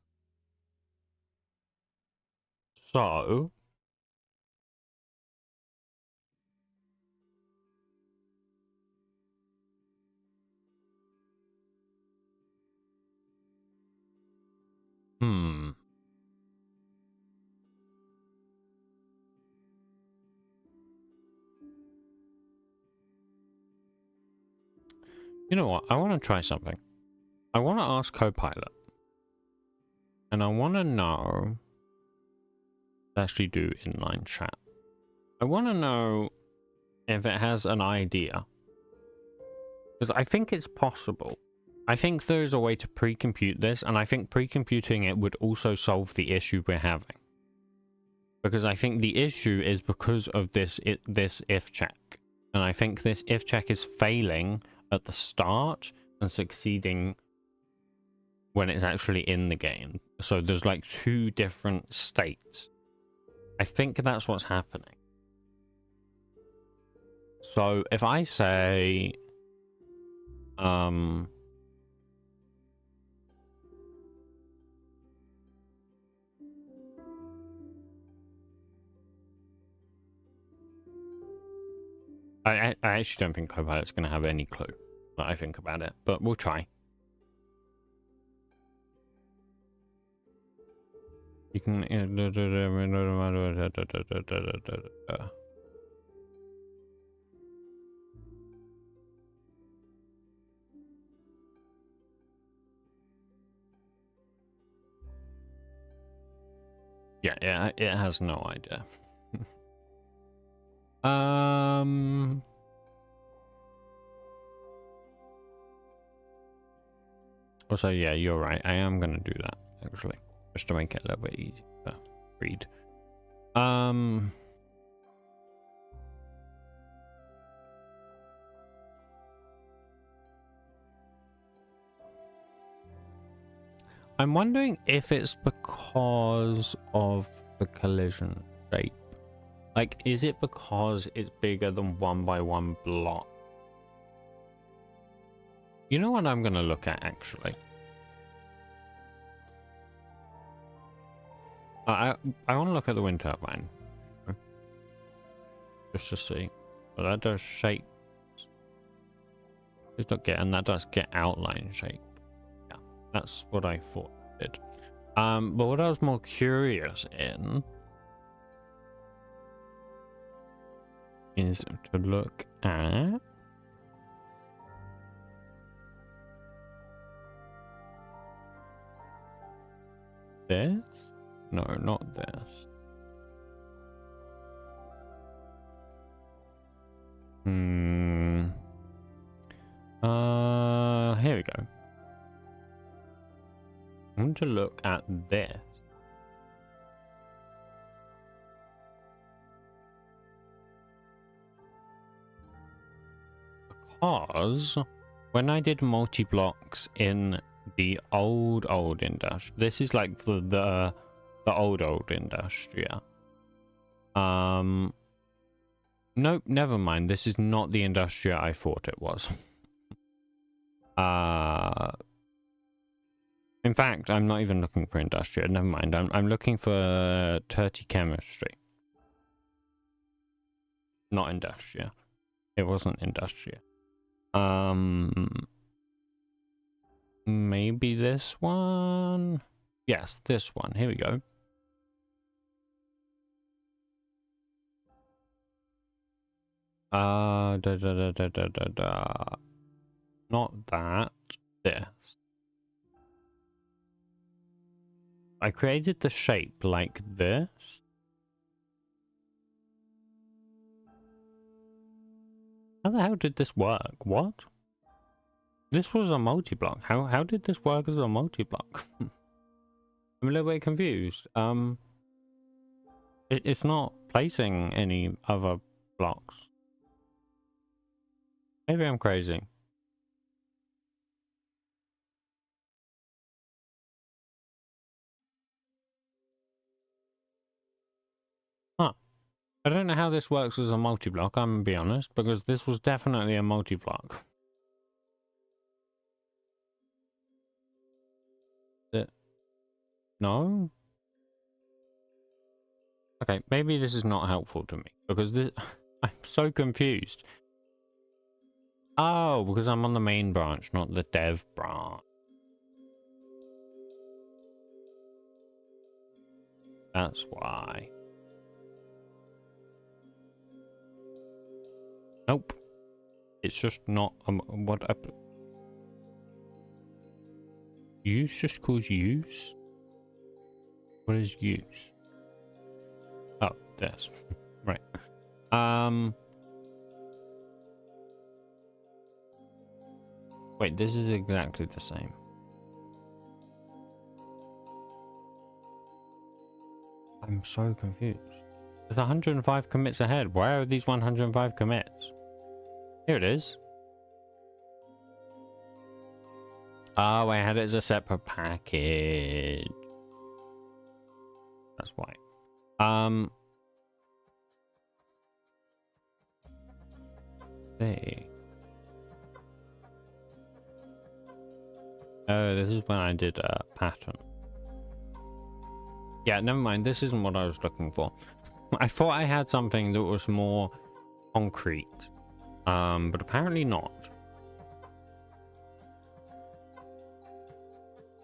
So you know what? I want to try something. I want to ask Copilot. And I want to know... actually do inline chat. I want to know if it has an idea. Because I think it's possible. I think there's a way to pre-compute this, and I think pre-computing it would also solve the issue we're having. Because I think the issue is because of this if check. And I think this if check is failing at the start and succeeding when it's actually in the game. So there's like two different states. I think that's what's happening. So if I say... I actually don't think Copilot's going to have any clue that I think about it, but we'll try. You can... Yeah, it has no idea. Also, yeah, you're right. I am gonna do that actually, just to make it a little bit easier to read. I'm wondering if it's because of the collision shape. Like, is it because it's bigger than 1 by 1 block? You know what I'm going to look at, actually? I want to look at the wind turbine. Just to see. Well, that does shape. And that does get outline shape. Yeah, that's what I thought it did. But what I was more curious in is to look at this. No, not this. Here we go. I want to look at this. Because when I did multi-blocks in the old Industria, this is like the old Industria. Nope, never mind. This is not the Industria I thought it was. In fact, I'm not even looking for Industria. Never mind. I'm looking for Dirty Chemistry. Not Industria. It wasn't Industria. Maybe this one? Yes, this one. Here we go. Not that. This. I created the shape like this. How the hell did this work? What? This was a multi-block. How did this work as a multi-block? I'm a little bit confused. It's not placing any other blocks. Maybe I'm crazy. Huh. I don't know how this works as a multi-block, I'm gonna be honest, because this was definitely a multi-block. No? Okay, maybe this is not helpful to me, because this... I'm so confused. Oh, because I'm on the main branch, not the dev branch. That's why. Nope. It's just not... what... use just calls use? What is use? Oh, this. Right. Wait, this is exactly the same. I'm so confused. There's 105 commits ahead. Where are these 105 commits? Here it is. Oh, I had it as a separate package. That's why. Hey. Oh, this is when I did a pattern. Yeah, never mind. This isn't what I was looking for. I thought I had something that was more concrete. But apparently not.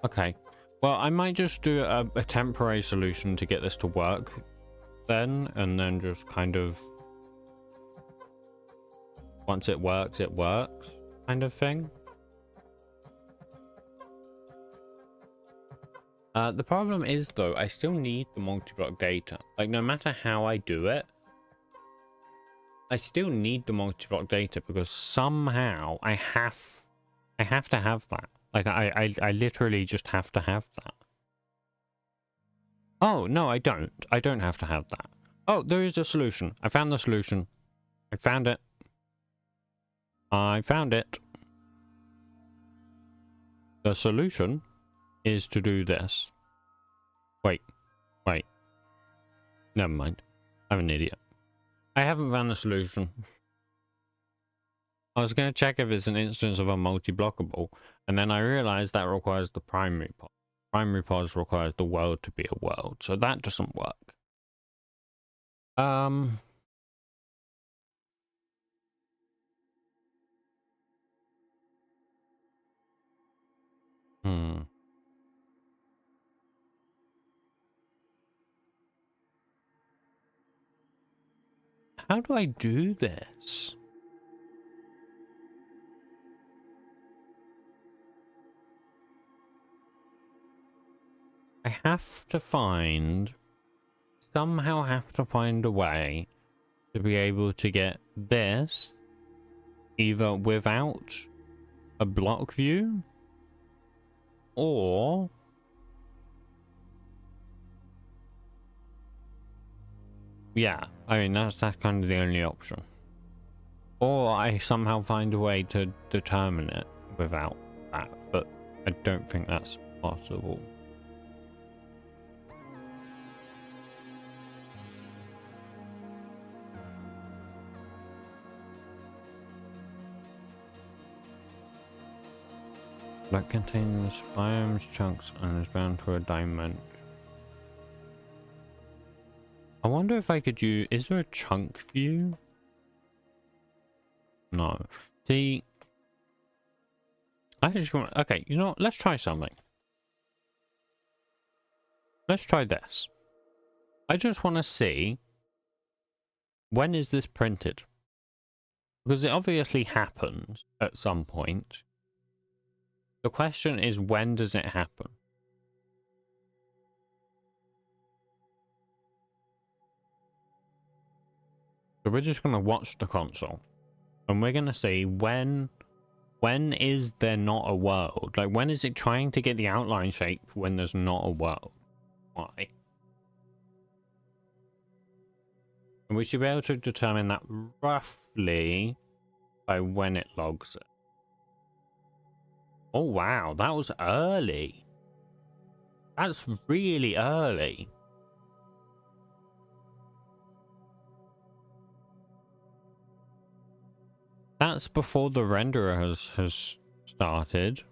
Okay. Well, I might just do a temporary solution to get this to work then, and then just kind of... once it works kind of thing. The problem is, though, I still need the multi-block data. Like, no matter how I do it, I still need the multi-block data because somehow I have to have that. Like, I literally just have to have that. Oh, no, I don't. I don't have to have that. Oh, there is a solution. I found the solution. I found it. I found it. The solution is to do this. Wait. Never mind. I'm an idiot. I haven't found the solution. I was going to check if it's an instance of a multi-blockable, and then I realized that requires the primary pod. Primary pods requires the world to be a world, so that doesn't work. How do I do this? I somehow have to find a way to be able to get this either without a block view or yeah, I mean that's kind of the only option. Or I somehow find a way to determine it without that, but I don't think that's possible. That contains biomes, chunks, and is bound to a dimension. I wonder if I could use... is there a chunk view? No. See... I just want... okay, you know what? Let's try something. Let's try this. I just want to see... when is this printed? Because it obviously happens at some point. The question is, when does it happen? So we're just going to watch the console. And we're going to see when is there not a world? Like, when is it trying to get the outline shape when there's not a world? Why? And we should be able to determine that roughly by when it logs it. Oh wow, that was early. That's really early. That's before the renderer has started.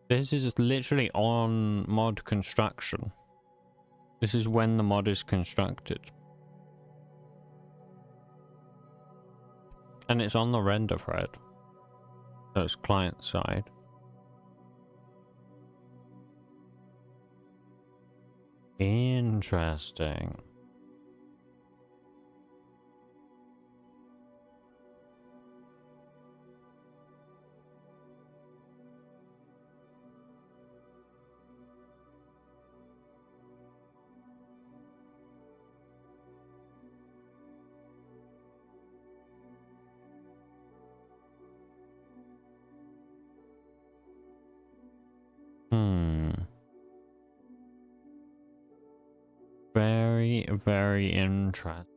This is literally on mod construction. This is when the mod is constructed. And it's on the render thread. So it's client side. Interesting. Very, very interesting.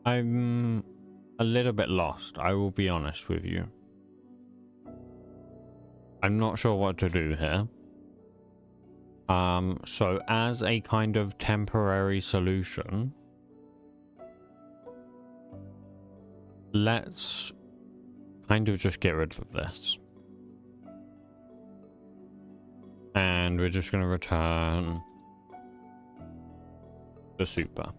I'm a little bit lost, I will be honest with you. I'm not sure what to do here. So as a kind of temporary solution, let's kind of just get rid of this. And we're just going to return the super.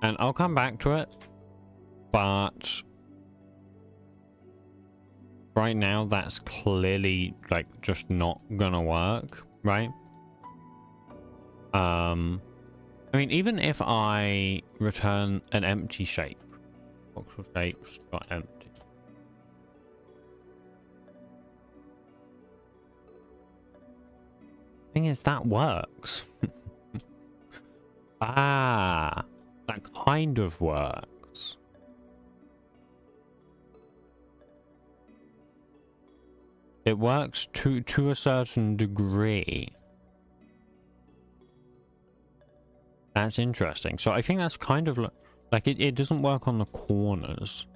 And I'll come back to it, but right now that's clearly like just not gonna work, right? I mean, even if I return an empty shape, voxel shapes got empty. Thing is, that works. Ah. That kind of works. It works to a certain degree. That's interesting. So I think that's kind of like it doesn't work on the corners.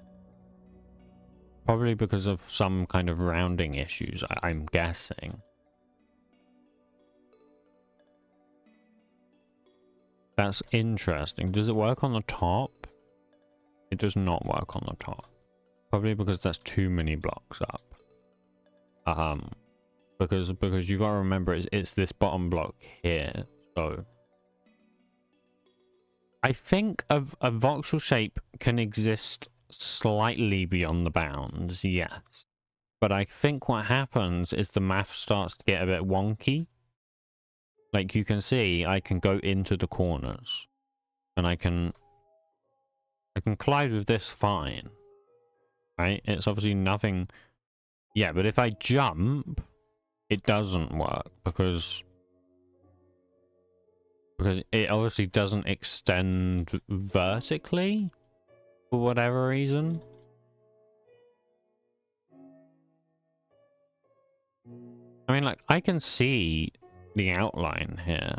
Probably because of some kind of rounding issues, I'm guessing. That's interesting. Does it work on the top? It does not work on the top. Probably because that's too many blocks up. Because you gotta remember it's this bottom block here. So I think a voxel shape can exist slightly beyond the bounds, yes. But I think what happens is the math starts to get a bit wonky. Like you can see, I can go into the corners. And I can collide with this fine. Right? It's obviously nothing. Yeah, but if I jump, it doesn't work because it obviously doesn't extend vertically for whatever reason. I mean, like, I can see the outline here.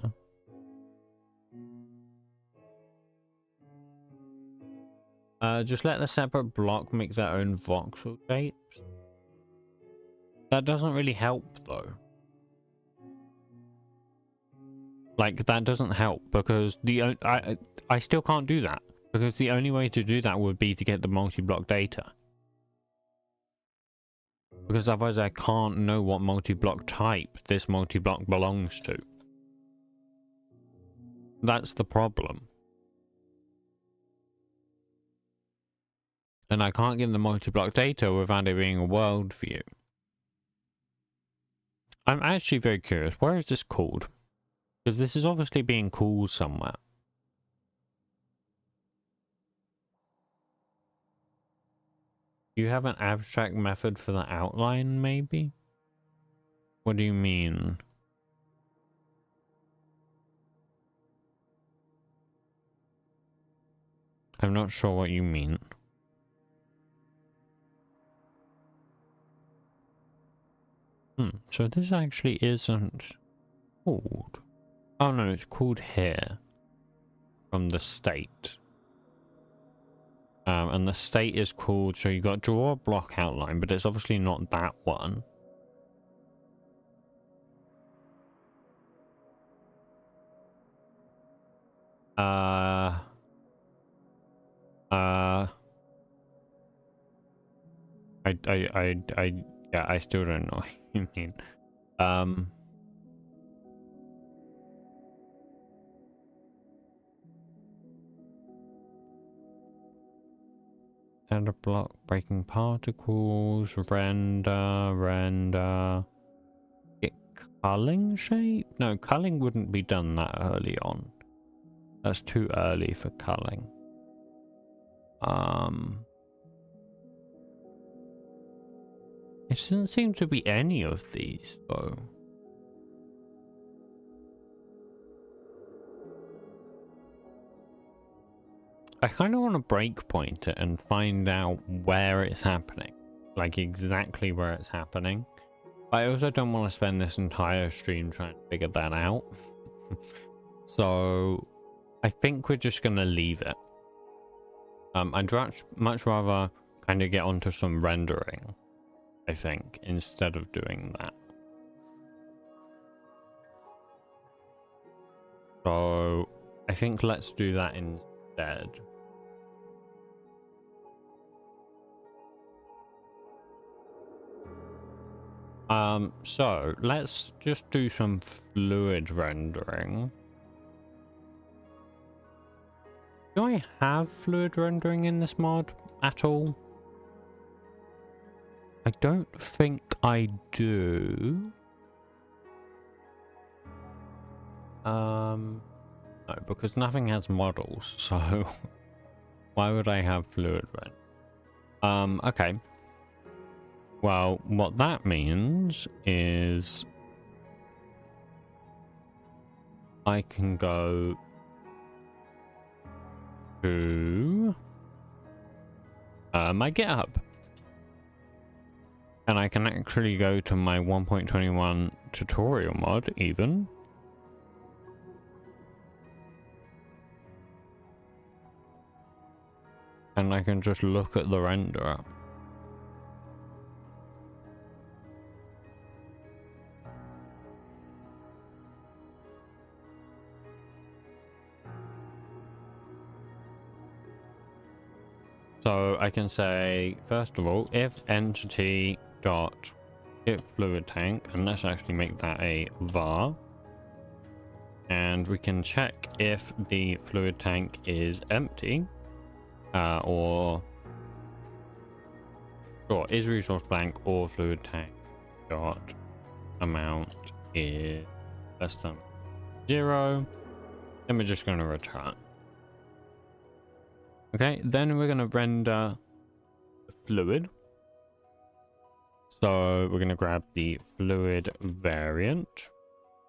Just let the separate block make their own voxel shapes. That doesn't really help, though. Like, that doesn't help because I still can't do that because the only way to do that would be to get the multi-block data. Because otherwise I can't know what multi-block type this multi-block belongs to. That's the problem. And I can't get the multi-block data without it being a world view. I'm actually very curious. Where is this called? Because this is obviously being called somewhere. You have an abstract method for the outline, maybe? What do you mean? I'm not sure what you mean. So this actually isn't called. Oh no, it's called here. From the state. And the state is called, so you got draw a block outline, but it's obviously not that one. Yeah, I still don't know what you mean. Add a block, breaking particles, render. Get culling shape? No, culling wouldn't be done that early on. That's too early for culling. It doesn't seem to be any of these though. I kind of want to breakpoint it and find out where it's happening. Like exactly where it's happening. But I also don't want to spend this entire stream trying to figure that out. So I think we're just going to leave it. I'd much rather kind of get onto some rendering, I think, instead of doing that. So I think let's do that instead. So let's just do some fluid rendering. Do I have fluid rendering in this mod at all? I don't think I do. No, because nothing has models, so why would I have fluid rend? Okay. Well, what that means is I can go to my GitHub. And I can actually go to my 1.21 tutorial mod even. And I can just look at the renderer. So I can say, first of all, if entity dot get fluid tank, and let's actually make that a var. And we can check if the fluid tank is empty, or sure, is resource blank or fluid tank dot amount is less than 0. Then we're just going to return. Okay, then we're going to render the fluid. So we're going to grab the fluid variant.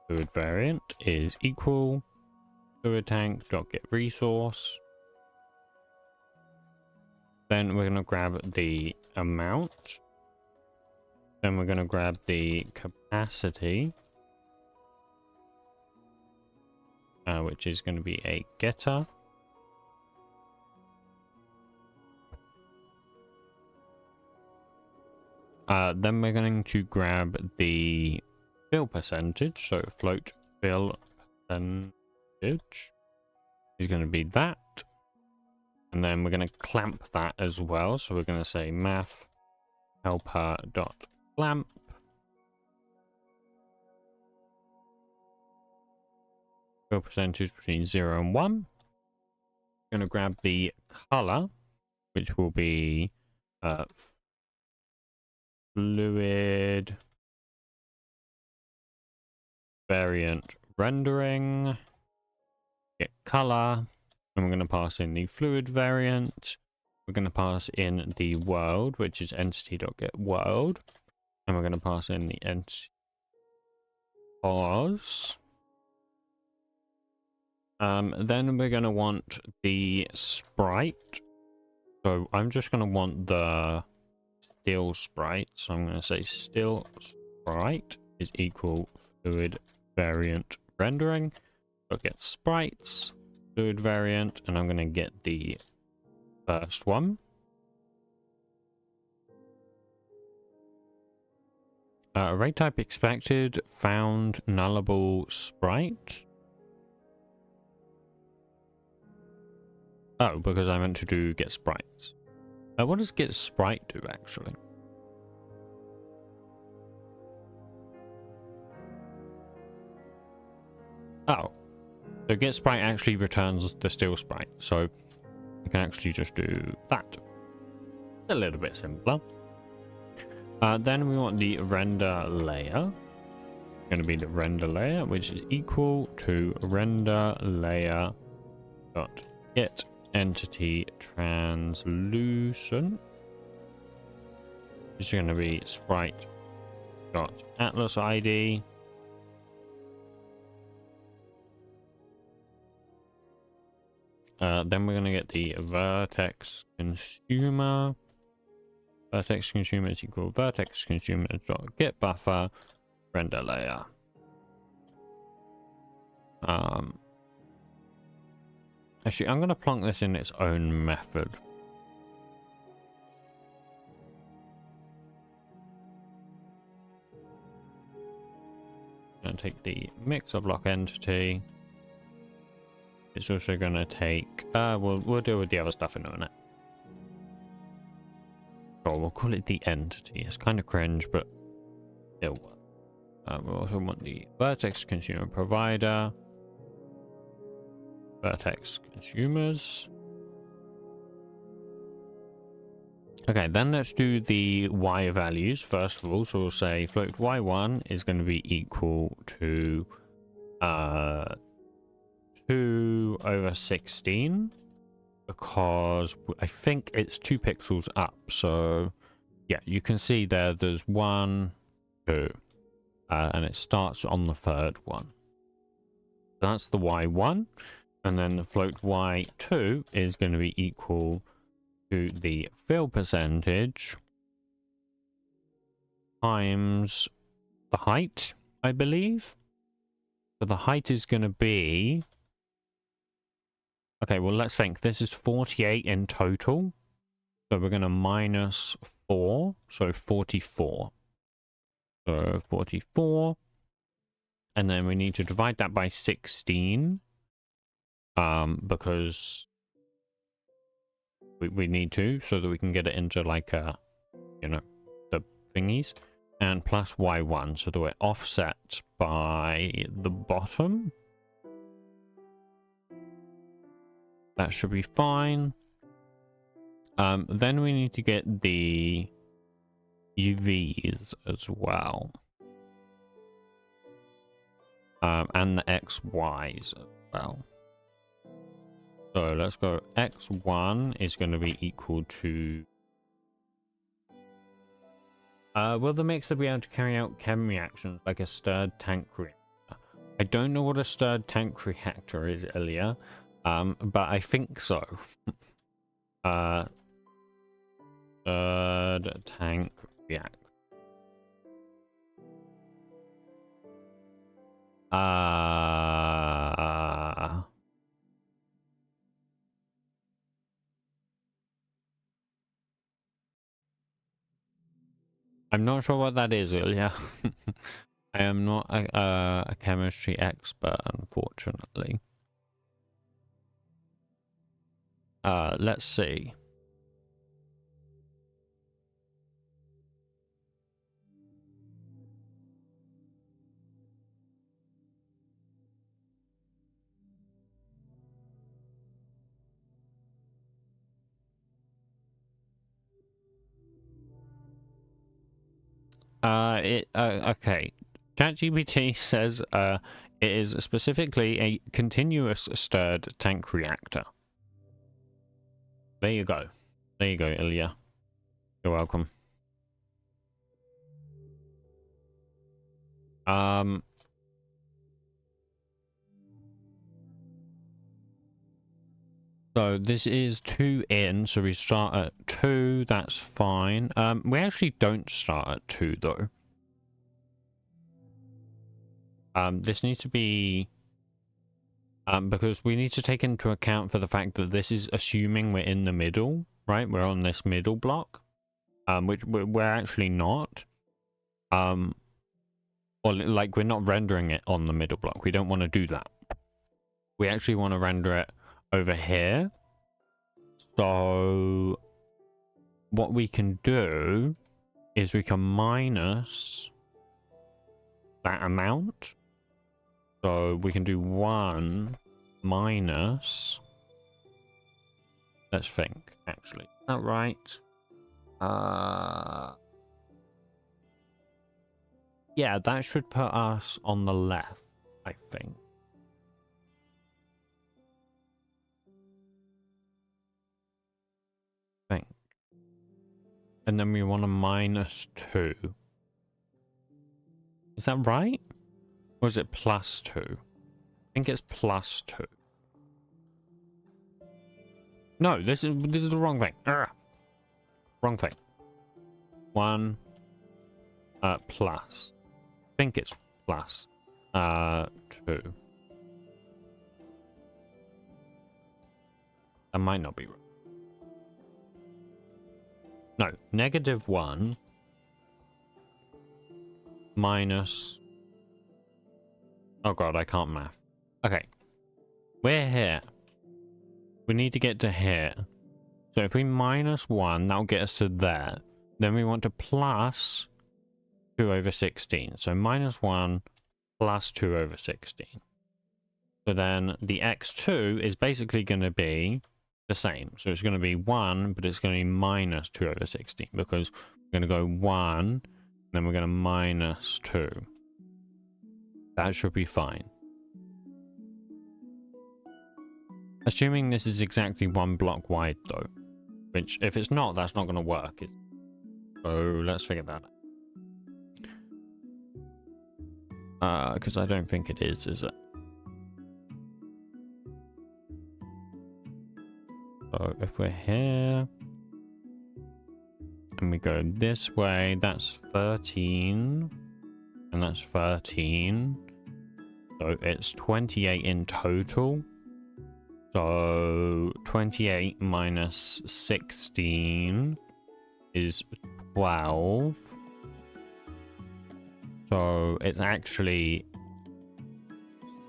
Fluid variant is equal fluid tank dot get resource. Then we're going to grab the amount. Then we're going to grab the capacity, which is going to be a getter. Then we're going to grab the fill percentage, so float fill percentage is going to be that. And then we're going to clamp that as well, so we're going to say math helper dot clamp. Fill percentage between 0 and 1. We're going to grab the color, which will be fluid variant rendering, get color, and we're going to pass in the fluid variant, We're going to pass in the world, which is entity.getWorld. And we're going to pass in the entity pause. Then we're going to want the sprite. So I'm just going to want the still sprite. So I'm going to say still sprite is equal fluid variant rendering. So get sprites, fluid variant, and I'm going to get the first one. Array type expected, found nullable sprite. Oh, because I meant to do get sprites. What does get sprite do actually? Oh, so get sprite actually returns the still sprite. So I can actually just do that. A little bit simpler. Then we want the render layer. Going to be the render layer, which is equal to render layer dot get entity translucent. It's going to be sprite dot atlas ID. Then we're going to get the vertex consumer. Vertex consumer is equal vertex consumer dot get buffer render layer. Actually, I'm going to plonk this in its own method. Going to take the mixer block entity. It's also going to take. We'll deal with the other stuff in a minute. Or we'll call it the entity. It's kind of cringe, but it'll work. We also want the vertex consumer provider, vertex consumers. Okay, then let's do the y values first of all. So we'll say float y1 is going to be equal to 2/16. Because I think it's 2 pixels up. So yeah, you can see there's 1, 2, and it starts on the third one. So that's the y1, and then the float y2 is going to be equal to the fill percentage times the height, I believe. So the height is going to be. Okay, well, let's think. This is 48 in total. So we're going to minus 4. So 44. So 44. And then we need to divide that by 16. Because we need to, so that we can get it into like, the thingies. And plus y1, so that we're offset by the bottom. That should be fine. Then we need to get the UVs as well. And the XYs as well. So let's go. X1 is going to be equal to... will the mixer be able to carry out chem reactions like a stirred tank reactor? I don't know what a stirred tank reactor is, Ilya. But I think so. Third tank react. I'm not sure what that is, Ilya. I am not a chemistry expert, unfortunately. Let's see. Okay. ChatGPT says it is specifically a continuous stirred tank reactor. There you go. There you go, Ilya. You're welcome. So this is 2 in, so we start at 2, that's fine. We actually don't start at 2 though. This needs to be because we need to take into account for the fact that this is assuming we're in the middle, right? We're on this middle block, which we're actually not. Or like we're not rendering it on the middle block. We don't want to do that. We actually want to render it over here. So what we can do is we can minus that amount. So we can do 1 minus, let's think, actually. Is that right? Yeah, that should put us on the left, I think. And then we want a minus 2. Is that right? Or is it plus 2? I think it's plus 2. No, this is the wrong thing. Urgh. Wrong thing. 1 plus. I think it's plus 2. That might not be right. No, -1 minus... Oh god, I can't math. Okay. We're here. We need to get to here. So if we minus 1, that'll get us to there. Then we want to plus 2/16. So -1 plus 2/16. So then the x2 is basically going to be the same. So it's going to be 1, but it's going to be minus 2/16 because we're going to go 1, then we're going to minus 2. That should be fine. Assuming this is exactly 1 block wide though, which if it's not, that's not going to work. So let's figure that out. Because I don't think it is it? So if we're here and we go this way, that's 13 and that's 13. So it's 28 in total. So 28 minus 16 is 12. So it's actually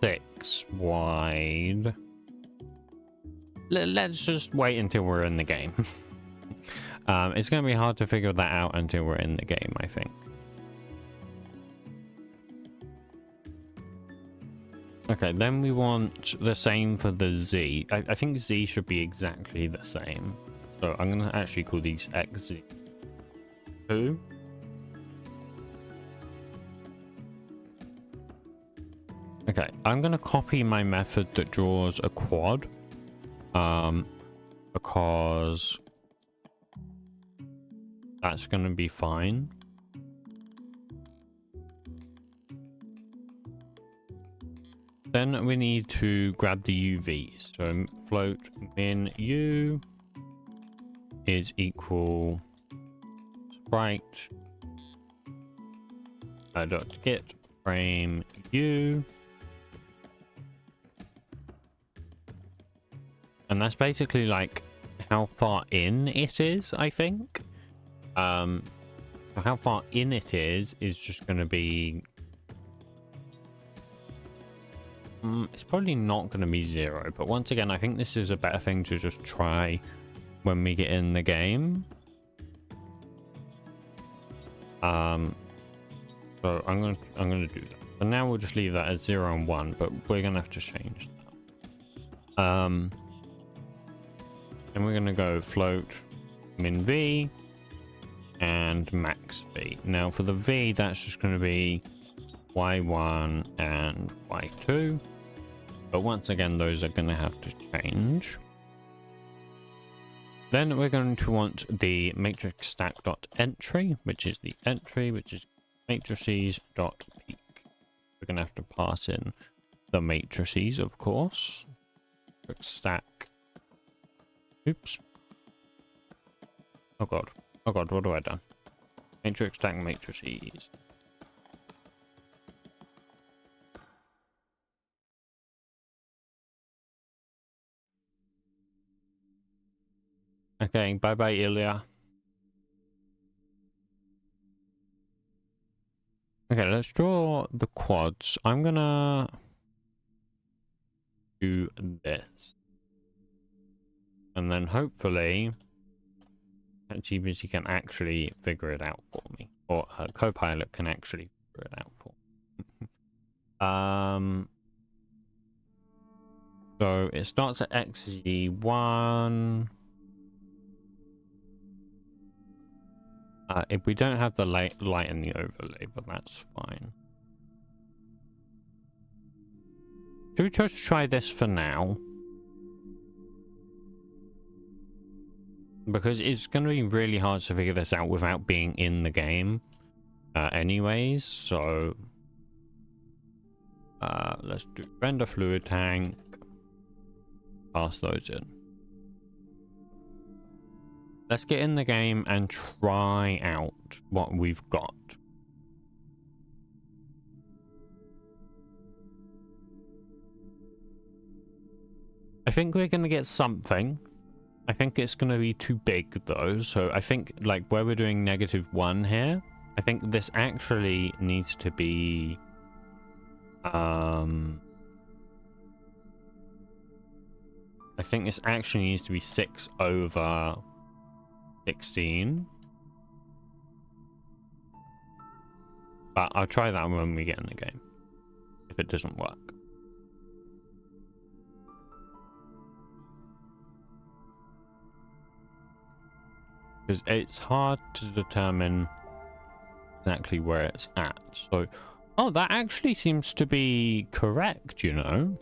6 wide. Let's just wait until we're in the game. It's going to be hard to figure that out until we're in the game, I think. Okay, then we want the same for the Z. I think Z should be exactly the same. So I'm going to actually call these XZ2. Okay, I'm going to copy my method that draws a quad. Because that's going to be fine. Then we need to grab the UVs. So float min U is equal sprite dot get frame U. And that's basically like how far in it is, I think. How far in it is just going to be... it's probably not going to be 0, but once again, I think this is a better thing to just try when we get in the game. So I'm gonna do that. So now we'll just leave that as 0 and 1, but we're gonna have to change that. And we're gonna go float min v and max v. Now for the v, that's just gonna be y1 and y2. But once again, those are going to have to change. Then we're going to want the matrix stack.entry, which is the entry, which is matrices.peak. We're going to have to pass in the matrices, of course. Matrix stack. Oops. Oh god. Oh god, what have I done? Matrix stack matrices. Okay, bye-bye, Ilya. Okay, let's draw the quads. I'm gonna do this. And then hopefully ChatGPT can actually figure it out for me. Or Copilot can actually figure it out for me. So it starts at XZ1. If we don't have the light in the overlay, but that's fine. Should we just try this for now? Because it's going to be really hard to figure this out without being in the game anyways, so let's do render fluid tank, pass those in. Let's get in the game and try out what we've got. I think we're going to get something. I think it's going to be too big though, so I think like where we're doing -1 here, I think this actually needs to be I think this actually needs to be 6/16. But I'll try that when we get in the game, if it doesn't work. Because it's hard to determine exactly where it's at. So, oh, that actually seems to be correct, you know.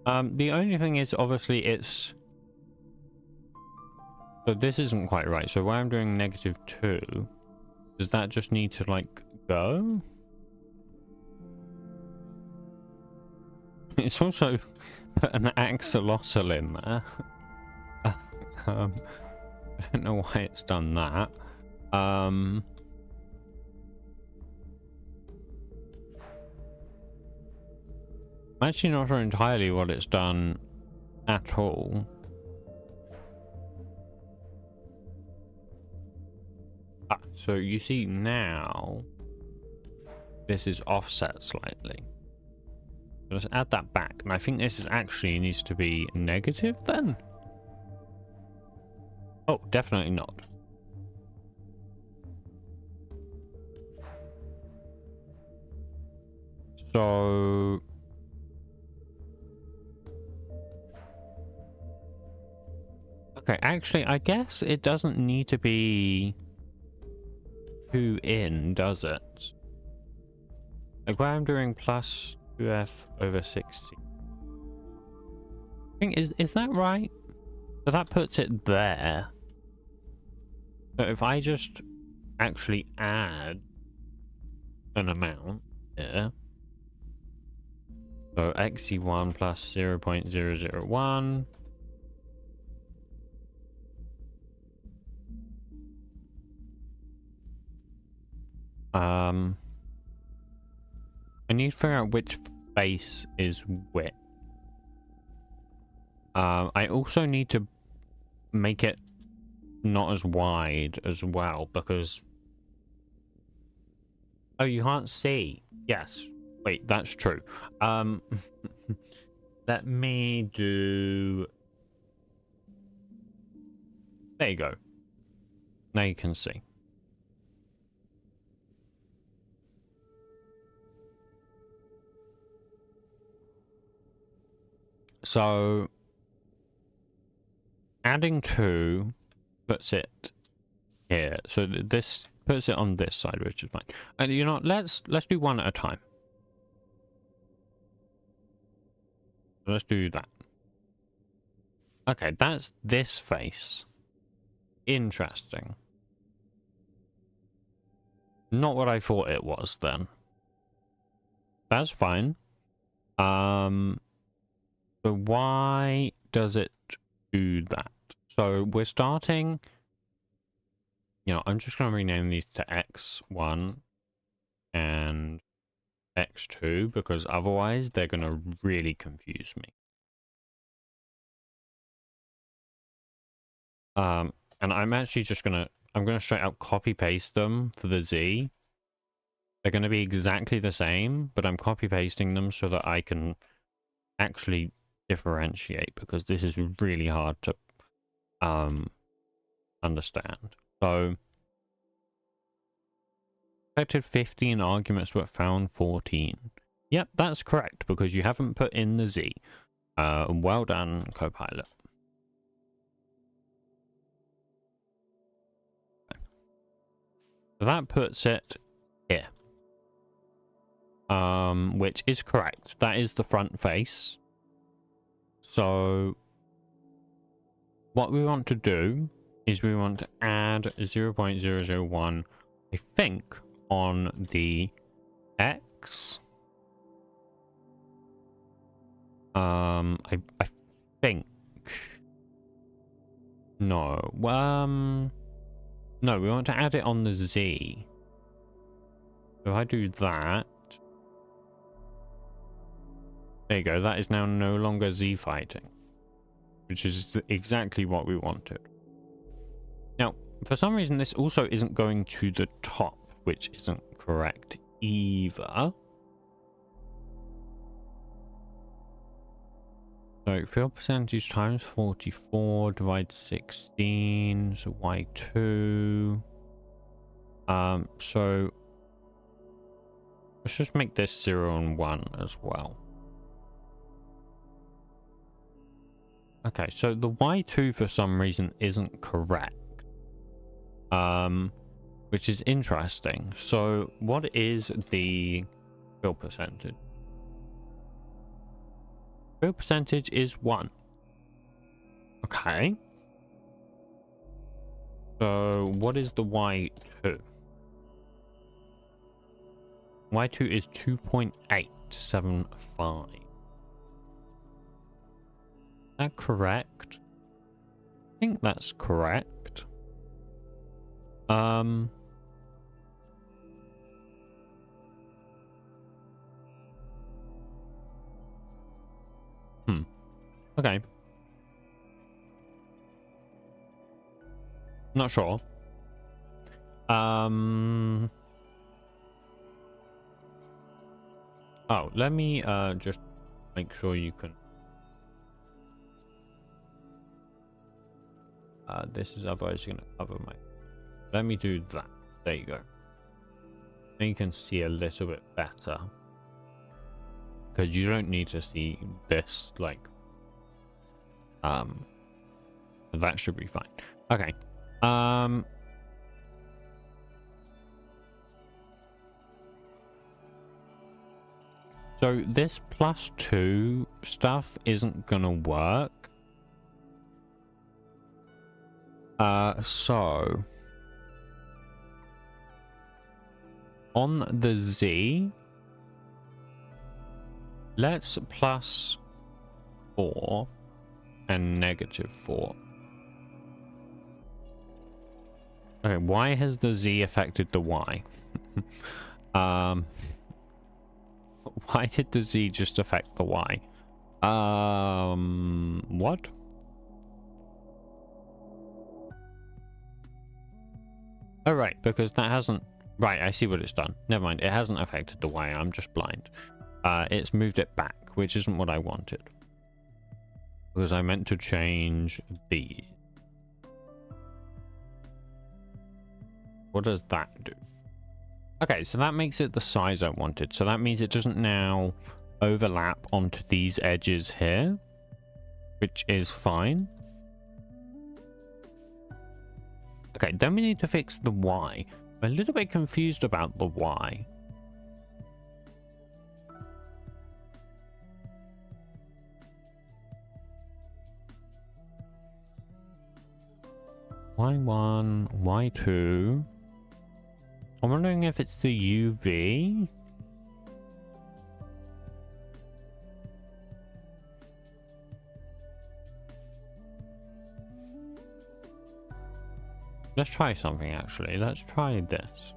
The only thing is, obviously, it's... So this isn't quite right. So where I'm doing -2, does that just need to, like, go? It's also put an axolotl in there. I don't know why it's done that. I'm actually not sure entirely what it's done at all. So you see now this is offset slightly. Let's add that back, and I think this is actually needs to be negative then. Oh, definitely not. So... Okay, actually, I guess it doesn't need to be 2 in, does it? Like where I'm doing plus 2f/60. I think, is that right? So that puts it there. So if I just actually add an amount here, so xc1 plus 0.001, I need to figure out which face is width. I also need to make it not as wide as well, because... Oh, you can't see. Yes. Wait, that's true. Let me do... There you go. Now you can see. So... Adding 2 puts it here. So this puts it on this side, which is fine. And you know what, let's do one at a time. Let's do that. Okay, that's this face. Interesting. Not what I thought it was then. That's fine. So why does it do that? So we're starting, you know, I'm just going to rename these to X1 and X2 because otherwise they're going to really confuse me. And I'm actually just I'm going to straight out copy paste them for the Z. They're going to be exactly the same, but I'm copy pasting them so that I can actually differentiate because this is really hard to understand. So expected 15 arguments but found 14. Yep, that's correct because you haven't put in the Z. Well done, Copilot. So that puts it here. Which is correct. That is the front face. So what we want to do is we want to add 0.001, I think, on the X. I think. No. No, we want to add it on the Z. So if I do that, there you go. That is now no longer Z fighting, which is exactly what we wanted. Now, for some reason, this also isn't going to the top, which isn't correct either. So field percentage times 44 divides 16, so Y2. So let's just make this 0 and 1 as well. Okay, so the Y2 for some reason isn't correct. Which is interesting. So what is the fill percentage? Fill percentage is 1. Okay. So what is the Y2? Y2 is 2.875. Is that correct? I think that's correct. Okay. Not sure. Oh, let me just make sure you can. This is otherwise going to cover my. Let me do that. There you go. Now you can see a little bit better. Because you don't need to see this, like, that should be fine. Okay. So this +2 stuff isn't gonna work. So on the Z, let's +4 and -4. Okay, why has the Z affected the Y? Why did the Z just affect the Y? What? Oh, right, because that hasn't... Right, I see what it's done. Never mind, it hasn't affected the Y, I'm just blind. It's moved it back, which isn't what I wanted. Because I meant to change these. What does that do? Okay, so that makes it the size I wanted. So that means it doesn't now overlap onto these edges here, which is fine. Okay, then we need to fix the Y. I'm a little bit confused about the Y. Y1, Y2. I'm wondering if it's the UV. Let's try something actually. Let's try this.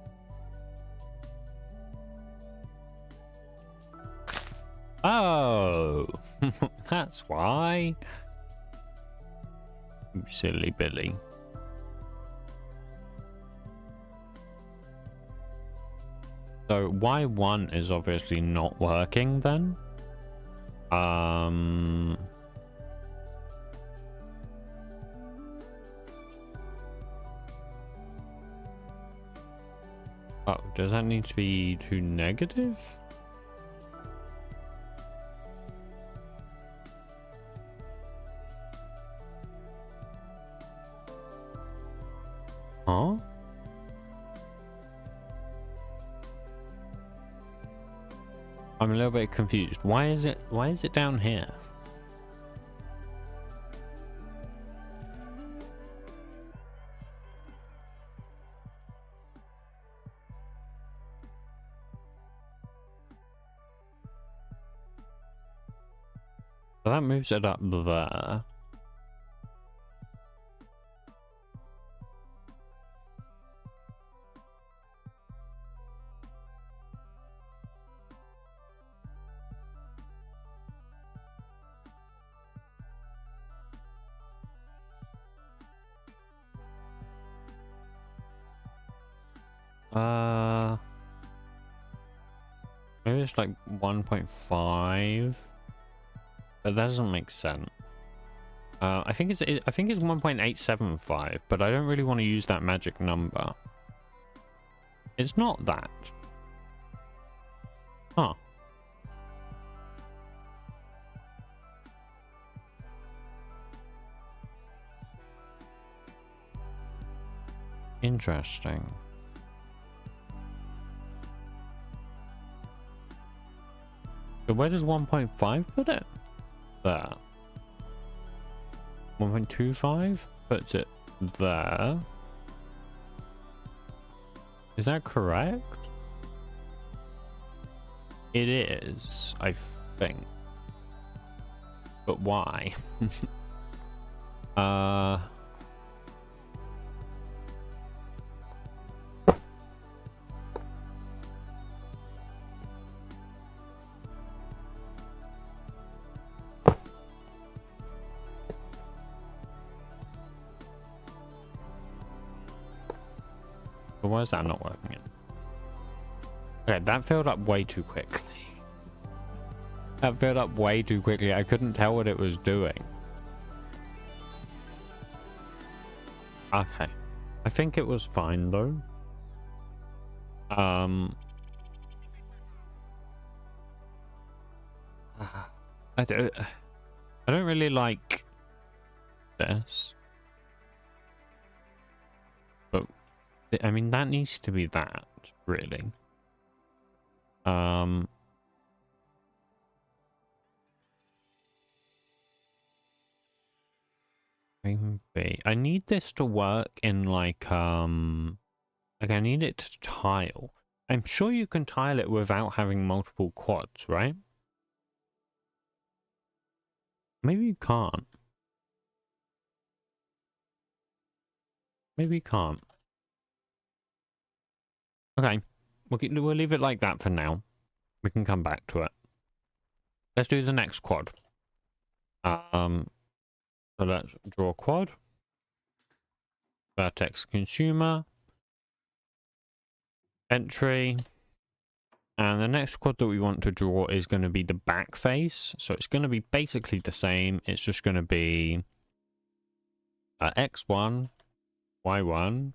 Oh, that's why. You silly Billy. So Y1 is obviously not working then. Oh, does that need to be to negative? Huh? I'm a little bit confused. Why is it down here? So that moves it up there. Maybe it's like 1.5, but that doesn't make sense. I think it's 1.875, but I don't really want to use that magic number. It's not that. Huh. Interesting. So where does 1.5 put it? There. 1.25 puts it there. Is that correct? It is, I think. But why? But why is that not working? Okay, that filled up way too quickly. That filled up way too quickly. I couldn't tell what it was doing. Okay. I think it was fine though. I don't really like this. But I mean that needs to be that, really. Maybe I need this to work in like I need it to tile. I'm sure you can tile it without having multiple quads, right? Maybe you can't. Maybe you can't. Okay, we'll leave it like that for now. We can come back to it. Let's do the next quad. So let's draw quad. Vertex consumer. Entry. And the next quad that we want to draw is going to be the back face. So it's going to be basically the same. It's just going to be X1, Y1.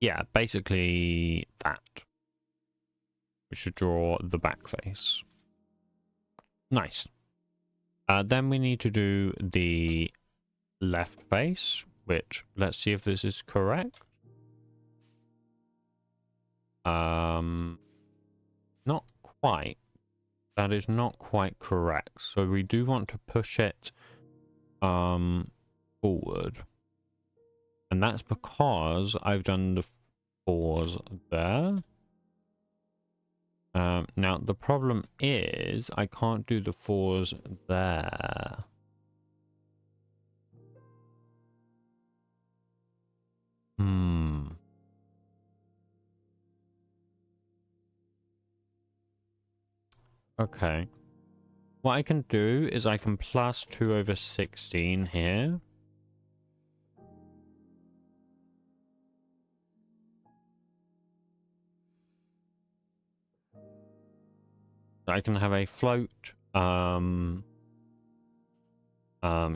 Yeah, basically that. We should draw the back face. Nice. Then we need to do the left face, which let's see if this is correct. Not quite. That is not quite correct. So we do want to push it forward. And that's because I've done the 4s there. Now, the problem is I can't do the 4s there. Okay. What I can do is I can plus 2 over 16 here. I can have a float,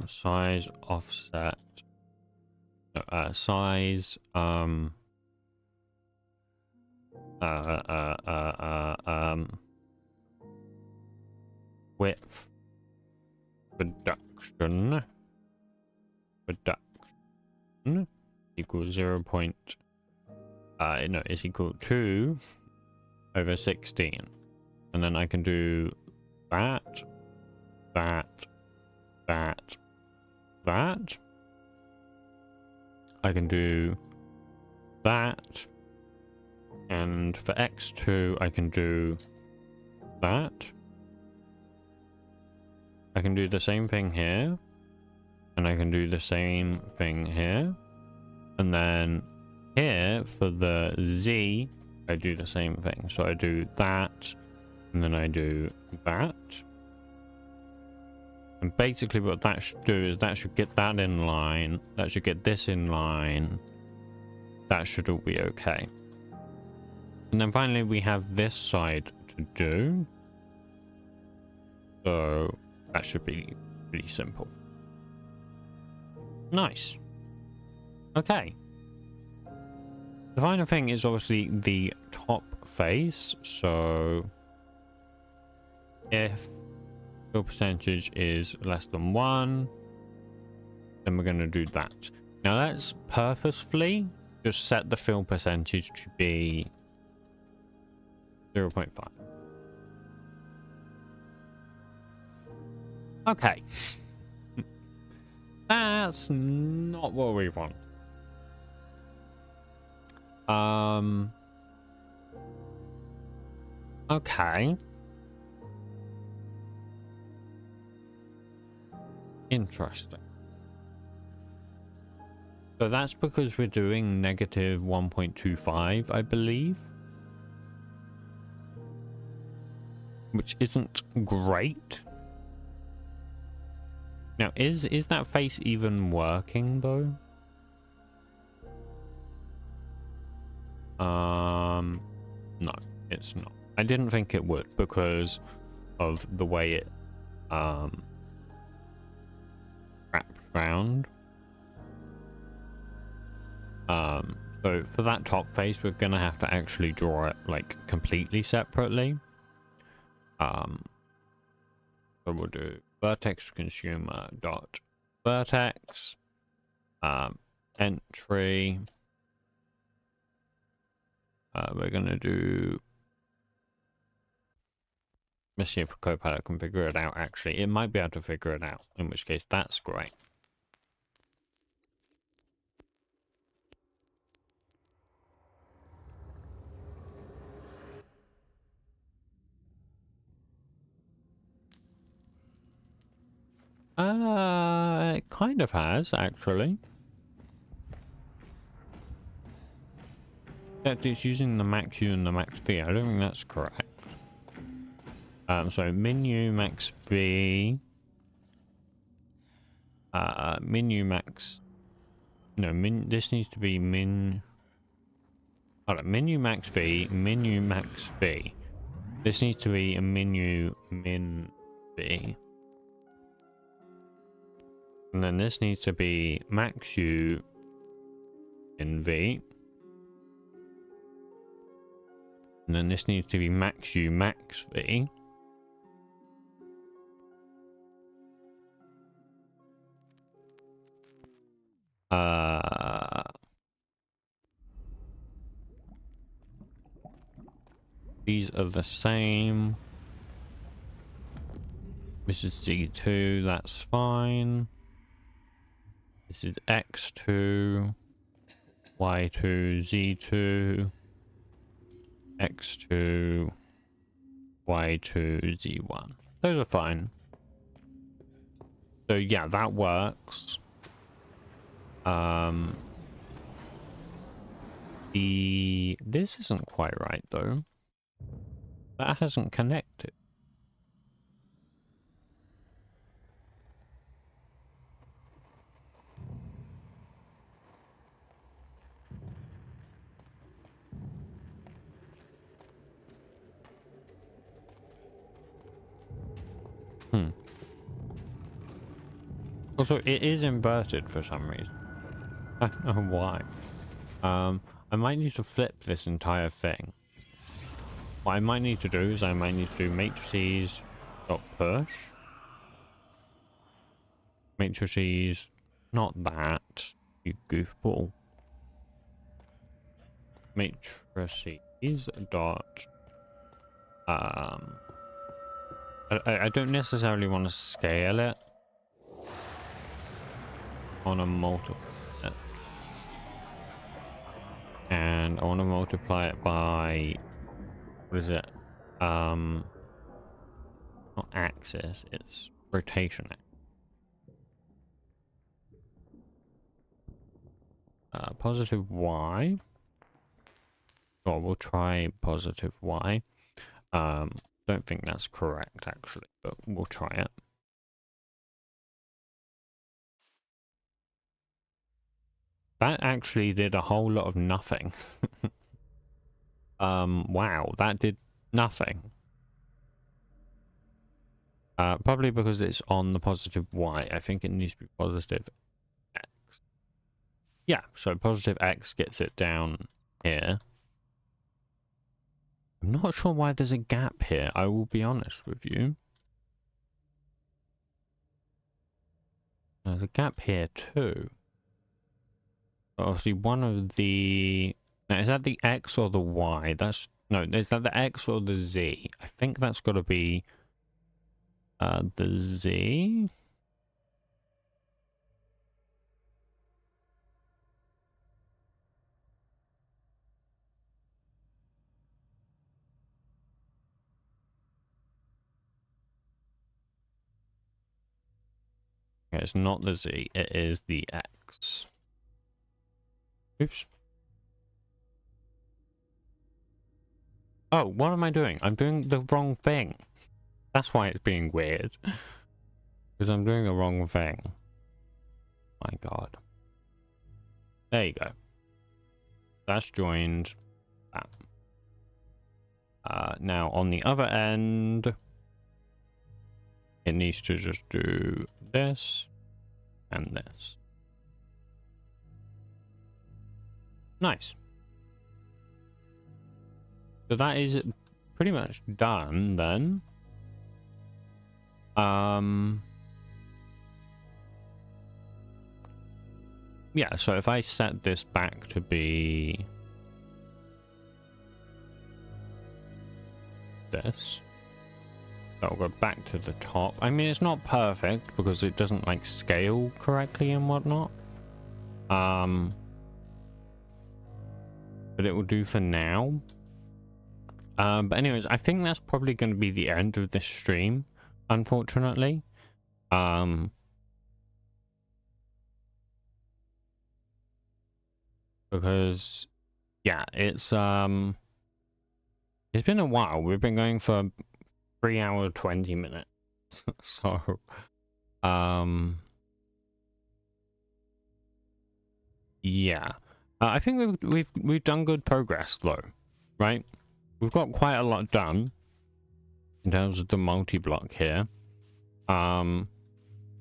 size offset, size, width reduction equals 0. No, is equal to 2 over 16. And then I can do that. I can do that. And for x2, I can do that. I can do the same thing here. And I can do the same thing here. And then here, for the z, I do the same thing. So I do that. And then I do that. And basically what that should do is that should get that in line. That should get this in line. That should all be okay. And then finally we have this side to do. So that should be pretty simple. Nice. Okay. The final thing is obviously the top face. So if fill percentage is less than 1, then we're going to do that. Now let's purposefully just set the fill percentage to be 0.5. Okay. That's not what we want. Okay. Interesting. So that's because we're doing negative 1.25, I believe. Which isn't great. Now, is that face even working, though? No, it's not. I didn't think it would because of the way it, wrapped around. So for that top face, we're gonna have to actually draw it like completely separately. So we'll do vertex consumer dot vertex, entry. We're gonna do. Let's see if Copilot can figure it out. Actually, it might be able to figure it out. In which case, that's great. It kind of has, actually. It's using the max U and the max V. I don't think that's correct. So menu max V. Menu max. No, this needs to be hold on, menu max V, menu max V. This needs to be a menu min V. And then this needs to be max U in V. And then this needs to be max U max V. These are the same. This is Z2, that's fine. This is x2, y2, z2, x2, y2, z1. Those are fine. So yeah, that works. This isn't quite right though. That hasn't connected. Also, it is inverted for some reason. I don't know why. I might need to flip this entire thing. What I might need to do is I might need to do matrices dot push. Matrices, not that, you goofball. Matrices dot I don't necessarily want to scale it on a multiple, and I want to multiply it by, what is it, not axis, it's rotation. Positive y. Or we'll try positive y. Don't think that's correct actually, but we'll try it. That actually did a whole lot of nothing. Wow, that did nothing. Probably because it's on the positive y. I think it needs to be positive x. Yeah, so positive x gets it down here. I'm not sure why there's a gap here, I will be honest with you. There's a gap here too. Obviously one of the... Now, is that the X or the Y? That's... No, is that the X or the Z? I think that's got to be... the Z? Okay, it's not the Z, it is the X. Oops. Oh, what am I doing? I'm doing the wrong thing. That's why it's being weird. Because I'm doing the wrong thing. My god. There you go. That's joined. That. Now on the other end, it needs to just do this and this. Nice. So that is pretty much done then. Yeah, so if I set this back to be this, that'll go back to the top. I mean, it's not perfect because it doesn't like scale correctly and whatnot. But it will do for now. But anyways, I think that's probably going to be the end of this stream, unfortunately. Because yeah, it's been a while. We've been going for 3 hours 20 minutes. So yeah, I think we've done good progress though, right? We've got quite a lot done in terms of the multi-block here. And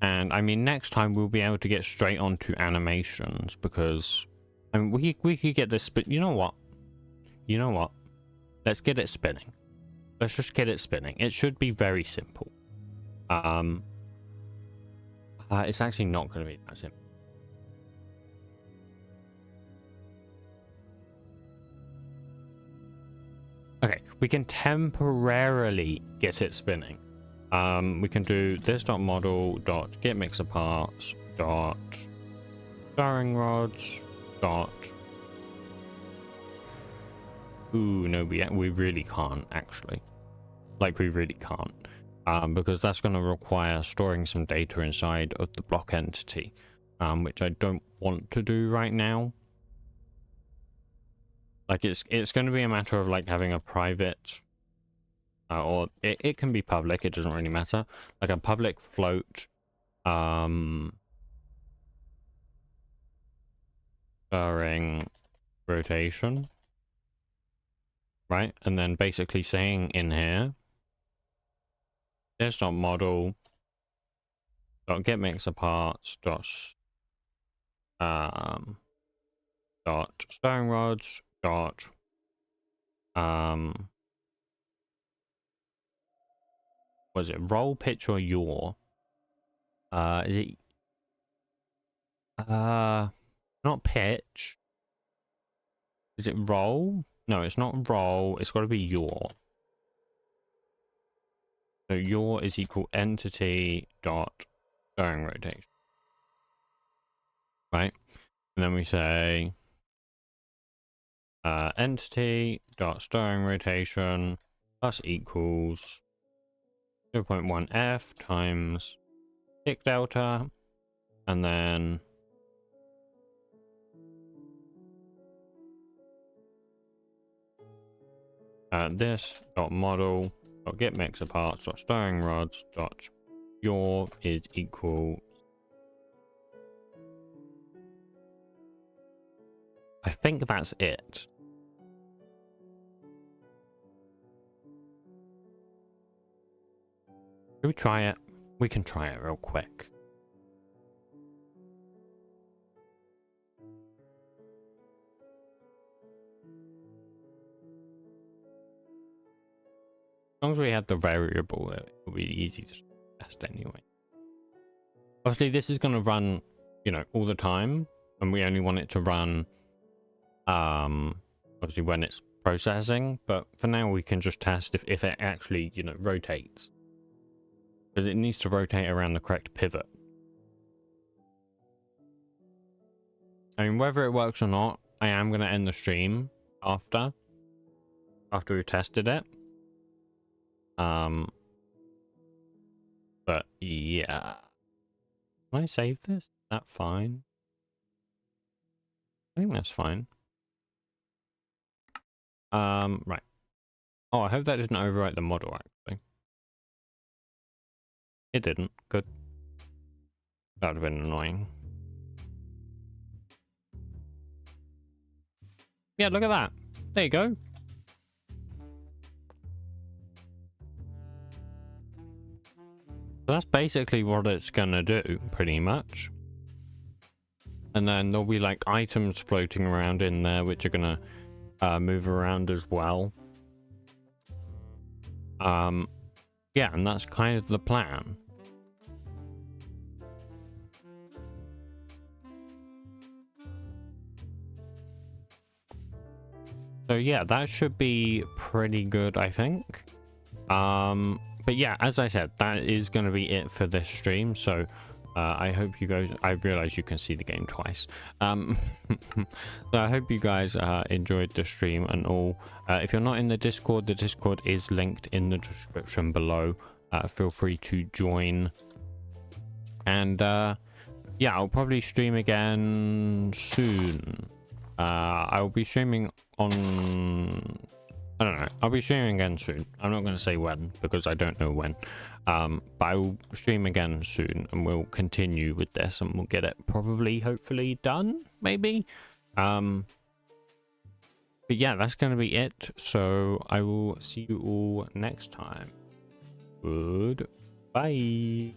I mean, next time we'll be able to get straight onto animations because I mean, we could get this, but you know what? You know what? Let's get it spinning. Let's just get it spinning. It should be very simple. It's actually not going to be that simple. Okay, we can temporarily get it spinning. We can do this.model.getMixerParts. Stirring rods dot. Ooh, no, we really can't actually. Like, we really can't. Because that's going to require storing some data inside of the block entity, which I don't want to do right now. Like, it's going to be a matter of like having a private, or it can be public. It doesn't really matter. Like a public float, during rotation, right? And then basically saying in here, there's not model dot get mixer parts dot dot stirring rods dot was it roll, pitch, or yaw? Is it not pitch? Is it roll? No, it's not roll. It's got to be yaw. So yaw is equal entity dot stirring rotation, right? And then we say entity dot stirring rotation plus equals 0.1 f times tick delta, and then this dot model dot get mixer parts dot stirring rods dot yaw is equal. I think that's it. Should we try it? We can try it real quick. As long as we have the variable, it will be easy to test anyway. Obviously, this is going to run, you know, all the time, and we only want it to run, obviously when it's processing. But for now, we can just test if it actually, you know, rotates, because it needs to rotate around the correct pivot. I mean, whether it works or not, I am going to end the stream after we've tested it. But yeah, can I save this? Is that fine? I think that's fine. Right. Oh, I hope that didn't overwrite the model, actually. It didn't. Good. That would have been annoying. Yeah, look at that. There you go. So that's basically what it's gonna do, pretty much. And then there'll be like items floating around in there, which are gonna move around as well. Yeah, and that's kind of the plan. So yeah, that should be pretty good, I think. But yeah, as I said, that is going to be it for this stream. So I hope you guys, I realize you can see the game twice. So I hope you guys enjoyed the stream and all. If you're not in the Discord is linked in the description below. Feel free to join. And yeah, I'll probably stream again soon. I'll be streaming on, I don't know, I'll be streaming again soon. I'm not going to say when, because I don't know when. But I will stream again soon, and we'll continue with this, and we'll get it probably, hopefully done, maybe. But yeah, that's going to be it. So I will see you all next time. Goodbye.